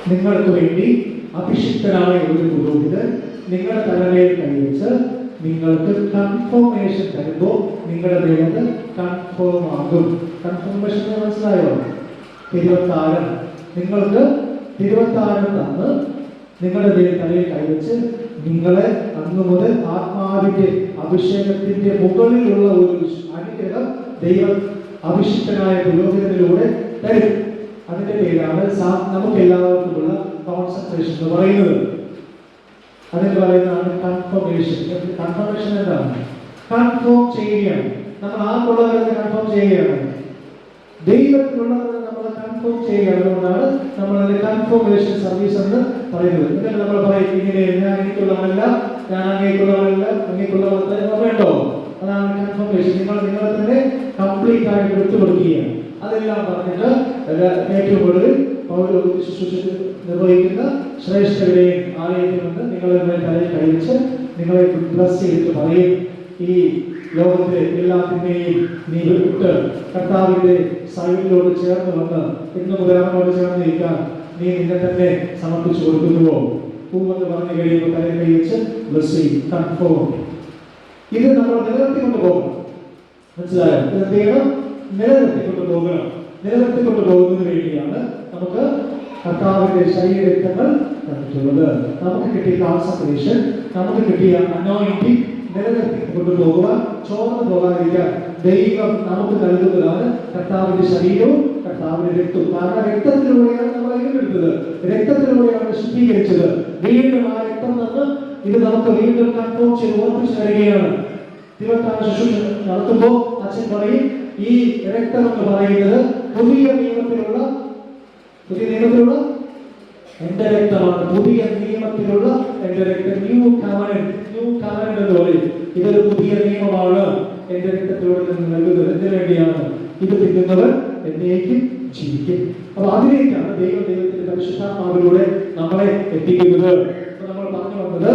നിങ്ങൾക്ക് വേണ്ടി അഭിഷിക്തനായ ഒരു പുരോഹിതൻ നിങ്ങളുടെ തലമേൽ കൈവച്ച് നിങ്ങൾക്ക് കൺഫർമേഷൻ തരുമ്പോൾ നിങ്ങളുടെ ദേഹത്ത് കൺഫേം ആകും. കൺഫർമേഷൻ മനസ്സിലായോ? തിരുവത്താരം. നിങ്ങൾക്ക് തിരുവത്താരം തന്ന് നിങ്ങളുടെ തലയിൽ കൈവച്ച് നിങ്ങളെ അന്നു മുതൽ ആത്മാവിന്റെ അഭിഷേകത്തിന്റെ മുകളിലുള്ള ഒരു അനുഗ്രഹം ദൈവം അഭിഷിക്തനായ പുരോഹിതനിലൂടെ തരും. അതിന്റെ പേരാണ് നമുക്ക് എല്ലാവർക്കുമുള്ള കോൺസെൻട്രേഷൻ എന്ന് പറയുന്നത്. അതിന് പറയുന്നതാണ് കൺഫർമേഷൻ. കൺഫർമേഷൻ എന്താണ്? കൺഫേം ചെയ്യുകയാണ്. നമ്മൾ ആർക്കുള്ളവരെ കൺഫേം ചെയ്യുകയാണ്, ദൈവത്തിനുള്ളവരെ നമ്മൾ കൺഫേം ചെയ്യുകയാണ്. അതുകൊണ്ടാണ് നമ്മൾ അതിന്റെ കൺഫർമേഷൻ സർവീസ് എന്ന് പറയുന്നത്. എന്നിട്ട് നമ്മൾ പറയും, ഇങ്ങനെ ഞാൻ എനിക്കുള്ളവരല്ല, ഞാൻ അങ്ങേക്കുള്ളവരല്ല, അങ്ങേക്കുള്ളവർ വേണ്ടോ? അതാണ് കൺഫർമേഷൻ. നിങ്ങളെ തന്നെ കംപ്ലീറ്റ് ആയിട്ട് വിട്ടുകൊടുക്കുകയാണ്. അതെല്ലാം പറഞ്ഞിട്ട് ഏറ്റവും കൂടുതൽ ശുശ്രൂഷ നിർവഹിക്കുന്ന ശ്രേഷ്ഠരുടെയും ആലയത്തിൽ നിന്ന് നിങ്ങളുടെ തലയിൽ കഴിച്ച് നിങ്ങളെ ബ്ലസ് ചെയ്തിട്ട് പറയും, ഈ ലോകത്തിലെ എല്ലാത്തിനെയും നീ വിട്ട് കർത്താവിന്റെ സൈഡിലോട് ചേർന്ന് വന്ന് ഇന്ന് മുതൽ അവനോട് ചേർന്നിരിക്കാൻ നീ നിന്നെ തന്നെ സമർപ്പിച്ചു കൊടുക്കുന്നുവോ? പൂവെന്ന് പറഞ്ഞു കഴിയുമ്പോൾ തലയിൽ കഴിച്ച് ബ്ലസ് ചെയ്യും. കൺഫേം. ഇത് നമ്മൾ നിലനിർത്തിക്കൊണ്ട് പോകണം. മനസ്സിലായോ? എന്ത് ചെയ്യണം? നിലനിർത്തിക്കൊണ്ട് പോകണം. നിലനിർത്തിക്കൊണ്ട് പോകുന്നതിന് വേണ്ടിയാണ് നമുക്ക് കർത്താവിന്റെ ശരീരരക്തങ്ങൾ തന്നിട്ടുള്ളത്. നമുക്ക് കിട്ടിയ കോൺസെൻട്രേഷൻ, നമുക്ക് കിട്ടിയ അനോയിന്റിംഗ് നിലനിർത്തിക്കൊണ്ട് പോകുവാൻ, ചോർന്നു പോകാതിരിക്കാൻ ദൈവം നമുക്ക് നൽകുന്നതാണ് കർത്താവിന്റെ ശരീരവും കർത്താവിന്റെ രക്തവും. കാരണം രക്തത്തിലൂടെയാണ് നമ്മൾ വീണ്ടെടുത്തത്, രക്തത്തിലൂടെയാണ് ശുദ്ധീകരിച്ചത്. വീണ്ടും ആ രക്തം നിന്ന് ഇത് നമുക്ക് വീണ്ടും കൺഫേം ചെയ്ത് ഓർപ്പിച്ചു തരികയാണ്. തിരുവത്താഴ ശുശ്രൂഷ നടത്തുമ്പോൾ അച്ഛൻ പറയും, ഈ രക്തം എന്ന് പറയുന്നത് പുതിയ നിയമത്തിലുള്ള എന്റെ രക്തമാണ്. പുതിയ നിയമത്തിലുള്ള എന്റെ രക്തം, ന്യൂ കവനന്റ് എന്ന് പറയും. ഇതൊരു പുതിയ നിയമമാണ് എന്റെ രക്തത്തിലൂടെ നിന്ന് നൽകുന്നത്. എന്തിനു വേണ്ടിയാണ്? ഇത് തിന്നുന്നവർ എന്നേക്കും ജീവിക്കും. അപ്പൊ അതിലേക്കാണ് ദൈവത്തിന്റെ പരിശുദ്ധാത്മാവിലൂടെ നമ്മളെ എത്തിക്കുന്നത്. നമ്മൾ പറഞ്ഞു വന്നത്,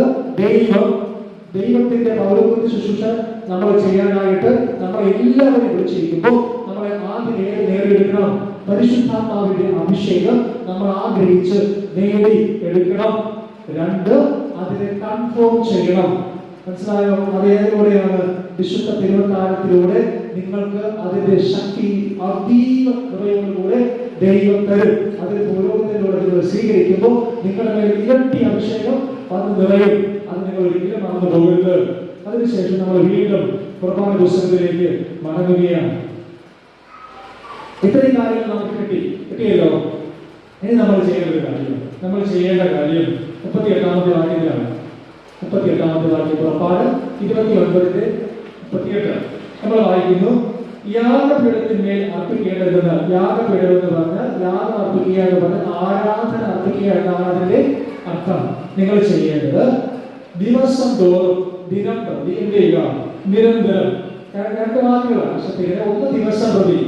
ദൈവത്തിന്റെ പൗരോഹിത്യ ശുശ്രൂഷ നമ്മൾ ചെയ്യാനായിട്ട് നമ്മൾ എല്ലാവരും വിളിച്ചിരിക്കുമ്പോൾ നമ്മളെ ആദ്യം നേടിയെടുക്കണം. പരിശുദ്ധാത്മാവിന്റെ അഭിഷേകം നമ്മൾ ആഗ്രഹിച്ച് നേടി എടുക്കണം. 2, അതിനെ കൺഫേം ചെയ്യണം. മനസ്സിലായോ? അതേപോലെയാണ് വിശുദ്ധ തിരുവത്താഴത്തിലൂടെ നിങ്ങൾക്ക് അതിന്റെ ശക്തി അതീവ കൃപയോടുകൂടെ ദൈവം തരും. അതിൽ പുരോഹിതനിലൂടെ നിങ്ങൾ സ്വീകരിക്കുമ്പോൾ നിങ്ങളുടെ മേൽ ഇരട്ടി അഭിഷേകം വന്ന് നിറയും. അത് നിങ്ങൾ ഒരിക്കലും മറന്നു പോകരുത്. അതിനുശേഷം നമ്മൾ വീണ്ടും കുർബാന പുസ്തകത്തിലേക്ക് മടങ്ങുകയാണ്. ഇത്രയും കാര്യങ്ങൾ നമുക്ക് കിട്ടിയല്ലോ. ഇനി നമ്മൾ ചെയ്യേണ്ട കാര്യം 38-ാമത്തെ വാക്യത്തിലാണ്. 38-ാമത്തെ വാക്യം പുറപ്പാട് 29:38 നമ്മൾ വായിക്കുന്നു, യാഗപീഠത്തിന്മേൽ അർപ്പിക്കേണ്ടതെന്ന്. യാഗപീഠം എന്ന് പറഞ്ഞാൽ യാഗം അർപ്പിക്കുക എന്ന് പറഞ്ഞാൽ ആരാധന അർപ്പിക്കുക എന്നാണ് അതിന്റെ അർത്ഥം. നിങ്ങൾ ചെയ്യേണ്ടത് ദിവസം തോറും, ദിനം പ്രതി എന്ത് ചെയ്യുക? നിരന്തരം. 2 വാക്കുകളാണ് ശ്രദ്ധിക്കുന്നത്. 1 ദിവസം പ്രതി,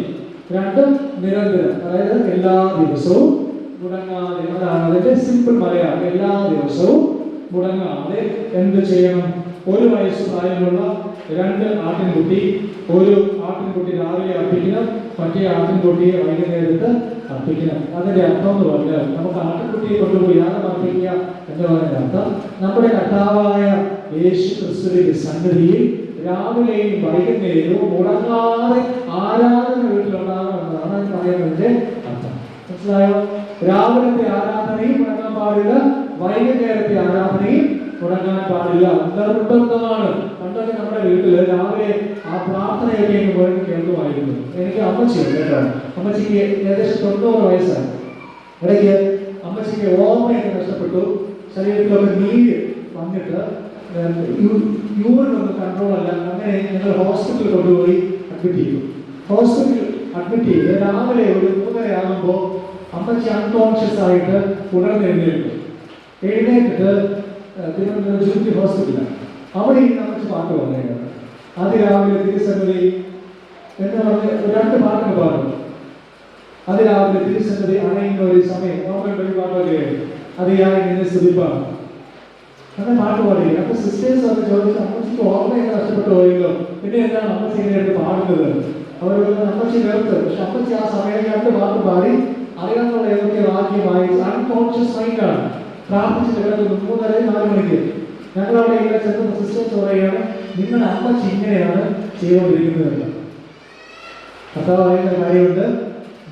2 നിരന്തരം. അതായത് എല്ലാ ദിവസവും മുടങ്ങാതെ. അതാണ് അതിന്റെ സിമ്പിൾ മലയാളം. എല്ലാ ദിവസവും മുടങ്ങാതെ എന്ത് ചെയ്യണം? 1 വയസ്സ് പ്രായമുള്ള 2 ആട്ടിൻകുട്ടി, ഒരു ആട്ടിൻകുട്ടി രാവിലെ അർപ്പിക്കണം, മറ്റേ ആട്ടിൻകുട്ടിയെ വൈകുന്നേരത്ത് അർപ്പിക്കണം. അതിന്റെ അർത്ഥം എന്ന് പറഞ്ഞാൽ, നമുക്ക് ആട്ടിൻകുട്ടിയെ കൊണ്ടുപോയി യാഗം അർപ്പിക്കുക എന്ന് പറയുന്ന അർത്ഥം, നമ്മുടെ കർത്താവായ യേശു ക്രിസ്തുവിന്റെ സന്നിധിയിൽ രാവിലെയും വൈകുന്നേരവും മുടങ്ങാതെ ആരാധന വീട്ടിലുണ്ടാകണമെന്നാണ് പറയുന്നതിന്റെ അർത്ഥം. മനസ്സിലായോ? രാവിലത്തെ ആരാധനയും മുടങ്ങാൻ പാടില്ല, വൈകുന്നേരത്തെ ആരാധനയും മുടങ്ങാൻ പാടില്ല. നിർബന്ധമാണ്. പണ്ടൊക്കെ നമ്മുടെ വീട്ടില് രാവിലെ ആ പ്രാർത്ഥനയൊക്കെ എനിക്ക് കേൾക്കുമായിരുന്നു. എനിക്ക് അമ്മച്ചിയുണ്ട് കേട്ടോ. അമ്മച്ചിക്ക് ഏകദേശം 90 വയസ്സാണ്. ഇടയ്ക്ക് അമ്മച്ചിക്ക് ഓർമ്മയൊക്കെ നഷ്ടപ്പെട്ടു, ശരീരത്തിലൊക്കെ നീര് വന്നിട്ട് യൂറിനൊന്നും കൺട്രോൾ അല്ല. അങ്ങനെ ഞങ്ങൾ ഹോസ്പിറ്റലിൽ കൊണ്ടുപോയി അഡ്മിറ്റ് ചെയ്തു. ഹോസ്പിറ്റലിൽ അഡ്മിറ്റ് ചെയ്ത് രാവിലെ ഒരു 3:30 ആകുമ്പോൾ അമ്മച്ചി അൺകോൺഷ്യസ് ആയിട്ട് ഉണർന്നെഴുന്നേൽക്കും. എഴുന്നേറ്റിട്ട് തിരുവനന്തപുരം ജൂബിലി ഹോസ്പിറ്റലാണ്. അവിടെ ഈ അമ്മച്ചി പാട്ട് പറഞ്ഞേക്കുന്നത്. അതിരാവിലെ തിരുസന്നിധി എന്ന് പറഞ്ഞ് 2 പാട്ടുകൾ പാടും. അതിരാവിലെ തിരുസന്നിധി അണയുന്ന ഒരു സമയം നോക്കേണ്ട ഒരു പാട്ടൊക്കെ അതിയായി നിന്നെ സ്തുതിപ്പാണ്. അങ്ങനെ പാട്ട് പാടില്ല. അപ്പൊ സിസ്റ്റേഴ്സ് ഒക്കെ ചോദിച്ചു, അമ്മച്ചിക്ക് ഓർമ്മയൊക്കെ നഷ്ടപ്പെട്ടു പോയല്ലോ, പിന്നെ എന്താണ് അമ്മച്ചി ഇങ്ങനെ എടുത്ത് പാടുന്നത്? അവരോട് അമ്മച്ചി നേർത്ത്. പക്ഷെ അമ്മച്ചി ആ സമയം 2 പാട്ട് പാടി അറിയാനുള്ള ഏതൊക്കെ വാക്യം വായിച്ച് അൺകോൺഷ്യസ് മൈൻഡാണ്. പ്രാർത്ഥിച്ചിട്ട് കിടക്കുന്നു 3:30-4 മണിക്ക്. ഞങ്ങളവിടെ ഇങ്ങനെ ചെന്ന സിസ്റ്റേഴ്സ് പറയുകയാണ്, നിങ്ങളുടെ അമ്മച്ചി ഇങ്ങനെയാണ് ചെയ്തുകൊണ്ടിരിക്കുന്നത്. കർത്താവ് പറയുന്ന കാര്യമുണ്ട്,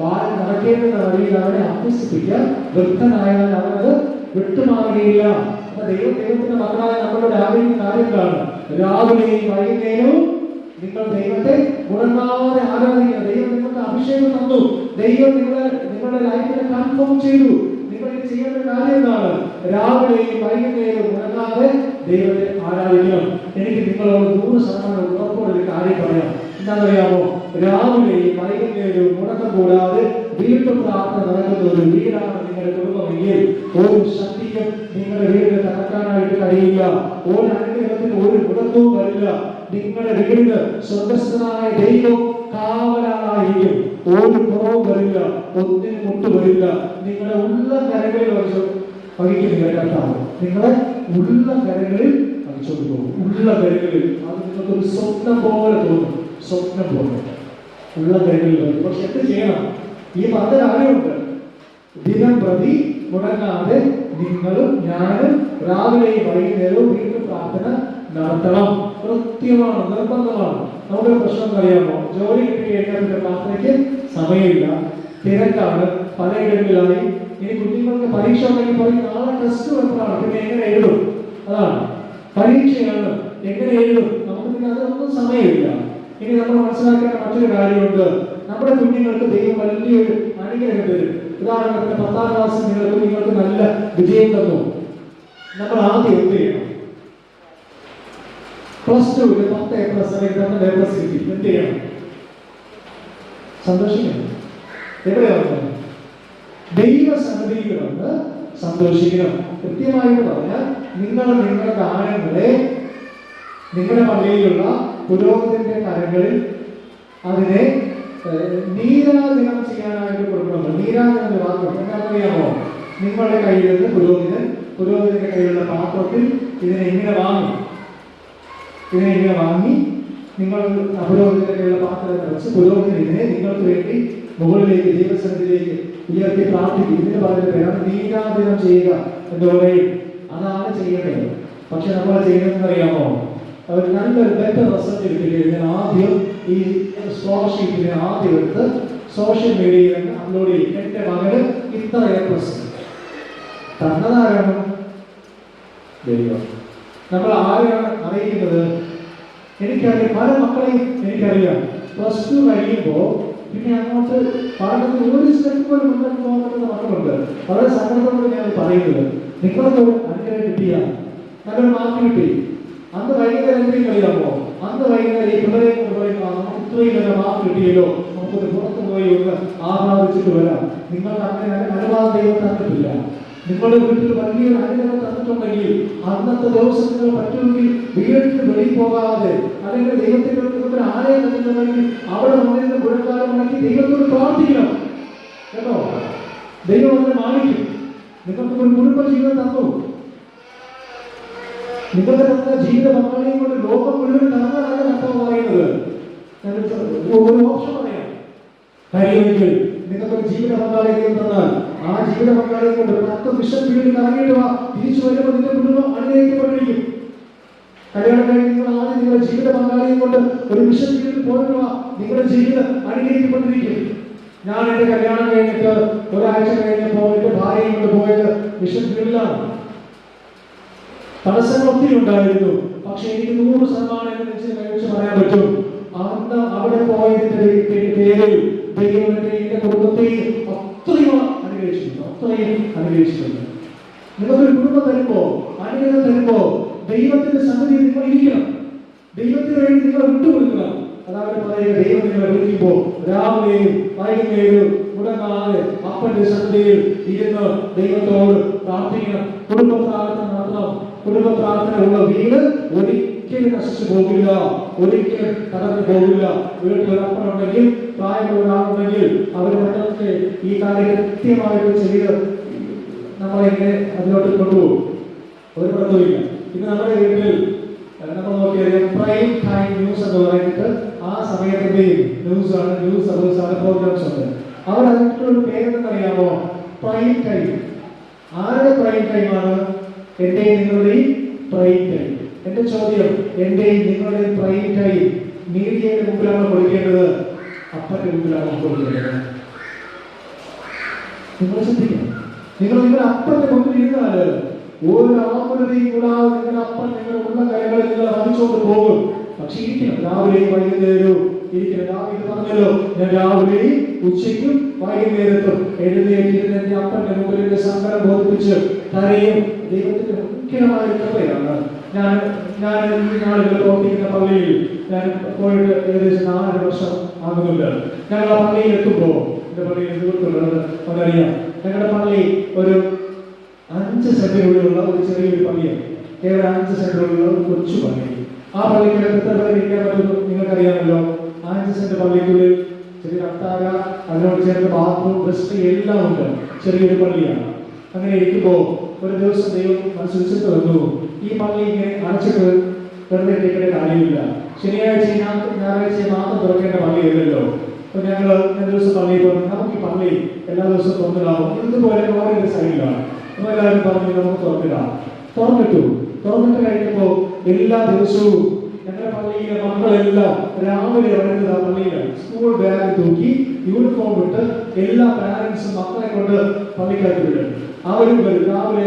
ബാലൻ നടക്കേണ്ടുന്ന വഴിയിൽ അവനെ അഭ്യസിപ്പിക്കുക, വൃദ്ധനായാൽ അവനത് വിട്ടുമാറുകയില്ല. അപ്പൊ ദൈവത്തിന്റെ മക്കളായ നമ്മളോട് ആഗ്രഹിക്കുന്ന കാര്യങ്ങളാണ് രാവിലെയും വൈകുന്നേരവും നിങ്ങൾ ദൈവത്തെ മുടങ്ങാതെ ആരാധിക്കുക. ദൈവം നിങ്ങൾക്ക് അഭിഷേകം തന്നു. ദൈവം നിങ്ങളുടെ ലൈഫിനെ കൺഫേം ചെയ്തു. നിങ്ങൾ ചെയ്യേണ്ട കാര്യം എന്താണ്? രാവിലെയും വൈകുന്നേരവും മുടങ്ങാതെ ദൈവത്തെ ആരാധിക്കണം. എനിക്ക് നിങ്ങളോട് 100% ഉറപ്പോടെ ഒരു കാര്യം പറയാം. എന്താണെന്നറിയാമോ? രാവിലെയും വൈകുന്നേരവും മുടക്കം കൂടാതെ വീട്ടു പ്രാർത്ഥന നടക്കുന്ന ഒരു വീടാണ് നിങ്ങളുടെ കുടുംബമെങ്കിൽ ഒരു ശക്തിക്കും നിങ്ങളുടെ വീടിനെ തകർക്കാനായിട്ട് കഴിയില്ല. ഒരു അനുഗ്രഹത്തിന് ഒരു മുടക്കവും വരില്ല. നിങ്ങളുടെ വീടിന് സ്വർഗസ്ഥനായ ദൈവം കാവലായിരിക്കും. ഒരു കുറവും വരില്ല, ഒന്നിനും മുട്ട് വരില്ല. നിങ്ങളുടെ ഉള്ള കരകളിൽ വഹിക്കും നിങ്ങളുടെ കർത്താവ്. നിങ്ങളെ ഉള്ള കരകളിൽ വഹിച്ചോണ്ട് പോകും. ഉള്ള കരകളിൽ അത് നിങ്ങൾക്കൊരു സ്വപ്നം പോലെ തോന്നും. സ്വപ്നം പോലെ ഉള്ള കരകളിൽ വഹിക്കും. പക്ഷെ എന്ത് ചെയ്യണം? ഈ പറഞ്ഞ കാര്യമുണ്ട്. ദിനം പ്രതി മുടങ്ങാതെ നിങ്ങളും ഞാനും രാവിലെയും വൈകുന്നേരവും വീണ്ടും പ്രാർത്ഥന നടത്തണം. കൃത്യമാണ്, നിർബന്ധമാണ്. നമ്മുടെ പ്രശ്നം അറിയാമോ? ജോലി കിട്ടി കഴിഞ്ഞാൽ പിന്നെ പ്രാർത്ഥനയ്ക്ക് സമയമില്ല, തിരക്കാണ്, പലയിടങ്ങളിലായി. ഇനി കുഞ്ഞുങ്ങൾക്ക് പരീക്ഷ ഉണ്ടെങ്കിൽ പറയും നാളെ ടെസ്റ്റ് പേപ്പറാണ്, പിന്നെ എങ്ങനെ എഴുതും? അതാണ് പരീക്ഷയാണ്, എങ്ങനെ എഴുതും? നമുക്ക് പിന്നെ അതിനൊന്നും സമയമില്ല. ഇനി നമ്മൾ മനസ്സിലാക്കേണ്ട മറ്റൊരു കാര്യമുണ്ട്. നമ്മുടെ കുഞ്ഞുങ്ങൾക്ക് ദൈവം വലിയൊരു അനുഗ്രഹം തരും. ഉദാഹരണത്തിന് 10ാം ക്ലാസ് നിങ്ങൾക്ക് നല്ല വിജയം തന്നു. നമ്മൾ ആദ്യം എന്ത് ചെയ്യണം? +2 10 A+ അല്ലെങ്കിൽ 12 A+ കിട്ടി. എന്ത് ചെയ്യണം? സന്തോഷിക്കണം. എവിടെയാണ്? ദൈവസന്നിധിയിൽ വന്ന് സന്തോഷിക്കണം. കൃത്യമായിട്ട് പറഞ്ഞാൽ നിങ്ങളുടെ ദാനങ്ങളെ നിങ്ങളുടെ പള്ളിയിലുള്ള പുരോഹിതന്റെ കരങ്ങളിൽ അതിനെ നീരാജനം ചെയ്യാനായിട്ട് കൊടുക്കണം. നീരാജനം വാക്കുണ്ട്. എന്താണെന്നറിയാമോ? നിങ്ങളുടെ കയ്യിൽ നിന്ന് പുരോഹിതന്റെ കയ്യിലുള്ള പാത്രത്തിൽ ഇതിനെ ഇങ്ങനെ വാങ്ങും. നിങ്ങൾ പുരോഹിതന്റെ കയ്യിലുള്ള പാത്രത്തിൽ വെച്ച് പുരോഹിതൻ ഇതിനെ നിങ്ങൾക്ക് വേണ്ടി മുകളിലേക്ക് ദൈവസന്നിധിയിലേക്ക് ഉയർത്തി പ്രാർത്ഥിക്കും. ഇതിന് പറയുന്ന പേരാണ് നീരാജനം ചെയ്യുക എന്ന് പറയും. അതാണ് ചെയ്യേണ്ടത്. പക്ഷെ നമ്മൾ ചെയ്യുന്നതെന്ന് അറിയാമോ? അവർ നല്ലൊരു ബെറ്റർ റിസൾട്ട് കിട്ടിക്കഴിഞ്ഞാൽ ആദ്യം ഈ സ്കോളർഷിപ്പിനെ ആദ്യം എടുത്ത് സോഷ്യൽ മീഡിയയിൽ അപ്ലോഡ് ചെയ്യും. എന്റെ മകന് ഇത്ര A+ തന്നതാരാണ്? ദൈവം. നമ്മൾ ആരെയാണ് അറിയിക്കുന്നത്? എനിക്കറിയാം, പല മക്കളെയും എനിക്കറിയാം. +2 കഴിയുമ്പോൾ പിന്നെ അങ്ങോട്ട് പഠനത്തിൽ ഒരു സ്റ്റെപ്പ് പോലും മുന്നോട്ട് പോകാൻ പറ്റുന്ന മക്കളുണ്ട്. വളരെ സങ്കടത്തോടെ ഞാൻ പറയുന്നത്, നിങ്ങൾക്ക് ഒരു അനുഗ്രഹം കിട്ടിയ നല്ലൊരു മാർക്ക് കിട്ടി. അന്ന് വൈകുന്നേരം എന്തെങ്കിലും അറിയാമോ? അന്ന് വൈകുന്നേരം ഈ പിള്ളേരെ നമുക്ക് ഇത്രയും നല്ല മാർക്ക് കിട്ടിയല്ലോ, നമുക്കൊന്ന് പുറത്തു പോയി ഒന്ന് ആഹ്ലാദിച്ചിട്ട് വരാം. നിങ്ങൾക്ക് അങ്ങനെ അനുവാദം ദൈവം തന്നിട്ടില്ല. നിങ്ങളുടെ വീട്ടിൽ വലിയൊരു അനുഗ്രഹം തന്നിട്ടുണ്ടെങ്കിൽ അന്നത്തെ ദിവസം നിങ്ങൾ പറ്റുമെങ്കിൽ വീട്ടിൽ വെളിയിൽ പോകാതെ അല്ലെങ്കിൽ ദൈവത്തിന്റെ ഒരു ആലയം തന്നിട്ടുണ്ടെങ്കിൽ അവിടെ വന്നിരുന്ന പുഴക്കാലം മുടക്കി ദൈവത്തോട് പ്രാർത്ഥിക്കണം കേട്ടോ. ദൈവം അതിനെ മാനിക്കും. നിങ്ങൾക്ക് ഒരു കുടുംബ ജീവിതം തന്നു. നിങ്ങളുടെ തന്ന ജീവിത പങ്കാളിയും കൊണ്ട് ലോകം മുഴുവൻ നടന്നാണ് കർത്താവ് പറയുന്നത്. ഒരു ഓപ്ഷൻ പറയാം. കഴിയുമെങ്കിൽ നിങ്ങൾക്കൊരു ജീവിത പങ്കാളിയെ തന്നാൽ ആ ജീവിത പങ്കാളിയെ കൊണ്ട് 10 മിഷൻ വീട്ടിൽ ഇറങ്ങിയിട്ട് വാ. തിരിച്ചു വരുമ്പോൾ നിന്റെ കുടുംബം അനുഗ്രഹിക്കപ്പെട്ടിരിക്കും. കല്യാണം കഴിഞ്ഞ് നിങ്ങൾ ആദ്യം നിങ്ങളുടെ ജീവിത പങ്കാളിയെ കൊണ്ട് ഒരു മിഷൻ വീട്ടിൽ പോയിട്ട് വാ. നിങ്ങളുടെ ജീവിതം അനുഗ്രഹിക്കപ്പെട്ടിരിക്കും. ഞാൻ എന്റെ കല്യാണം കഴിഞ്ഞിട്ട് ഒരാഴ്ച കഴിഞ്ഞ് പോയിട്ട് ഭാര്യയും കൊണ്ട് പോയത് മിഷൻ ഫീൽഡിലാണ്. തടസ്സങ്ങൾ ഒത്തിരി ഉണ്ടായിരുന്നു. പക്ഷെ എനിക്ക് 100% പറയാൻ പറ്റും. അന്ന് അവിടെ പോയതിന്റെ പേരിൽ ദൈവം എന്റെ കുടുംബത്തെയും അത്രയും അനുഗ്രഹിച്ചിട്ടുണ്ട്. നിങ്ങൾക്കൊരു കുടുംബം തരുമ്പോ, അനുഗ്രഹം തരുമ്പോ ദൈവത്തിന്റെ സന്നിധിയിൽ നിങ്ങൾ ഇരിക്കണം. ദൈവത്തിന് വേണ്ടി നിങ്ങൾ വിട്ടുകൊടുക്കണം. അതാണ് പറയുക, ദൈവം നിങ്ങളെ വിളിക്കുമ്പോ രാവിലെയും വൈകുന്നേരവും മുടങ്ങാതെ അപ്പന്റെ സന്നിധിയിൽ ഇരുന്ന് ദൈവത്തോട് പ്രാർത്ഥിക്കണം. കുടുംബ പ്രാർത്ഥന നടത്തണം. കുടുംബ പ്രാർത്ഥന ഉള്ള വീട് ഒരിക്കലും നശിച്ചു പോകില്ല, ഒരിക്കലും കടന്നു പോകില്ല. വീട്ടിൽ ഒരപ്പനുണ്ടെങ്കിൽ, പ്രായമുള്ള ഒരാളുണ്ടെങ്കിൽ അവർ മറ്റൊക്കെ ഈ കാര്യം കൃത്യമായിട്ട് ചെയ്ത് നമ്മളെങ്ങനെ അതിലോട്ട് കൊണ്ടുപോകും. ഒരു ബന്ധവുമില്ല. ഇന്ന് നമ്മുടെ വീട്ടിൽ നമ്മൾ നോക്കിയാൽ പ്രൈം ടൈം ന്യൂസ് എന്ന് പറഞ്ഞിട്ട് ആ സമയത്തിന്റെയും ന്യൂസ് പ്രോഗ്രാംസ് ഉണ്ട്. അവർ അതിനൊരു പേരെന്ന് അറിയാമോ? Prime time. ആരുടെ പ്രൈം ടൈമാണ്? എന്റെയും നിങ്ങളുടെയും പ്രൈം ടൈം. എന്റെ ചോദ്യം, എന്റെയും നിങ്ങളുടെയും പ്രൈം ടൈം മീഡിയയുടെ മുമ്പിലാണ് കൊടുക്കേണ്ടത്? അപ്പന്റെ മുമ്പിലാണ് കൊടുക്കേണ്ടത്? നിങ്ങൾ ശ്രദ്ധിക്കണം. നിങ്ങളുടെ അപ്പന്റെ മുമ്പിൽ ഇരുന്നാല് ഒരു ആകുലതയും കൂടാതെ നിങ്ങളുടെ അപ്പൻ നിങ്ങളുടെ ഉള്ള കാര്യങ്ങളിൽ നിങ്ങൾ വഹിച്ചുകൊണ്ട് പോകും. പക്ഷെ ഇരിക്കണം, രാവിലെയും വൈകുന്നേരവും ഇരിക്കണം. രാവിലെ പറഞ്ഞല്ലോ, ഞാൻ രാവിലെയും ഉച്ചയ്ക്കും വൈകുന്നേരത്തും എഴുന്നേറ്റിരുന്ന് എന്റെ അപ്പന്റെ മുമ്പിൽ എന്റെ സങ്കടം ബോധിപ്പിച്ച് കരയും. ദൈവത്തിന്റെ മുഖ്യമായ കൃപയാണ്. ഞാൻ ഈ നാളുകൾ പ്രവർത്തിക്കുന്ന പള്ളിയിൽ ഞാൻ പോയിട്ട് ഏകദേശം 4 വർഷം ആകുന്നുണ്ട്. ഞങ്ങൾ ആ പള്ളിയിൽ എത്തുമ്പോ, എന്റെ പള്ളിയിൽ എത്തുന്നുള്ളത് അതറിയാം, ഞങ്ങളുടെ പള്ളി ഒരു 5 സെന്റിനുള്ളിലുള്ള ഒരു ചെറിയൊരു പള്ളിയാണ്. കേവലം 5 സെന്റിനുള്ള ഒരു കൊച്ചു പള്ളി. ആ പള്ളിക്ക് എത്ര പേർ ഇരിക്കാൻ പറ്റുന്നു നിങ്ങൾക്കറിയാമല്ലോ. 5 സെന്റ് പള്ളിക്കുള്ളിൽ ചെറിയ അത്താര, അതിനോട് ചേർന്ന് ബാത്റൂം, റെസ്റ്റ് എല്ലാം ഉണ്ട്. ചെറിയൊരു പള്ളിയാണ്. അങ്ങനെ ഇരിക്കുമ്പോ ഒരു ദിവസം ദൈവം മനസ്സിൽ വന്നു, ഈ പള്ളി ഇങ്ങനെ അടച്ചിട്ട് വെറുതെ ഇരിക്കേണ്ട കാര്യമില്ല. ശനിയാഴ്ച ഞായറാഴ്ച മാത്രം തുറക്കേണ്ട പള്ളിയല്ലല്ലോ. അപ്പൊ ഞാൻ ദിവസം പള്ളിയിൽ പറഞ്ഞു, നമുക്ക് ഈ പള്ളി എല്ലാ ദിവസവും തുറന്നിടാവും. ഇതുപോലെ വേറൊരു സൈഡിലാണ്. അപ്പൊ എല്ലാവരും പറഞ്ഞു, നമുക്ക് തുറന്നിടാം. തുറന്നിട്ട് കഴിയുമ്പോൾ എല്ലാ ദിവസവും ഞങ്ങളുടെ പള്ളിയിലെ മക്കളെല്ലാം രാവിലെ വരുന്നത് ആ പള്ളിയിലാണ്. സ്കൂൾ ബാഗ് തൂക്കി യൂണിഫോം ഇട്ട് എല്ലാ പാരന്റ്സും മക്കളെ കൊണ്ട് പള്ളിക്കകത്ത് വിടും. അവരും വരും. രാവിലെ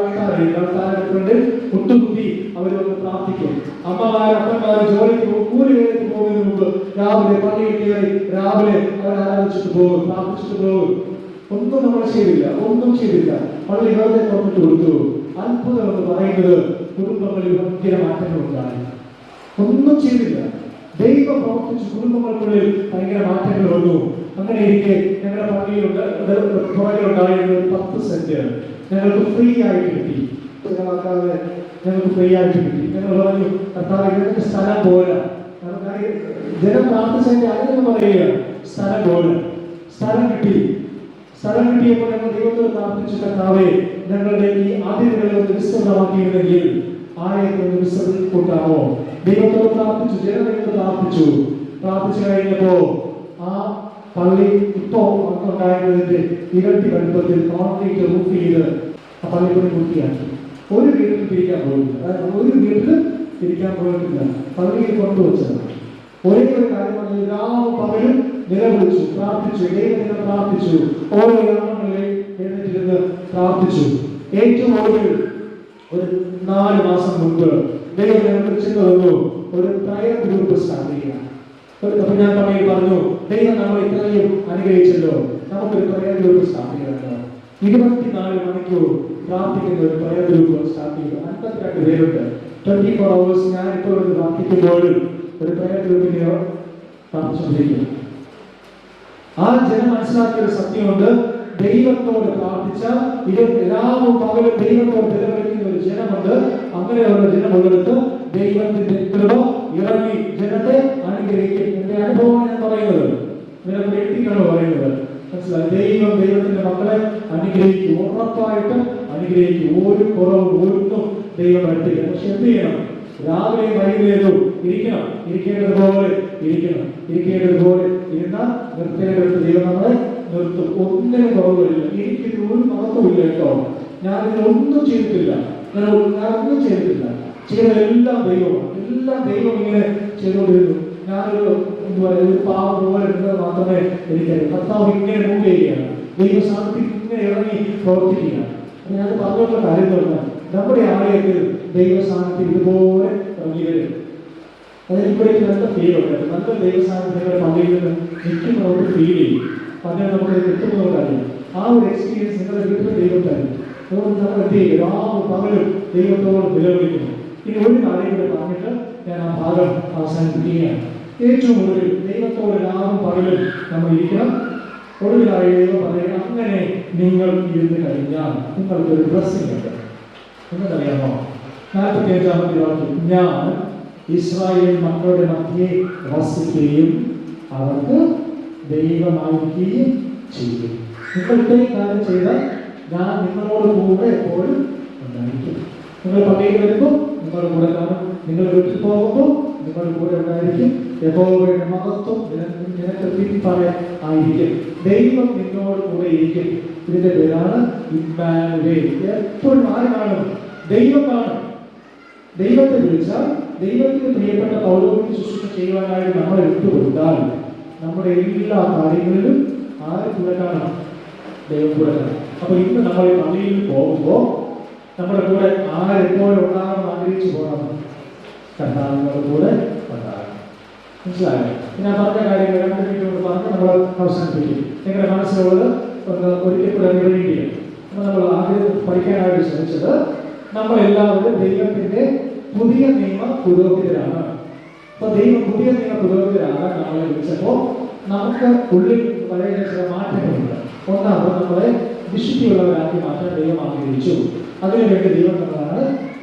ആൾക്കാരുണ്ട്, മുട്ടുകുത്തി അവർ വന്ന് പ്രാർത്ഥിക്കും. അപ്പന്മാര് ജോലിക്ക് കൂലി വേലയ്ക്ക് പോകുന്നതിന് മുമ്പ് രാവിലെ പള്ളിയിൽ കയറി രാവിലെ അവർ ആരാധിച്ചിട്ട് പോകും, പ്രാർത്ഥിച്ചിട്ട് പോകും. ഒന്നും നമ്മൾ ചെയ്തില്ല. പള്ളി വെറുതെ തുറന്നിട്ട് കൊടുത്തു. അത്ഭുതം എന്ന് പറയുന്നത് കുടുംബങ്ങളിൽ ഭയങ്കര മാറ്റങ്ങൾ ഉണ്ടായി. ഒന്നും ചെയ്തില്ല, ദൈവം പ്രവർത്തിച്ചു. കുടുംബങ്ങൾക്കുള്ളിൽ ഭയങ്കര മാറ്റങ്ങൾ വന്നു. അങ്ങനെ ഇരിക്കെ ഞങ്ങളുടെ പള്ളിയിലുണ്ടായിരുന്ന 10 സെന്റ് ഞങ്ങൾക്ക് ഫ്രീ ആയിട്ട് കിട്ടി. ഞങ്ങൾ പറഞ്ഞു, കർത്താവേ, ഞങ്ങൾക്ക് സ്ഥലം പോരാ. ജനം പ്രാർത്ഥിച്ചതിന്റെ അതിന് പറയുകയാണ്, സ്ഥലം പോരാ. സ്ഥലം കിട്ടിയപ്പോൾ ഞങ്ങൾ ദൈവത്തോട് പ്രാർത്ഥിച്ചു, കർത്താവേ, ഞങ്ങളുടെ ഈ ആദ്യങ്ങളെ ഒന്ന് വിസ്തൃതമാക്കിയിരുന്നെങ്കിൽ ആരെയൊക്കെ വിസ്തൃതി കൂട്ടാമോ? ദൈവത്തോട് പ്രാർത്ഥിച്ചു, ജനതയോട് പ്രാർത്ഥിച്ചു കഴിഞ്ഞപ്പോ ആ പള്ളി ഇപ്പോ ഉണ്ടായിരുന്നതിന്റെ ഇരട്ടി വലുപ്പത്തിൽ കോൺക്രീറ്റ് റൂഫ് ചെയ്ത് ആ പള്ളിപ്പണി പൂർത്തിയാക്കി. ഒരു വീട്ടിൽ തിരിക്കാൻ പോയിട്ടില്ല. പള്ളിയിൽ കൊണ്ടുവച്ചത് ഒരേ ഒരു കാര്യമാണ്, രാവും പകലും നിലവിളിച്ചു, പ്രാർത്ഥിച്ചു, ദൈവത്തിനെ പ്രാർത്ഥിച്ചു. ഓരോ യാമങ്ങളിൽ എഴുന്നേറ്റിരുന്ന് പ്രാർത്ഥിച്ചു. ഏറ്റവും ഒടുവിൽ ഒരു 4 മാസം മുൻപ് ദൈവം ഞങ്ങൾക്ക് ചിന്ത തന്നു, ഒരു പ്രയർ ഗ്രൂപ്പ് സ്റ്റാർട്ട് ചെയ്യാം. അപ്പൊ ഞാൻ പറഞ്ഞു, ദൈവം നമ്മൾ ഇത്രയും അനുഗ്രഹിച്ചല്ലോ, നമുക്കൊരു പ്രയർ ഗ്രൂപ്പ് സ്റ്റാർട്ട് ചെയ്യാമല്ലോ. 24 മണിക്കൂർ പ്രാർത്ഥിക്കുന്ന ഒരു പ്രയർ ഗ്രൂപ്പ് സ്റ്റാർട്ട് ചെയ്തു. 52 പേരുണ്ട്. 24 hours ഞാൻ ഇപ്പോൾ പ്രാർത്ഥിക്കുമ്പോഴും ഒരു പ്രയർ ഗ്രൂപ്പിനെ പ്രാർത്ഥിച്ചുകൊണ്ടിരിക്കുന്നു. ആ ജനം മനസ്സിലാക്കിയ ഒരു സത്യമുണ്ട്, ദൈവത്തോട് പ്രാർത്ഥിച്ച രാവും പകലും ദൈവത്തോട് നിലവിളിക്കുന്ന ഒരു ജനമുണ്ട്. അങ്ങനെയുള്ള ജനമുള്ളിടത്ത് ദൈവത്തിന്റെ കൃപ ഇറങ്ങി ജനത്തെ അനുഗ്രഹിക്കും. എന്റെ അനുഭവം ഞാൻ പറയുന്നത്, നിങ്ങളുടെ വ്യക്തിക്കാണ് പറയുന്നത്. മനസ്സിലായി? ദൈവത്തിന്റെ മക്കളെ അനുഗ്രഹിക്കും, ഉറപ്പായിട്ടും അനുഗ്രഹിക്കും. ഒരു കുറവും ഒന്നും ദൈവം വരുത്തില്ല. പക്ഷെ എന്ത് ചെയ്യണം? രാവിലെ വൈകുന്നേരവും ഇരിക്കേണ്ടതുപോലെ ഇരുന്നാൽ നിർത്തേണ്ടത് ദൈവം നമ്മളെ നിർത്തും. ഒന്നിനും കുറവില്ല. എനിക്കിത് ഒരു മഹത്വമില്ല കേട്ടോ. ഞാനിതൊന്നും ചെയ്തിട്ടില്ല. ചെയ്തതെല്ലാം ദൈവം ഇങ്ങനെ ചെയ്തുകൊണ്ടിരുന്നു. ഞാനൊരു പാവം പോലെ മാത്രമേ എനിക്കറിയാം. കർത്താവ് ഇങ്ങനെ മൂവ് ചെയ്യുകയാണ്. ദൈവസാന്നിധ്യം ഇങ്ങനെ ഇറങ്ങി പ്രവർത്തിക്കുകയാണ്. ഞാൻ പറഞ്ഞുള്ള കാര്യങ്ങളല്ല, നമ്മുടെ ആലയത്തിൽ ദൈവസാന്നിധ്യം ഇതുപോലെ ഇറങ്ങി വരും. അതെനിക്ക് നല്ല ഫീലുണ്ട്. നല്ല ദൈവസാന്നിധ്യങ്ങളുടെ പള്ളിയിൽ നിന്ന് നിൽക്കുന്നവർക്ക് ഫീൽ ചെയ്യും. പറഞ്ഞാൽ നമുക്ക് കിട്ടുന്നവർക്കറിയാം. ആ ഒരു എക്സ്പീരിയൻസ് നിങ്ങളുടെ വീട്ടിൽ ദൈവത്തായിരുന്നു. അതുകൊണ്ട് നമ്മൾ എന്ത് ചെയ്യും? പകലും ദൈവത്തോട് നിലവിളിക്കുന്നു. ഇനി ഒരു കാര്യം കൂടെ പറഞ്ഞിട്ട് ഞാൻ ആ ഭാഗം അവസാനിപ്പിക്കുകയാണ്. ഏറ്റവും ഒടുവിൽ ദൈവത്തോട് രാവും പകലും നമ്മൾ ഇരിക്കണം. ഒടുവിലായി ദൈവം പറയുക, അങ്ങനെ നിങ്ങൾ ഇരുന്ന് കഴിഞ്ഞാൽ നിങ്ങൾക്കൊരു ബ്ലെസ്സിംഗ് ഉണ്ട്. നിങ്ങൾക്കറിയാമോ? 45-ാമത്തെ വാക്യം, ഞാൻ ഇസ്രായേൽ മക്കളുടെ മധ്യേ വസിക്കുകയും അവർക്ക് ദൈവമായിരിക്കുകയും ചെയ്യും. നിങ്ങൾ ഇത്രയും കാര്യം ചെയ്താൽ ഞാൻ നിങ്ങളോട് കൂടെ എപ്പോഴും ഉണ്ടായിരിക്കും. നിങ്ങൾ പള്ളിയിൽ വരുമ്പോൾ നിങ്ങളുടെ കൂടെ കാണും. നിങ്ങൾ വീട്ടിൽ പോകുമ്പോൾ നിങ്ങളുടെ കൂടെ ഉണ്ടായിരിക്കും. യഹോവയുടെ മഹത്വം നിനക്ക് തിരിപ്പറയാൻ ആയിരിക്കും. ദൈവം നിന്നോട് കൂടെ ഇരിക്കും. ഇതിന്റെ പേരാണ് ഇമ്മാനുവേൽ. എപ്പോഴും ആര് കാണും? ദൈവം കാണും. ദൈവത്തെ വിളിച്ചാൽ, ദൈവത്തിന് പ്രിയപ്പെട്ട പൗരോഹിത്യ ശുശ്രൂഷ ചെയ്യുവാനായിട്ട് നമ്മളെ വിട്ടുകൊടുത്താൽ നമ്മുടെ എല്ലാ കാര്യങ്ങളിലും ആര് കൂടെ കാണണം? ദൈവം കൂടെ കാണണം. അപ്പൊ ഇന്ന് നമ്മൾ ഈ പള്ളിയിൽ പോകുമ്പോൾ നമ്മുടെ കൂടെ ആരെപ്പോഴും ഉണ്ടാകണം ആഗ്രഹിച്ചു പോകണം, കർത്താവിനോട് കൂടെ ഉണ്ടാകണം. മനസ്സിലായോ? ഞാൻ പറഞ്ഞ കാര്യങ്ങൾ 2 മിനിറ്റ് കൊണ്ട് പറഞ്ഞ് നമ്മൾ അവസാനിപ്പിക്കും. നിങ്ങളുടെ മനസ്സിലുള്ളത് ഒന്ന് ഒരിക്കൽ കൂടെ റിവൈൻഡ് ചെയ്യും. അപ്പോൾ നമ്മൾ ആദ്യം പഠിക്കാനായിട്ട് ശ്രമിച്ചത് നമ്മളെല്ലാവരും ദൈവത്തിന്റെ പുതിയ നിയമ പുരോഹിതരാണ്. അപ്പൊ ദൈവം പുതിയ നിയമ പുരോഹിതരാകാൻ നമ്മളെ വിളിച്ചപ്പോൾ നമുക്ക് ഉള്ളിൽ വളരെ ചില മാറ്റങ്ങളുണ്ട്. ഒന്നാമത് നമ്മളെ വിശുദ്ധിയുള്ളവരാക്കി മാറ്റാൻ ദൈവം ആഗ്രഹിച്ചു. അതിനുവേണ്ടി ദൈവം നമ്മളാണ്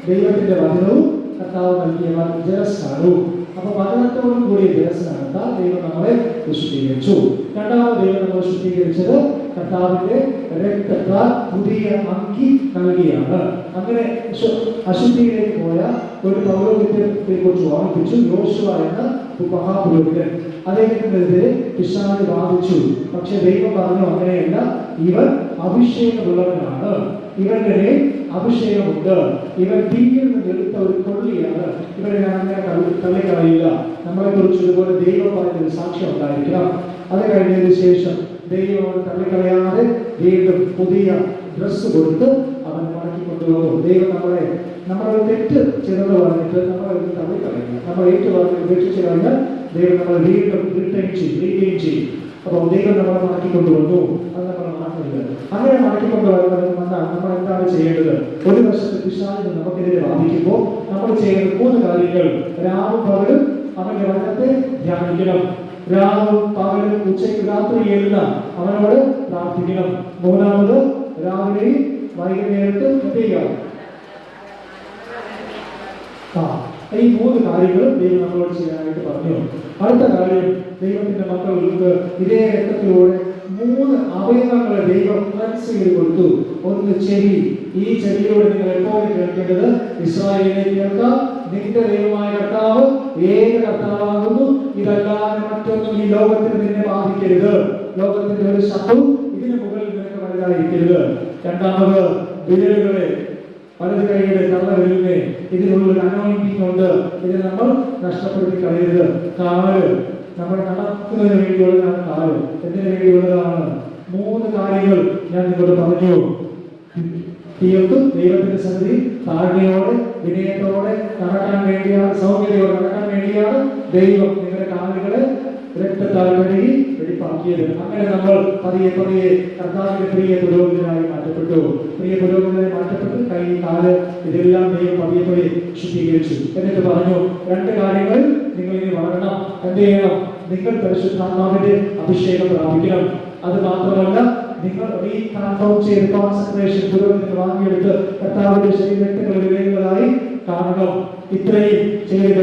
ദൈവത്തിന്റെ വചനവും കർത്താവ് നൽകിയ ജലസ്നാനവും. അപ്പൊ വചനത്തോടും കൂടിയ ജലസ്നാനത്താൽ ദൈവം നമ്മളെ വിശുദ്ധീകരിച്ചു. രണ്ടാമത് ദൈവം നമ്മളെ ശുദ്ധീകരിച്ചത് കർത്താവിന്റെ രക്തത്താൽ പുതിയ അങ്കി നൽകിയാണ്. അങ്ങനെ അശുദ്ധിയിലേക്ക് പോയ ഒരു പൗരോഹിത്യത്തെ കുറിച്ച് ഓർമ്മിപ്പിച്ചു. യോശുവ എന്ന മഹാപുരോഹിതൻ, അദ്ദേഹത്തിനെതിരെ പിശാച് ബാധിച്ചു. പക്ഷെ ദൈവം പറഞ്ഞു, അങ്ങനെയല്ല, ഇവൻ അഭിഷേകമുള്ളവനാണ്, ഇവന്റെ മേൽ അഭിഷേകമുണ്ട്, ഇവൻ തീയിൽ നിന്ന് എടുത്ത ഒരു കൊള്ളിയാണ്, ഇവരെ ഞാൻ അങ്ങനെ തള്ളിക്കളയില്ല. നമ്മളെ കുറിച്ച് ഇതുപോലെ ദൈവം പറഞ്ഞൊരു സാക്ഷ്യം ഉണ്ടായിരിക്കണം. അത് കഴിഞ്ഞതിന് ശേഷം ദൈവം അവൻ തള്ളിക്കളയാതെ വീണ്ടും പുതിയ ഡ്രസ്സ് കൊടുത്ത് അവൻ മടക്കി കൊണ്ടുപോകും. ദൈവം നമ്മളെ തെറ്റ് ചെയ്തെന്ന് പറഞ്ഞിട്ട് നമ്മളെ തള്ളിക്കളയില്ല. നമ്മൾ ഏറ്റുപറഞ്ഞ് ഉപേക്ഷിച്ച് കഴിഞ്ഞാൽ ദൈവം നമ്മളെ വീണ്ടും റിട്ടേൺ ചെയ്യും. അപ്പോൾ ദൈവം നമ്മളെ മടക്കി കൊണ്ടുവന്നു. അത് നമ്മൾ മാറ്റില്ല. അങ്ങനെ മടക്കി കൊണ്ടുവന്നാൽ നമ്മൾ എന്താണ് ചെയ്യേണ്ടത്? ഒരു വശത്ത് പിശാച് നമുക്കെതിരെ ബാധിക്കുമ്പോൾ നമ്മൾ ചെയ്യേണ്ട 3 കാര്യങ്ങൾ. രാവും പകലും അവന്റെ വചനത്തെ ധ്യാനിക്കണം. രാവും പകലും ഉച്ചയ്ക്ക് രാത്രിയെല്ലാം അവനോട് പ്രാർത്ഥിക്കണം. മൂന്നാമത് രാവിലെയും വൈകുന്നേരത്ത് എന്തെയ്യാം? ഈ 3 കാര്യങ്ങളും ദൈവം നമ്മളോട് ചെയ്യാനായിട്ട് പറഞ്ഞു. അടുത്ത കാര്യം, ദൈവത്തിന്റെ മക്കൾക്ക് ഇതേ രക്തത്തിലൂടെ 3 അവയവങ്ങളെ ദൈവം ക്ലെൻസ് ചെയ്ത് കൊടുത്തു. ഒന്ന് ചെവി. ഈ ചെവിയോട് നിങ്ങൾ എപ്പോഴും കേൾക്കേണ്ടത് ഇസ്രായേലിനെ കേൾക്കാം, നിന്റെ ദൈവമായ കർത്താവ് ഏക കർത്താവാകുന്നു, ഇതല്ലാതെ മറ്റൊന്നും ഈ ലോകത്തിൽ നിന്നെ ബാധിക്കരുത്. ലോകത്തിന്റെ ഒരു ശത്രു ഇതിന് മുകളിൽ നിനക്ക് വലുതായിരിക്കരുത്. രണ്ടാമത് വിരലുകളെ, വലത് കൈയുടെ തള്ളവിരലിനെ, ഇതിനുള്ള അനോയിന്റിംഗ് ഉണ്ട്, ഇതിനെ നമ്മൾ നഷ്ടപ്പെടുത്തി കളയരുത്. കാല്, നമ്മൾ നടക്കുന്നതിന് വേണ്ടിയുള്ളതാണ് കാല്. എന്തിനു വേണ്ടിയുള്ളതാണ്? 3 കാര്യങ്ങൾ ഞാൻ നിങ്ങളോട് പറഞ്ഞു. തീർത്തും ദൈവത്തിന്റെ സന്നിധി താഴ്മയോടെ വിനയത്തോടെ നടക്കാൻ വേണ്ടിയാണ്, സൗമ്യതയോടെ നടക്കാൻ വേണ്ടിയാണ് ദൈവം നിങ്ങളുടെ കാലുകളെ രക്തത്താൽ കഴുകി വെടിപ്പാക്കിയത്. അങ്ങനെ നമ്മൾ പതിയെ കർത്താവിന്റെ പ്രിയ പുരോഹിതനായി മാറ്റപ്പെട്ടു. പ്രിയ പുരോഹിതനായി മാറ്റപ്പെട്ട് കൈ, കാല്, ഇതെല്ലാം ദൈവം പതിയെ ശുദ്ധീകരിച്ചു. എന്നിട്ട് പറഞ്ഞു, 2 കാര്യങ്ങൾ നിങ്ങൾ ഇനി വളരണം. എന്ത് ചെയ്യണം? നിങ്ങൾ പരിശുദ്ധാത്മാവിന്റെ അഭിഷേകം പ്രാപിക്കണം. അത് മാത്രമല്ല, നിങ്ങൾ റീകൺഫേം ചെയ്ത് കോൺസെൻട്രേഷൻ പുരോഹിതന് വാങ്ങിയെടുത്ത് കർത്താവിന്റെ ശരീരത്തിൽ വിലയുന്നതായി കാണണം. ഇത്രയും ചെയ്ത്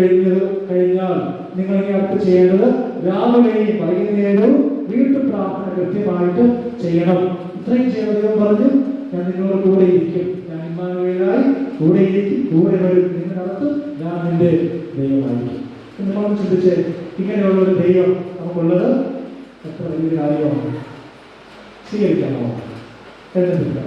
കഴിഞ്ഞാൽ നിങ്ങൾ ഇനി അടുത്ത് ചെയ്യേണ്ടത് രാവിലെയും വൈകുന്നേരവും വീട്ടു പ്രാർത്ഥന കൃത്യമായിട്ട് ചെയ്യണം. ഇത്രയും ചെയ്തത് പറഞ്ഞു, ഞാൻ നിങ്ങളോട് കൂടെ ഇരിക്കും, ഞാൻ ഇമ്മാനുവേലായി കൂടെ ഇരിക്കും, കൂടെ വരും, നിങ്ങളടുത്ത് ഞാൻ നിന്റെ ദൈവമായിരിക്കും. നമ്മൾ ചിന്തിച്ച് ഇങ്ങനെയുള്ള ഒരു ദൈവം നമുക്കുള്ളത് എത്ര വലിയ കാര്യമാണ്. സ്വീകരിക്കാമോ? എഴുതില്ല.